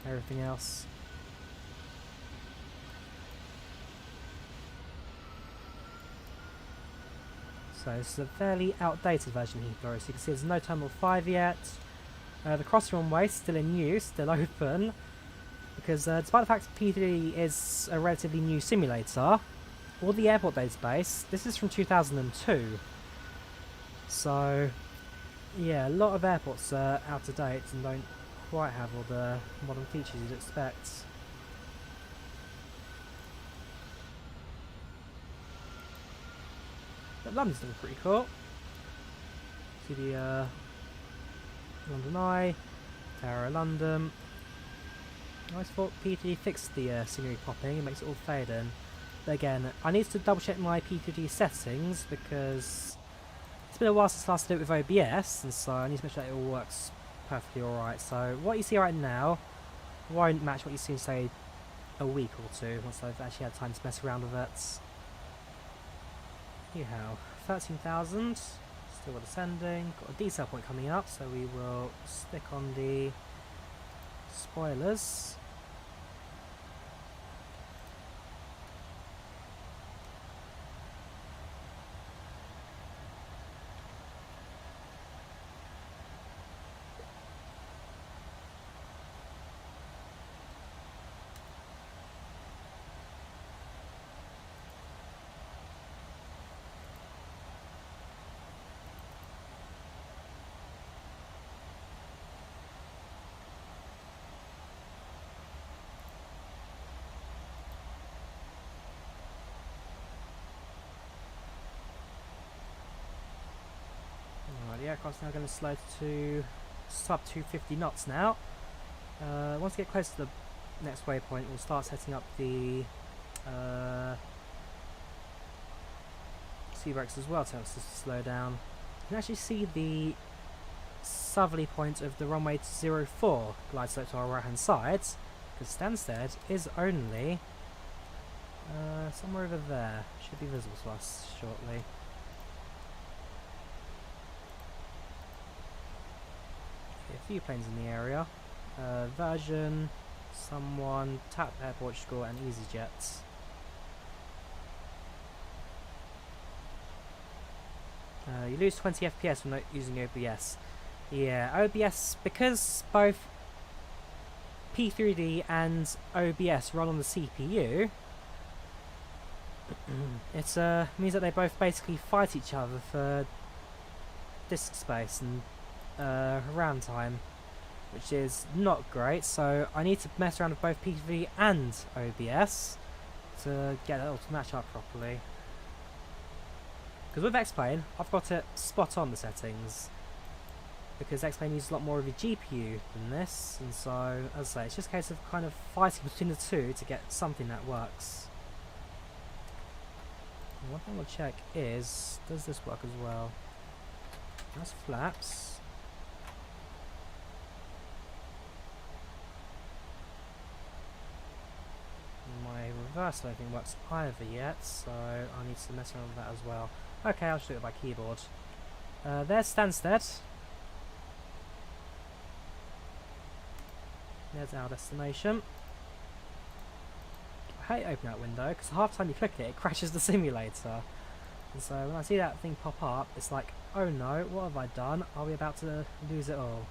[SPEAKER 1] everything else. So this is a fairly outdated version of Heathrow, so you can see there's no Terminal 5 yet. The crossing runway is still in use, still open, because despite the fact that P3D is a relatively new simulator, all the airport database, this is from 2002. So Yeah, a lot of airports are out of date and don't quite have all the modern features you'd expect. But London's looking pretty cool. See the London Eye, Tower of London. I always thought P3D fixed the scenery popping, it makes it all fade in. But again, I need to double check my P3D settings because it's been a while since I last did it with OBS, and so I need to make sure that it all works perfectly alright. So what you see right now won't match what you see in, say, a week or two, once I've actually had time to mess around with it. Anyhow, 13,000, still ascending, got a detail point coming up, so we will stick on the spoilers. The aircraft's now going to slow to sub 250 knots now. Once we get close to the next waypoint, we'll start setting up the sea brakes as well to help us to slow down. You can actually see the southerly point of the runway 04 glide slope to our right hand side, because Stansted is only somewhere over there. Should be visible to us shortly. A few planes in the area. Virgin, someone, TAP Air Portugal and EasyJet. You lose 20 FPS when not using OBS. Yeah, OBS, because both P3D and OBS run on the CPU, it means that they both basically fight each other for disk space and RAM time, which is not great, so I need to mess around with both P3D and OBS to get it all to match up properly. Because with X-Plane, I've got it spot on the settings, because X-Plane uses a lot more of a GPU than this, and so, as I say, it's just a case of kind of fighting between the two to get something that works. And one thing I'll check is, does this work as well? That's flaps. My reverse I don't think works either yet, so I need to mess around with that as well. Okay, I'll just do it by keyboard. There's Stansted. There's our destination. I hate opening that window because half the time you click it, it crashes the simulator. And so when I see that thing pop up, it's like, oh no, what have I done? Are we about to lose it all?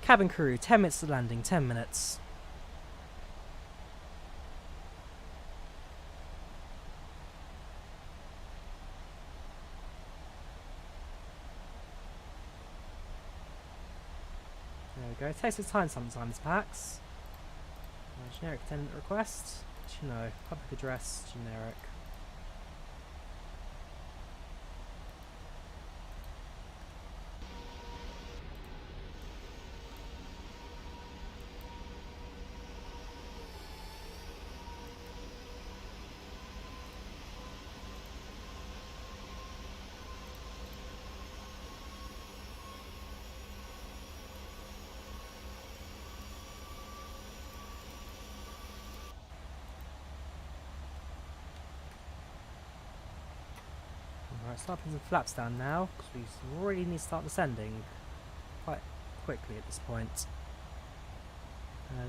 [SPEAKER 1] Cabin crew, 10 minutes to landing, 10 minutes. There we go, it takes its time sometimes, Pax. Generic attendant request, you know, public address, generic. Alright, start putting some flaps down now, because we really need to start descending quite quickly at this point.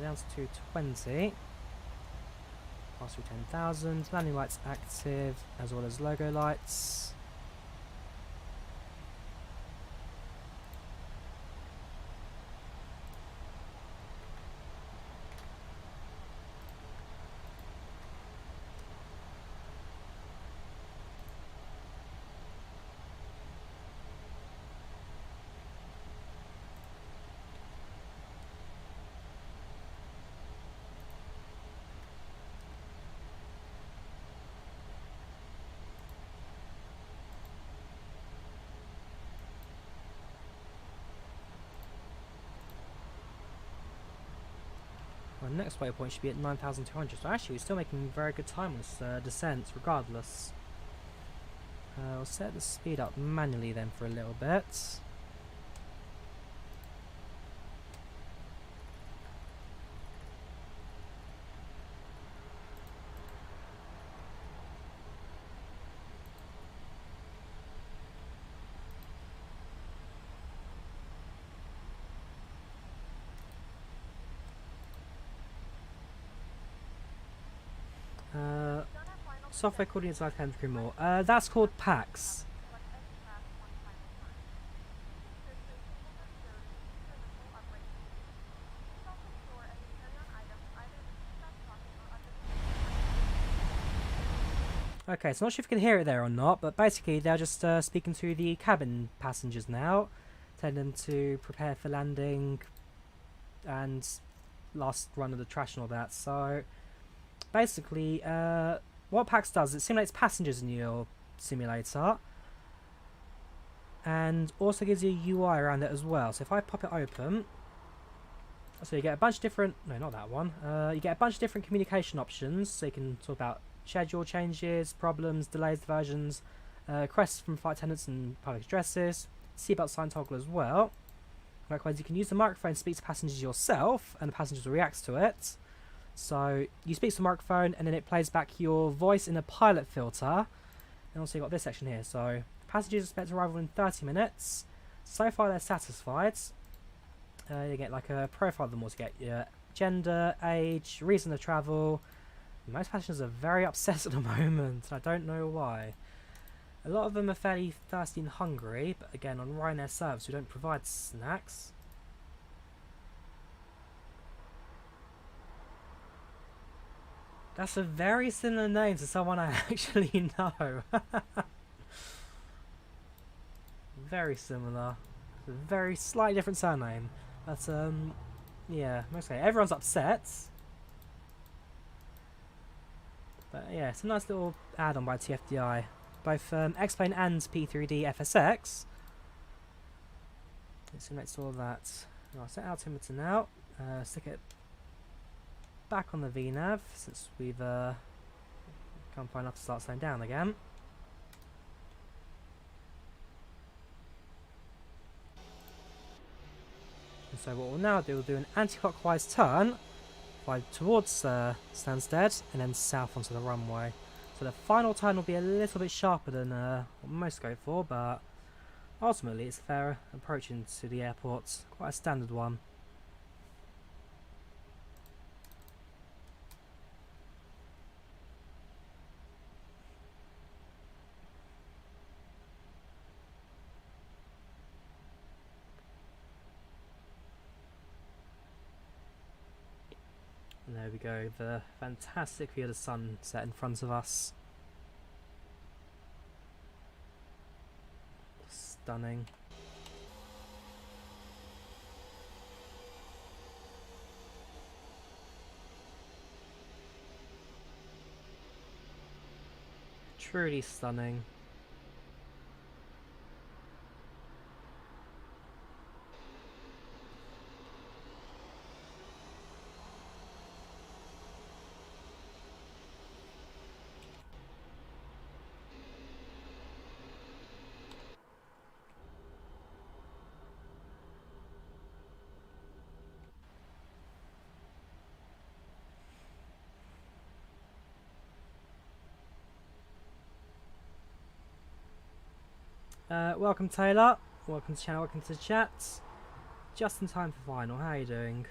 [SPEAKER 1] Down to 220. Pass through 10,000. Landing lights active, as well as logo lights. My next waypoint should be at 9,200, so actually we're still making very good time on this descent regardless. We'll set the speed up manually then for a little bit. Software called inside Camp more. That's called PAX. Okay, so not sure if you can hear it there or not, but basically they're just speaking to the cabin passengers now, telling them to prepare for landing and last run of the trash and all that. So basically, what PAX does, it simulates passengers in your simulator and also gives you a UI around it as well. So if I pop it open, so you get a bunch of different, no, not that one, you get a bunch of different communication options, so you can talk about schedule changes, problems, delays, diversions, requests from flight attendants and public addresses, seatbelt sign toggle as well. Likewise, you can use the microphone to speak to passengers yourself and the passengers will react to it. So you speak to the microphone and then it plays back your voice in a pilot filter. And also you've got this section here. So passengers expect arrival in 30 minutes. So far they're satisfied. You get like a profile of them all to get your gender, age, reason of travel. Most passengers are very upset at the moment. I don't know why. A lot of them are fairly thirsty and hungry, but again on Ryanair service we don't provide snacks. That's a very similar name to someone I actually know. Very similar. A very slightly different surname. But yeah, mostly everyone's upset. But yeah, it's a nice little add-on by TFDI. Both X-Plane and P3D FSX. It simulates all of that. I'll set altimeter now. Stick it back on the VNav since we've come far enough to start slowing down again. And so what we'll now do, we'll do an anti-clockwise turn, fly towards Stansted and then south onto the runway. So the final turn will be a little bit sharper than what most go for, but ultimately it's a fair approach into the airport, quite a standard one. And there we go, the fantastic view of the sunset in front of us. Stunning. Truly stunning. Welcome Taylor, welcome to the channel, welcome to the chat. Just in time for final, how are you doing?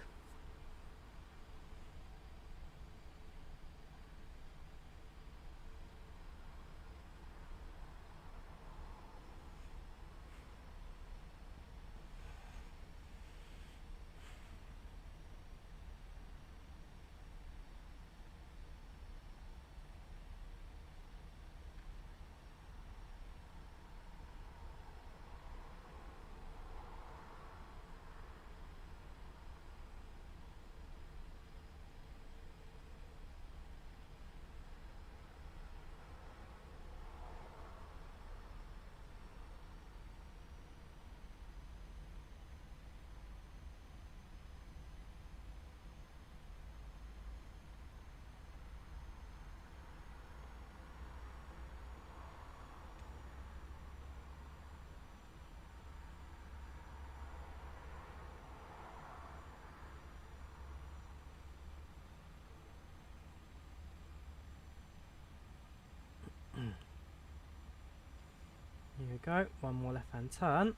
[SPEAKER 1] we go, one more left hand turn.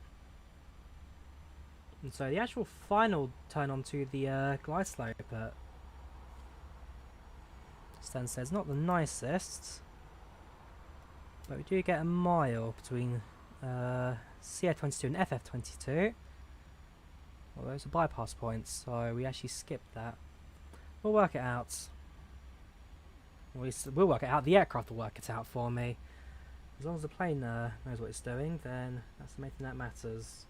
[SPEAKER 1] And so the actual final turn onto the glide slope at Stansted's not the nicest, but we do get a mile between CA22 and FF22. Well, those are bypass points, so we actually skipped that. We'll work it out. We'll work it out. The aircraft will work it out for me. As long as the plane knows what it's doing, then that's the main thing that matters.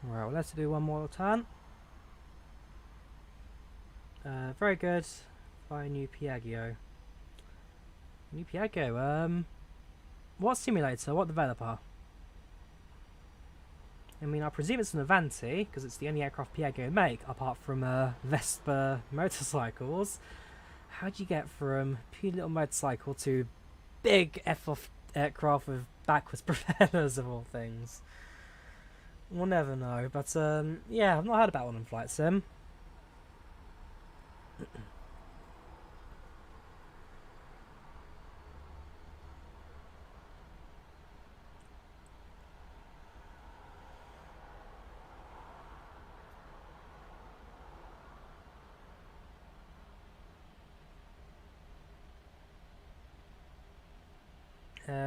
[SPEAKER 1] Right, well, let's do one more turn. Very good. By New Piaggio. New Piaggio, what simulator? What developer? I mean, I presume it's an Avanti, because it's the only aircraft Piaggio make, apart from Vespa motorcycles. How'd you get from puny little motorcycle to big F-off aircraft with backwards propellers of all things? We'll never know, but yeah, I've not heard about one on Flight Sim.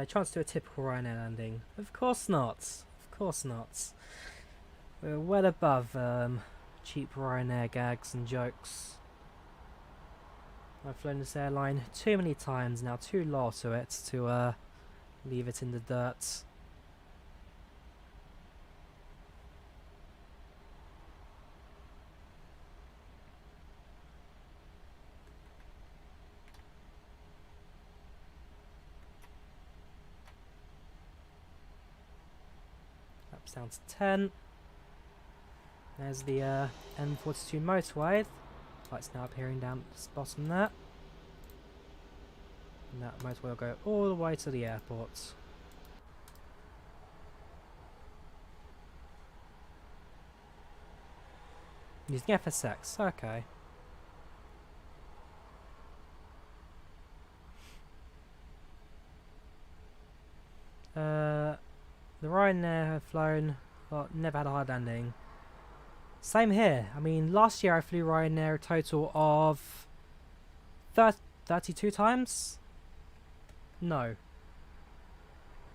[SPEAKER 1] Chance to do a typical Ryanair landing? Of course not. Of course not. We're well above cheap Ryanair gags and jokes. I've flown this airline too many times now, too loyal to it to leave it in the dirt. Laps down to 10. There's the M42 motorway. Lights now appearing down the bottom there. And that motorway will go all the way to the airport. Using FSX, okay. The Ryanair have flown, well, never had a hard landing. Same here. I mean, last year I flew Ryanair a total of 32 times? No.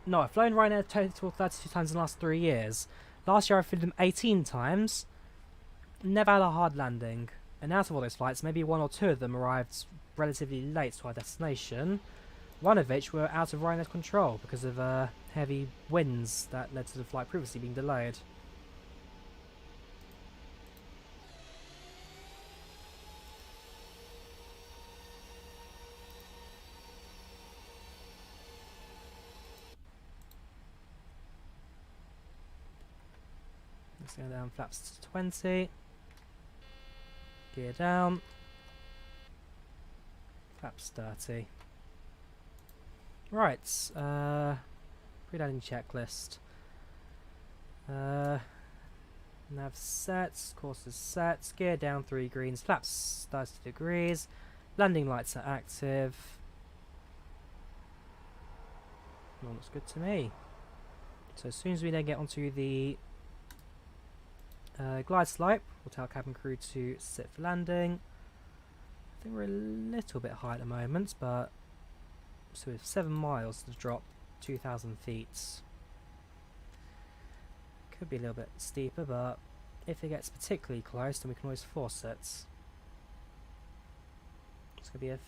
[SPEAKER 1] No, I've flown Ryanair a total of 32 times in the last 3 years. Last year I flew them 18 times. Never had a hard landing. And out of all those flights, maybe 1 or 2 of them arrived relatively late to our destination. One of which were out of Ryanair's control because of heavy winds that led to the flight previously being delayed. Let's go down flaps to 20. Gear down. Flaps 30. Right, pre-landing checklist. Nav set, course is set, gear down 3 greens, flaps 30 degrees, landing lights are active. All looks good to me. So as soon as we then get onto the glide slope, we'll tell cabin crew to sit for landing. I think we're a little bit high at the moment, but so we have 7 miles to drop 2,000 feet. Could be a little bit steeper, but if it gets particularly close, then we can always force it. It's going to be a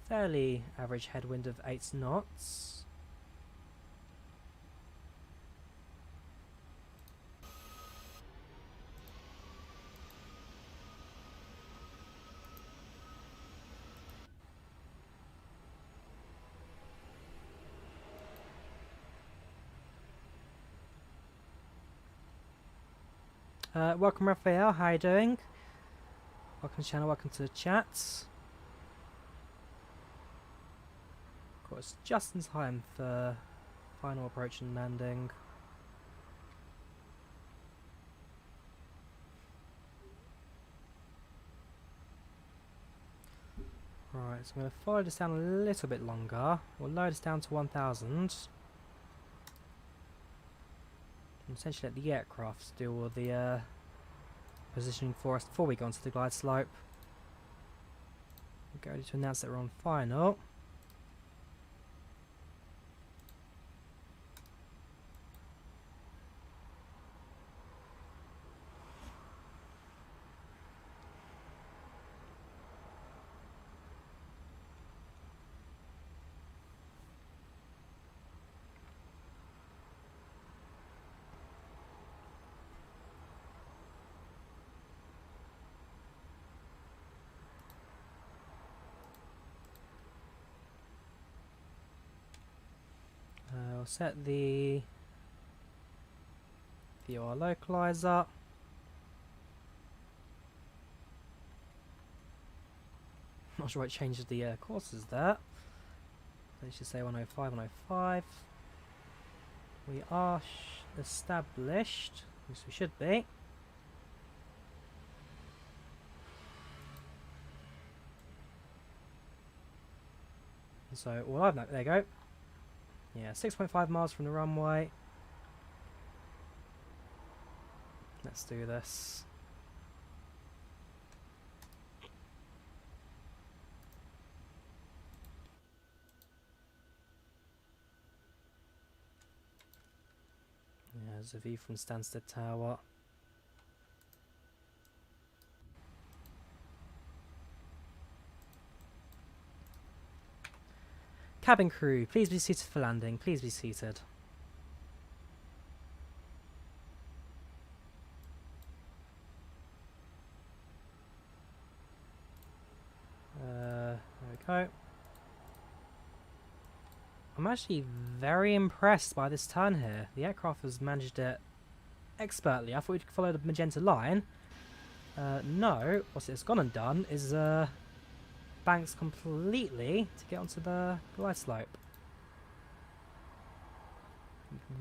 [SPEAKER 1] fairly average headwind of 8 knots. Welcome Raphael, how are you doing? Welcome to the channel, welcome to the chat. Of course, just in time for final approach and landing. Right, so I'm going to follow this down a little bit longer. We'll lower this down to 1000. And essentially let the aircraft do all the positioning for us before we go onto the glide slope. We'll get ready to announce that we're on final. We'll set the VOR localizer. Not sure what changes the courses there. Let's just say 105, 105. We are established, yes we should be. So all I've known, there you go. Yeah, 6.5 miles from the runway. Let's do this. Yeah, there's a view from Stansted Tower. Cabin crew, please be seated for landing. Please be seated. There we go. I'm actually very impressed by this turn here. The aircraft has managed it expertly. I thought we could follow the magenta line. No, what it's gone and done is banks completely to get onto the glide slope.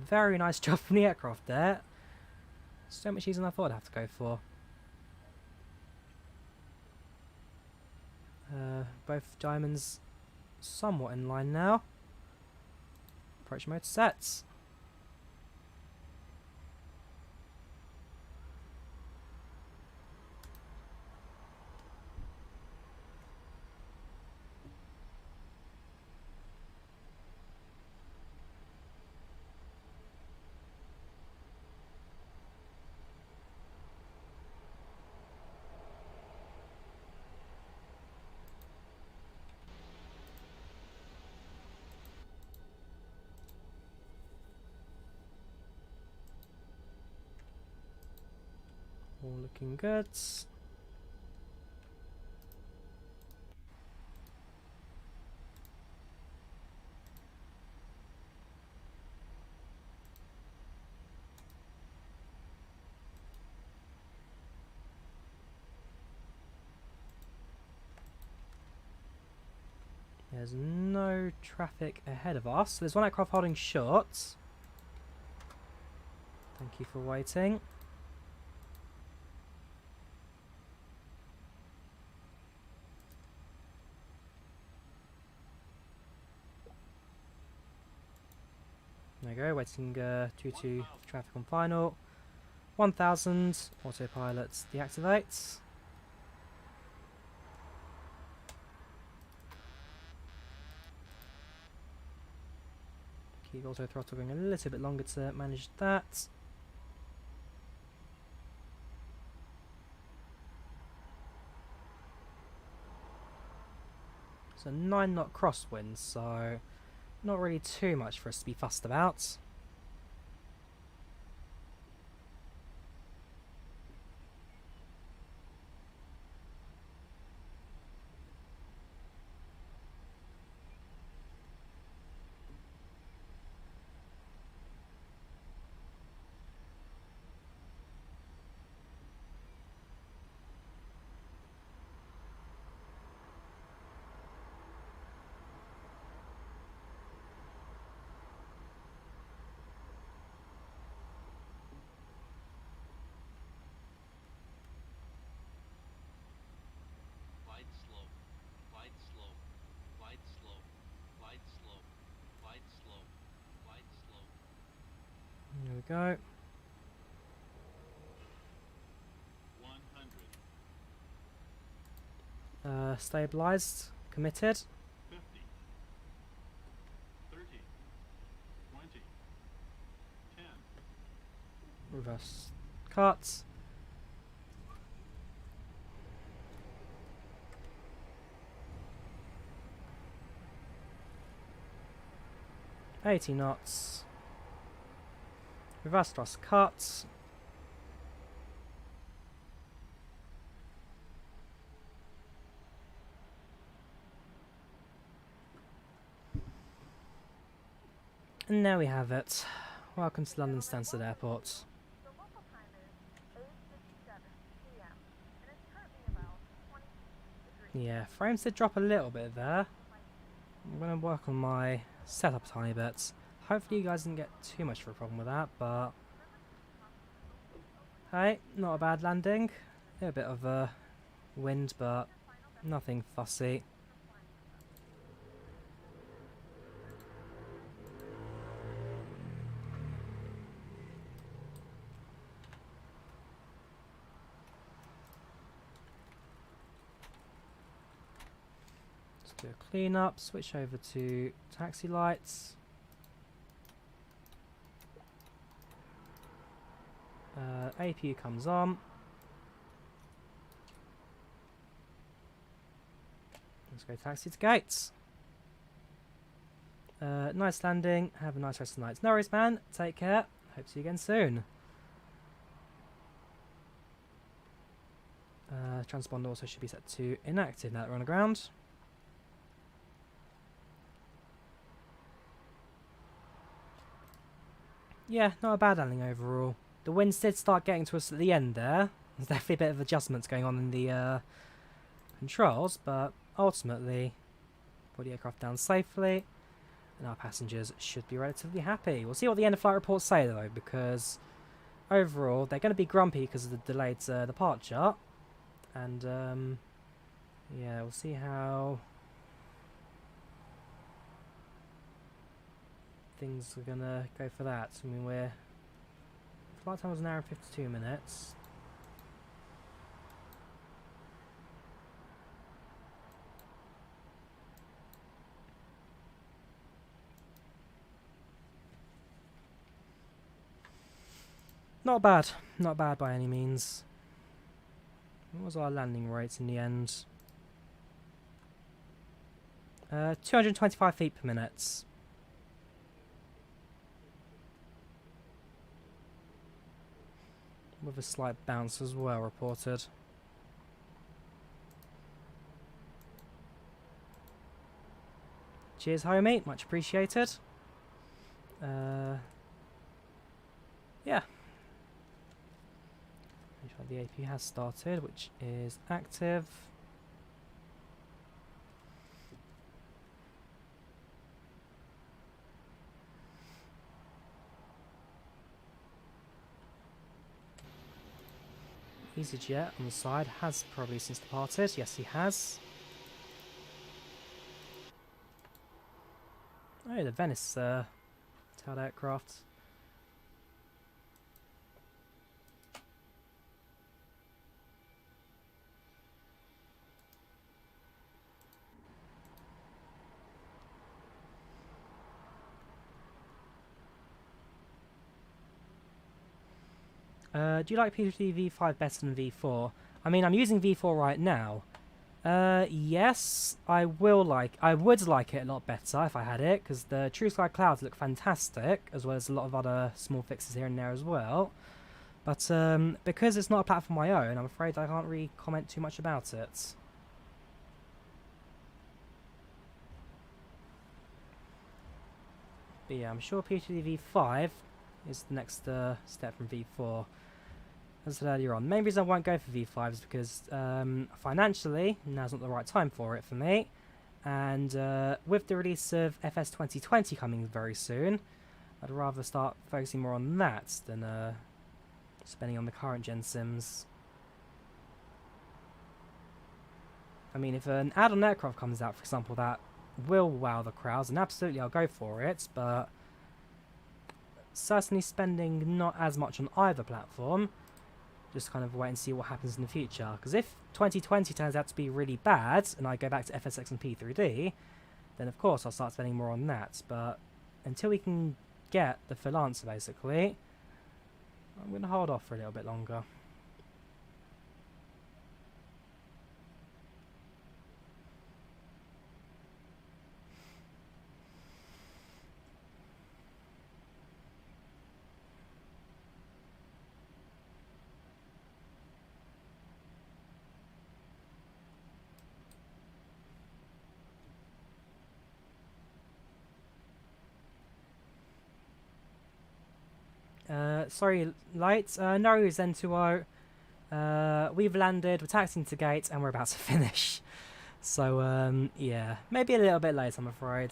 [SPEAKER 1] Very nice job from the aircraft there. So much easier than I thought I'd have to go for. Both diamonds somewhat in line now. Approach mode sets. All looking good. There's no traffic ahead of us. There's one aircraft holding short. Thank you for waiting. There we go, waiting due to traffic on final. 1000, autopilot deactivates. Keep auto throttle going a little bit longer to manage that. It's a 9 knot crosswind, so not really too much for us to be fussed about. go.
[SPEAKER 8] 100.
[SPEAKER 1] Stabilized. Committed.
[SPEAKER 8] 50. 30. 20. 10.
[SPEAKER 1] Reverse cut. $80 knots. Reverse thrust cut. And there we have it. Welcome to London Stansted Airport.
[SPEAKER 4] The local time is 8:57 p.m. and it's currently about 20 degrees.
[SPEAKER 1] Yeah, frames did drop a little bit there. I'm going to work on my setup a tiny bit. Hopefully you guys didn't get too much of a problem with that, but... Hey, not a bad landing. A bit of a wind, but nothing fussy. Let's do a clean up, switch over to taxi lights. APU comes on. Let's go taxi to gates. Nice landing. Have a nice rest of the night. No worries, man. Take care. Hope to see you again soon. Transponder also should be set to inactive now that we're on the ground. Yeah, not a bad landing overall. The winds did start getting to us at the end there. There's definitely a bit of adjustments going on in the controls, but ultimately, brought the aircraft down safely, and our passengers should be relatively happy. We'll see what the end of flight reports say though, because overall they're going to be grumpy because of the delayed departure, and yeah, we'll see how things are going to go for that. I mean, flight time was an hour and 52 minutes. Not bad. Not bad by any means. What was our landing rate in the end? 225 feet per minute. With a slight bounce as well reported. Cheers, homie. Much appreciated. Yeah. Make sure the AP has started, which is active. EasyJet on the side has probably since departed. Yes, he has. Oh, the Venice tailed aircraft. Do you like P3D V5 better than V4? I mean, I'm using V4 right now. Yes, I would like it a lot better if I had it, because the True Sky clouds look fantastic, as well as a lot of other small fixes here and there as well. But because it's not a platform of my own, I'm afraid I can't really comment too much about it. But yeah, I'm sure P3D V5 is the next step from V4. As I said earlier on, the main reason I won't go for V5 is because financially, now's not the right time for it for me. And with the release of FS 2020 coming very soon, I'd rather start focusing more on that than spending on the current gen sims. I mean, if an add-on aircraft comes out, for example, that will wow the crowds, then absolutely I'll go for it, but certainly spending not as much on either platform. Just kind of wait and see what happens in the future. Because if 2020 turns out to be really bad and I go back to FSX and P3D, then of course I'll start spending more on that. But until we can get the full answer, basically, I'm going to hold off for a little bit longer. Sorry, Light. No worries, N2O. We've landed, we're taxiing to gate, and we're about to finish. So, yeah. Maybe a little bit late, I'm afraid.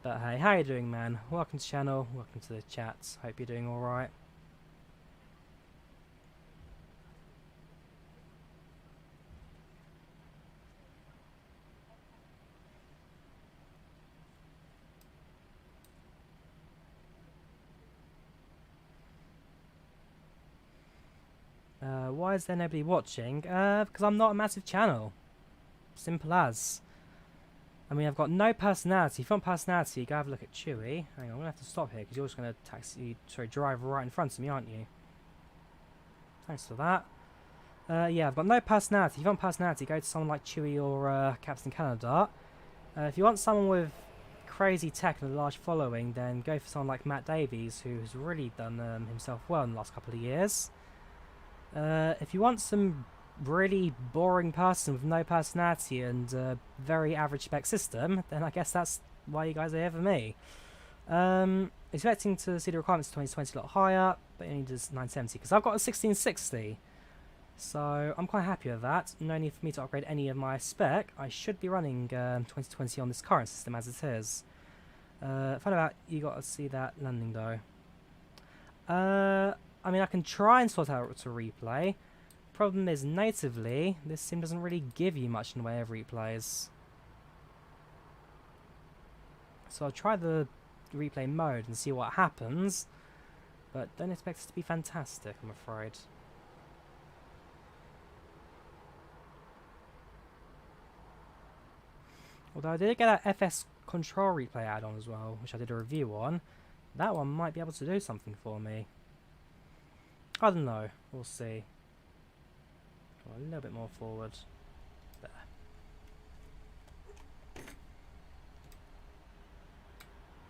[SPEAKER 1] But hey, how you doing, man? Welcome to the channel, welcome to the chat. Hope you're doing alright. Why is there nobody watching? Because I'm not a massive channel. Simple as. I mean, I've got no personality. If you want personality, go have a look at Chewy. Hang on, I'm going to have to stop here because you're just going to drive right in front of me, aren't you? Thanks for that. Yeah, I've got no personality. If you want personality, go to someone like Chewy or Captain Canada. If you want someone with crazy tech and a large following, then go for someone like Matt Davies, who has really done himself well in the last couple of years. If you want some really boring person with no personality and a very average spec system, then I guess that's why you guys are here for me. Expecting to see the requirements for 2020 a lot higher, but it only does 970 because I've got a 1660. So I'm quite happy with that. No need for me to upgrade any of my spec. I should be running 2020 on this current system as it is. Find out you got to see that landing though. I mean, I can try and sort out to replay. Problem is, natively, this sim doesn't really give you much in the way of replays. So I'll try the replay mode and see what happens, but don't expect it to be fantastic, I'm afraid. Although I did get that FS control replay add-on as well, which I did a review on. That one might be able to do something for me. I don't know, we'll see. Go a little bit more forward. There.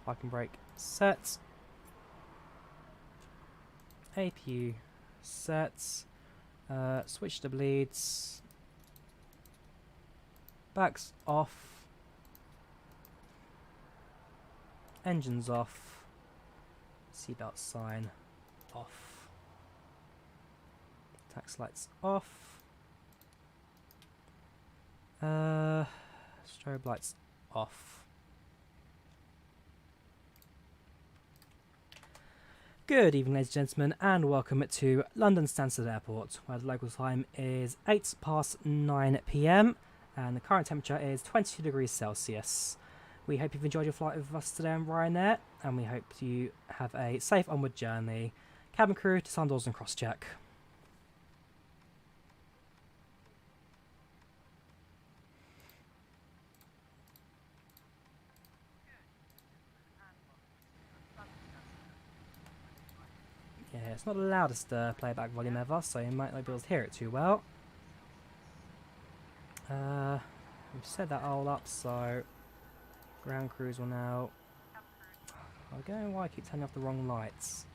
[SPEAKER 1] Parking brake set. APU set. Switch the bleeds. Backs off. Engines off. Seatbelt sign off. Tax lights off. Strobe lights off. Good evening, ladies and gentlemen, and welcome to London Stansted Airport, where the local time is 9 PM and the current temperature is 22 degrees Celsius. We hope you've enjoyed your flight with us today on Ryanair, and we hope you have a safe onward journey. Cabin crew to sun doors and cross check. Yeah, it's not the loudest playback volume ever, so you might not be able to hear it too well. We've set that all up, so ground crews will now... I don't know why I keep turning off the wrong lights.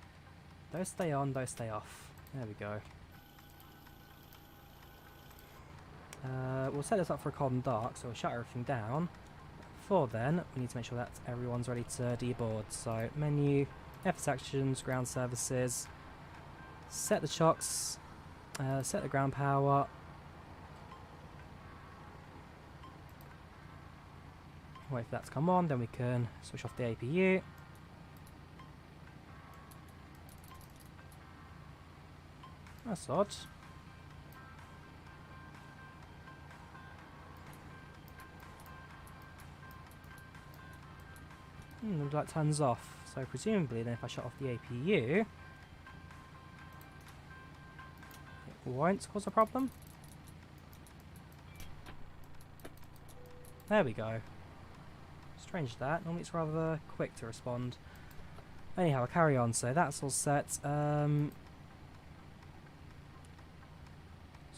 [SPEAKER 1] Those stay on, those stay off. There we go. We'll set this up for cold and dark, so we'll shut everything down. Before then, we need to make sure that everyone's ready to deboard. So, menu, FS actions, ground services, set the chocks, set the ground power. Wait for that to come on, then we can switch off the APU. That's odd. The light turns off. So presumably then if I shut off the APU, it won't cause a problem. There we go. Strange that. Normally it's rather quick to respond. Anyhow, I'll carry on. So that's all set.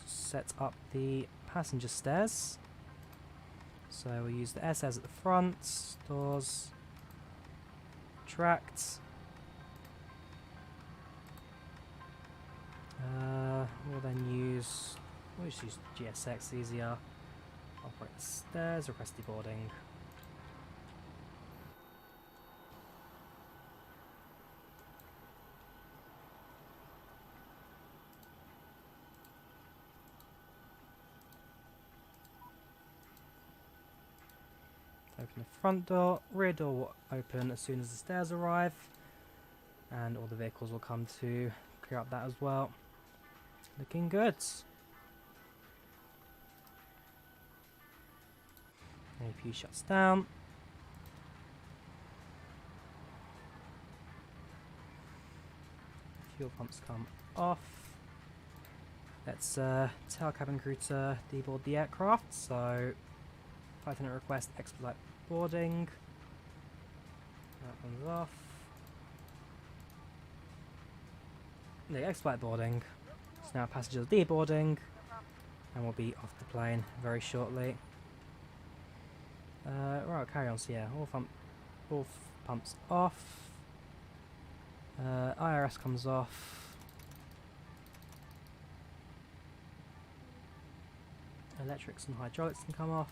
[SPEAKER 1] Set up the passenger stairs. So we'll use the air stairs at the front. Doors. Tracked. We'll then use... We'll just use GSX, easier. Operate the stairs, request deboarding. Open the front door, rear door will open as soon as the stairs arrive, and all the vehicles will come to clear up that as well. Looking good. APU shuts down. Fuel pumps come off. Let's tell cabin crew to deboard the aircraft. So, flight attendant request expedite boarding. That one's off. The expedite boarding. So now passengers deboarding, and we'll be off the plane very shortly. Right, I'll carry on. So yeah, all pumps off. IRS comes off. Electrics and hydraulics can come off.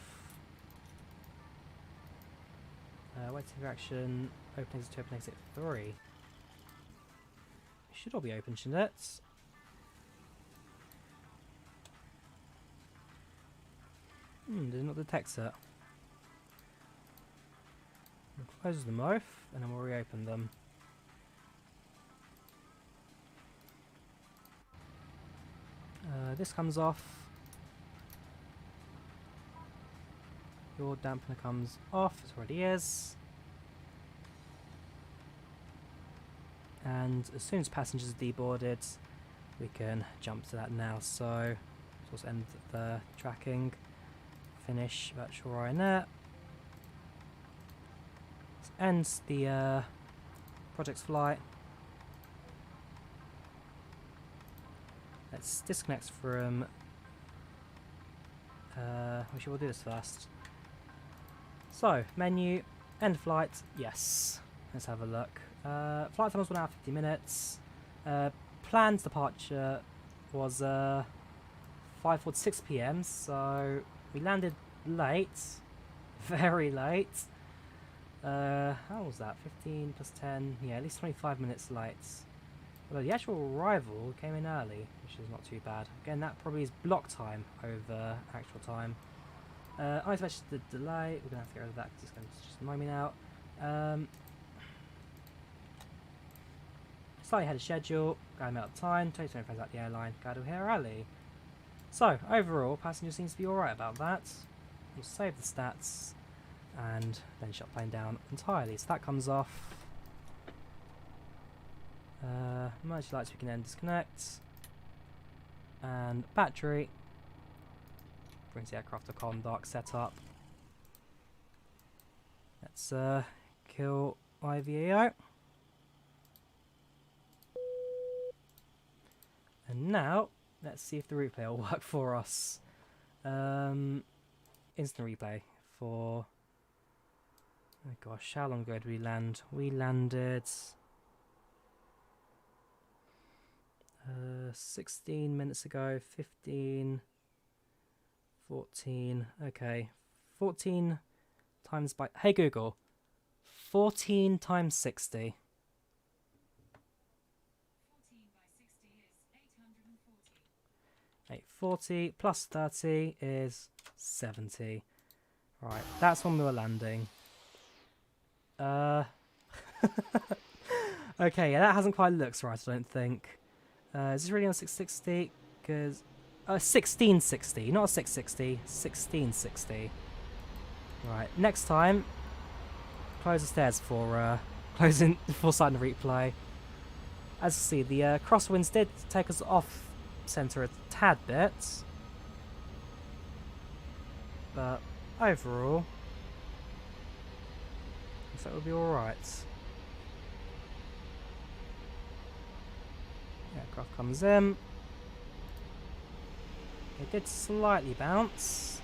[SPEAKER 1] Waiting for action. Open exit 2, open exit 3. Should all be open, shouldn't it? Did not detect it. We'll close them both and then we'll reopen them. This comes off. Your dampener comes off, it already is. And as soon as passengers are deboarded, we can jump to that now. So, let's end the tracking. Finish virtual Ryanair. This ends the project's flight. Let's disconnect from... actually we'll do this first. So, menu, end flight, yes. Let's have a look. Flight time was 1 hour 50 minutes. Planned departure was 5:46 PM, so we landed late. Very late. How was that? 15 plus 10, yeah, at least 25 minutes late. Although the actual arrival came in early, which is not too bad. Again, that probably is block time over actual time. Unexpected delay, we're going to have to get rid of that because it's going to just annoy me now. Slightly ahead of schedule, going out of time, 20 minutes out the airline, got to here early. So, overall, passenger seems to be alright about that. We'll save the stats and then shut the plane down entirely. So that comes off. Emergency lights we can then disconnect. And battery. Brings the aircraft to column dock setup. Let's kill IVAO. And now, let's see if the replay will work for us. Instant replay for... Oh gosh, how long ago did we land? We landed... 16 minutes ago, 15... 14, okay. 14 times by... Hey Google, 14 times 60.
[SPEAKER 9] 14 by 60 is 840.
[SPEAKER 1] 840 plus 30 is 70. Right, that's when we were landing. Okay, yeah, that hasn't quite looked right, I don't think. Is this really on 660? Because... 1660, not a 660, 1660. Right, next time, close the stairs for closing before starting the replay. As you see, the crosswinds did take us off centre a tad bit, but overall, looks like we'll be all right. Aircraft comes in. It did slightly bounce.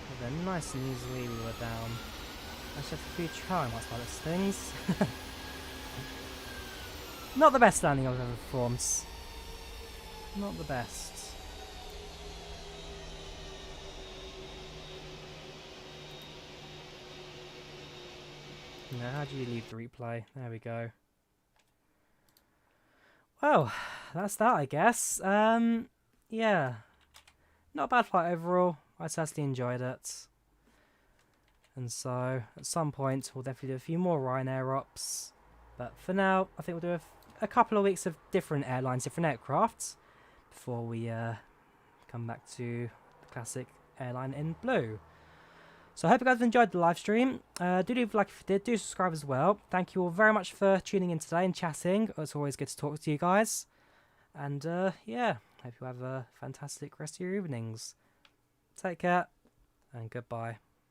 [SPEAKER 1] But then nice and easily we were down. I just have a few try marks by those things. Not the best landing I've ever performed. Not the best. Now, how do you leave the replay? There we go. Well, that's that, I guess. Yeah. Not a bad flight overall. I certainly enjoyed it. And so, at some point, we'll definitely do a few more Ryanair ops. But for now, I think we'll do a couple of weeks of different airlines, different aircrafts, before we come back to the classic airline in blue. So I hope you guys have enjoyed the live stream. Do leave a like if you did. Do subscribe as well. Thank you all very much for tuning in today and chatting. It's always good to talk to you guys. And yeah, hope you have a fantastic rest of your evenings. Take care and goodbye.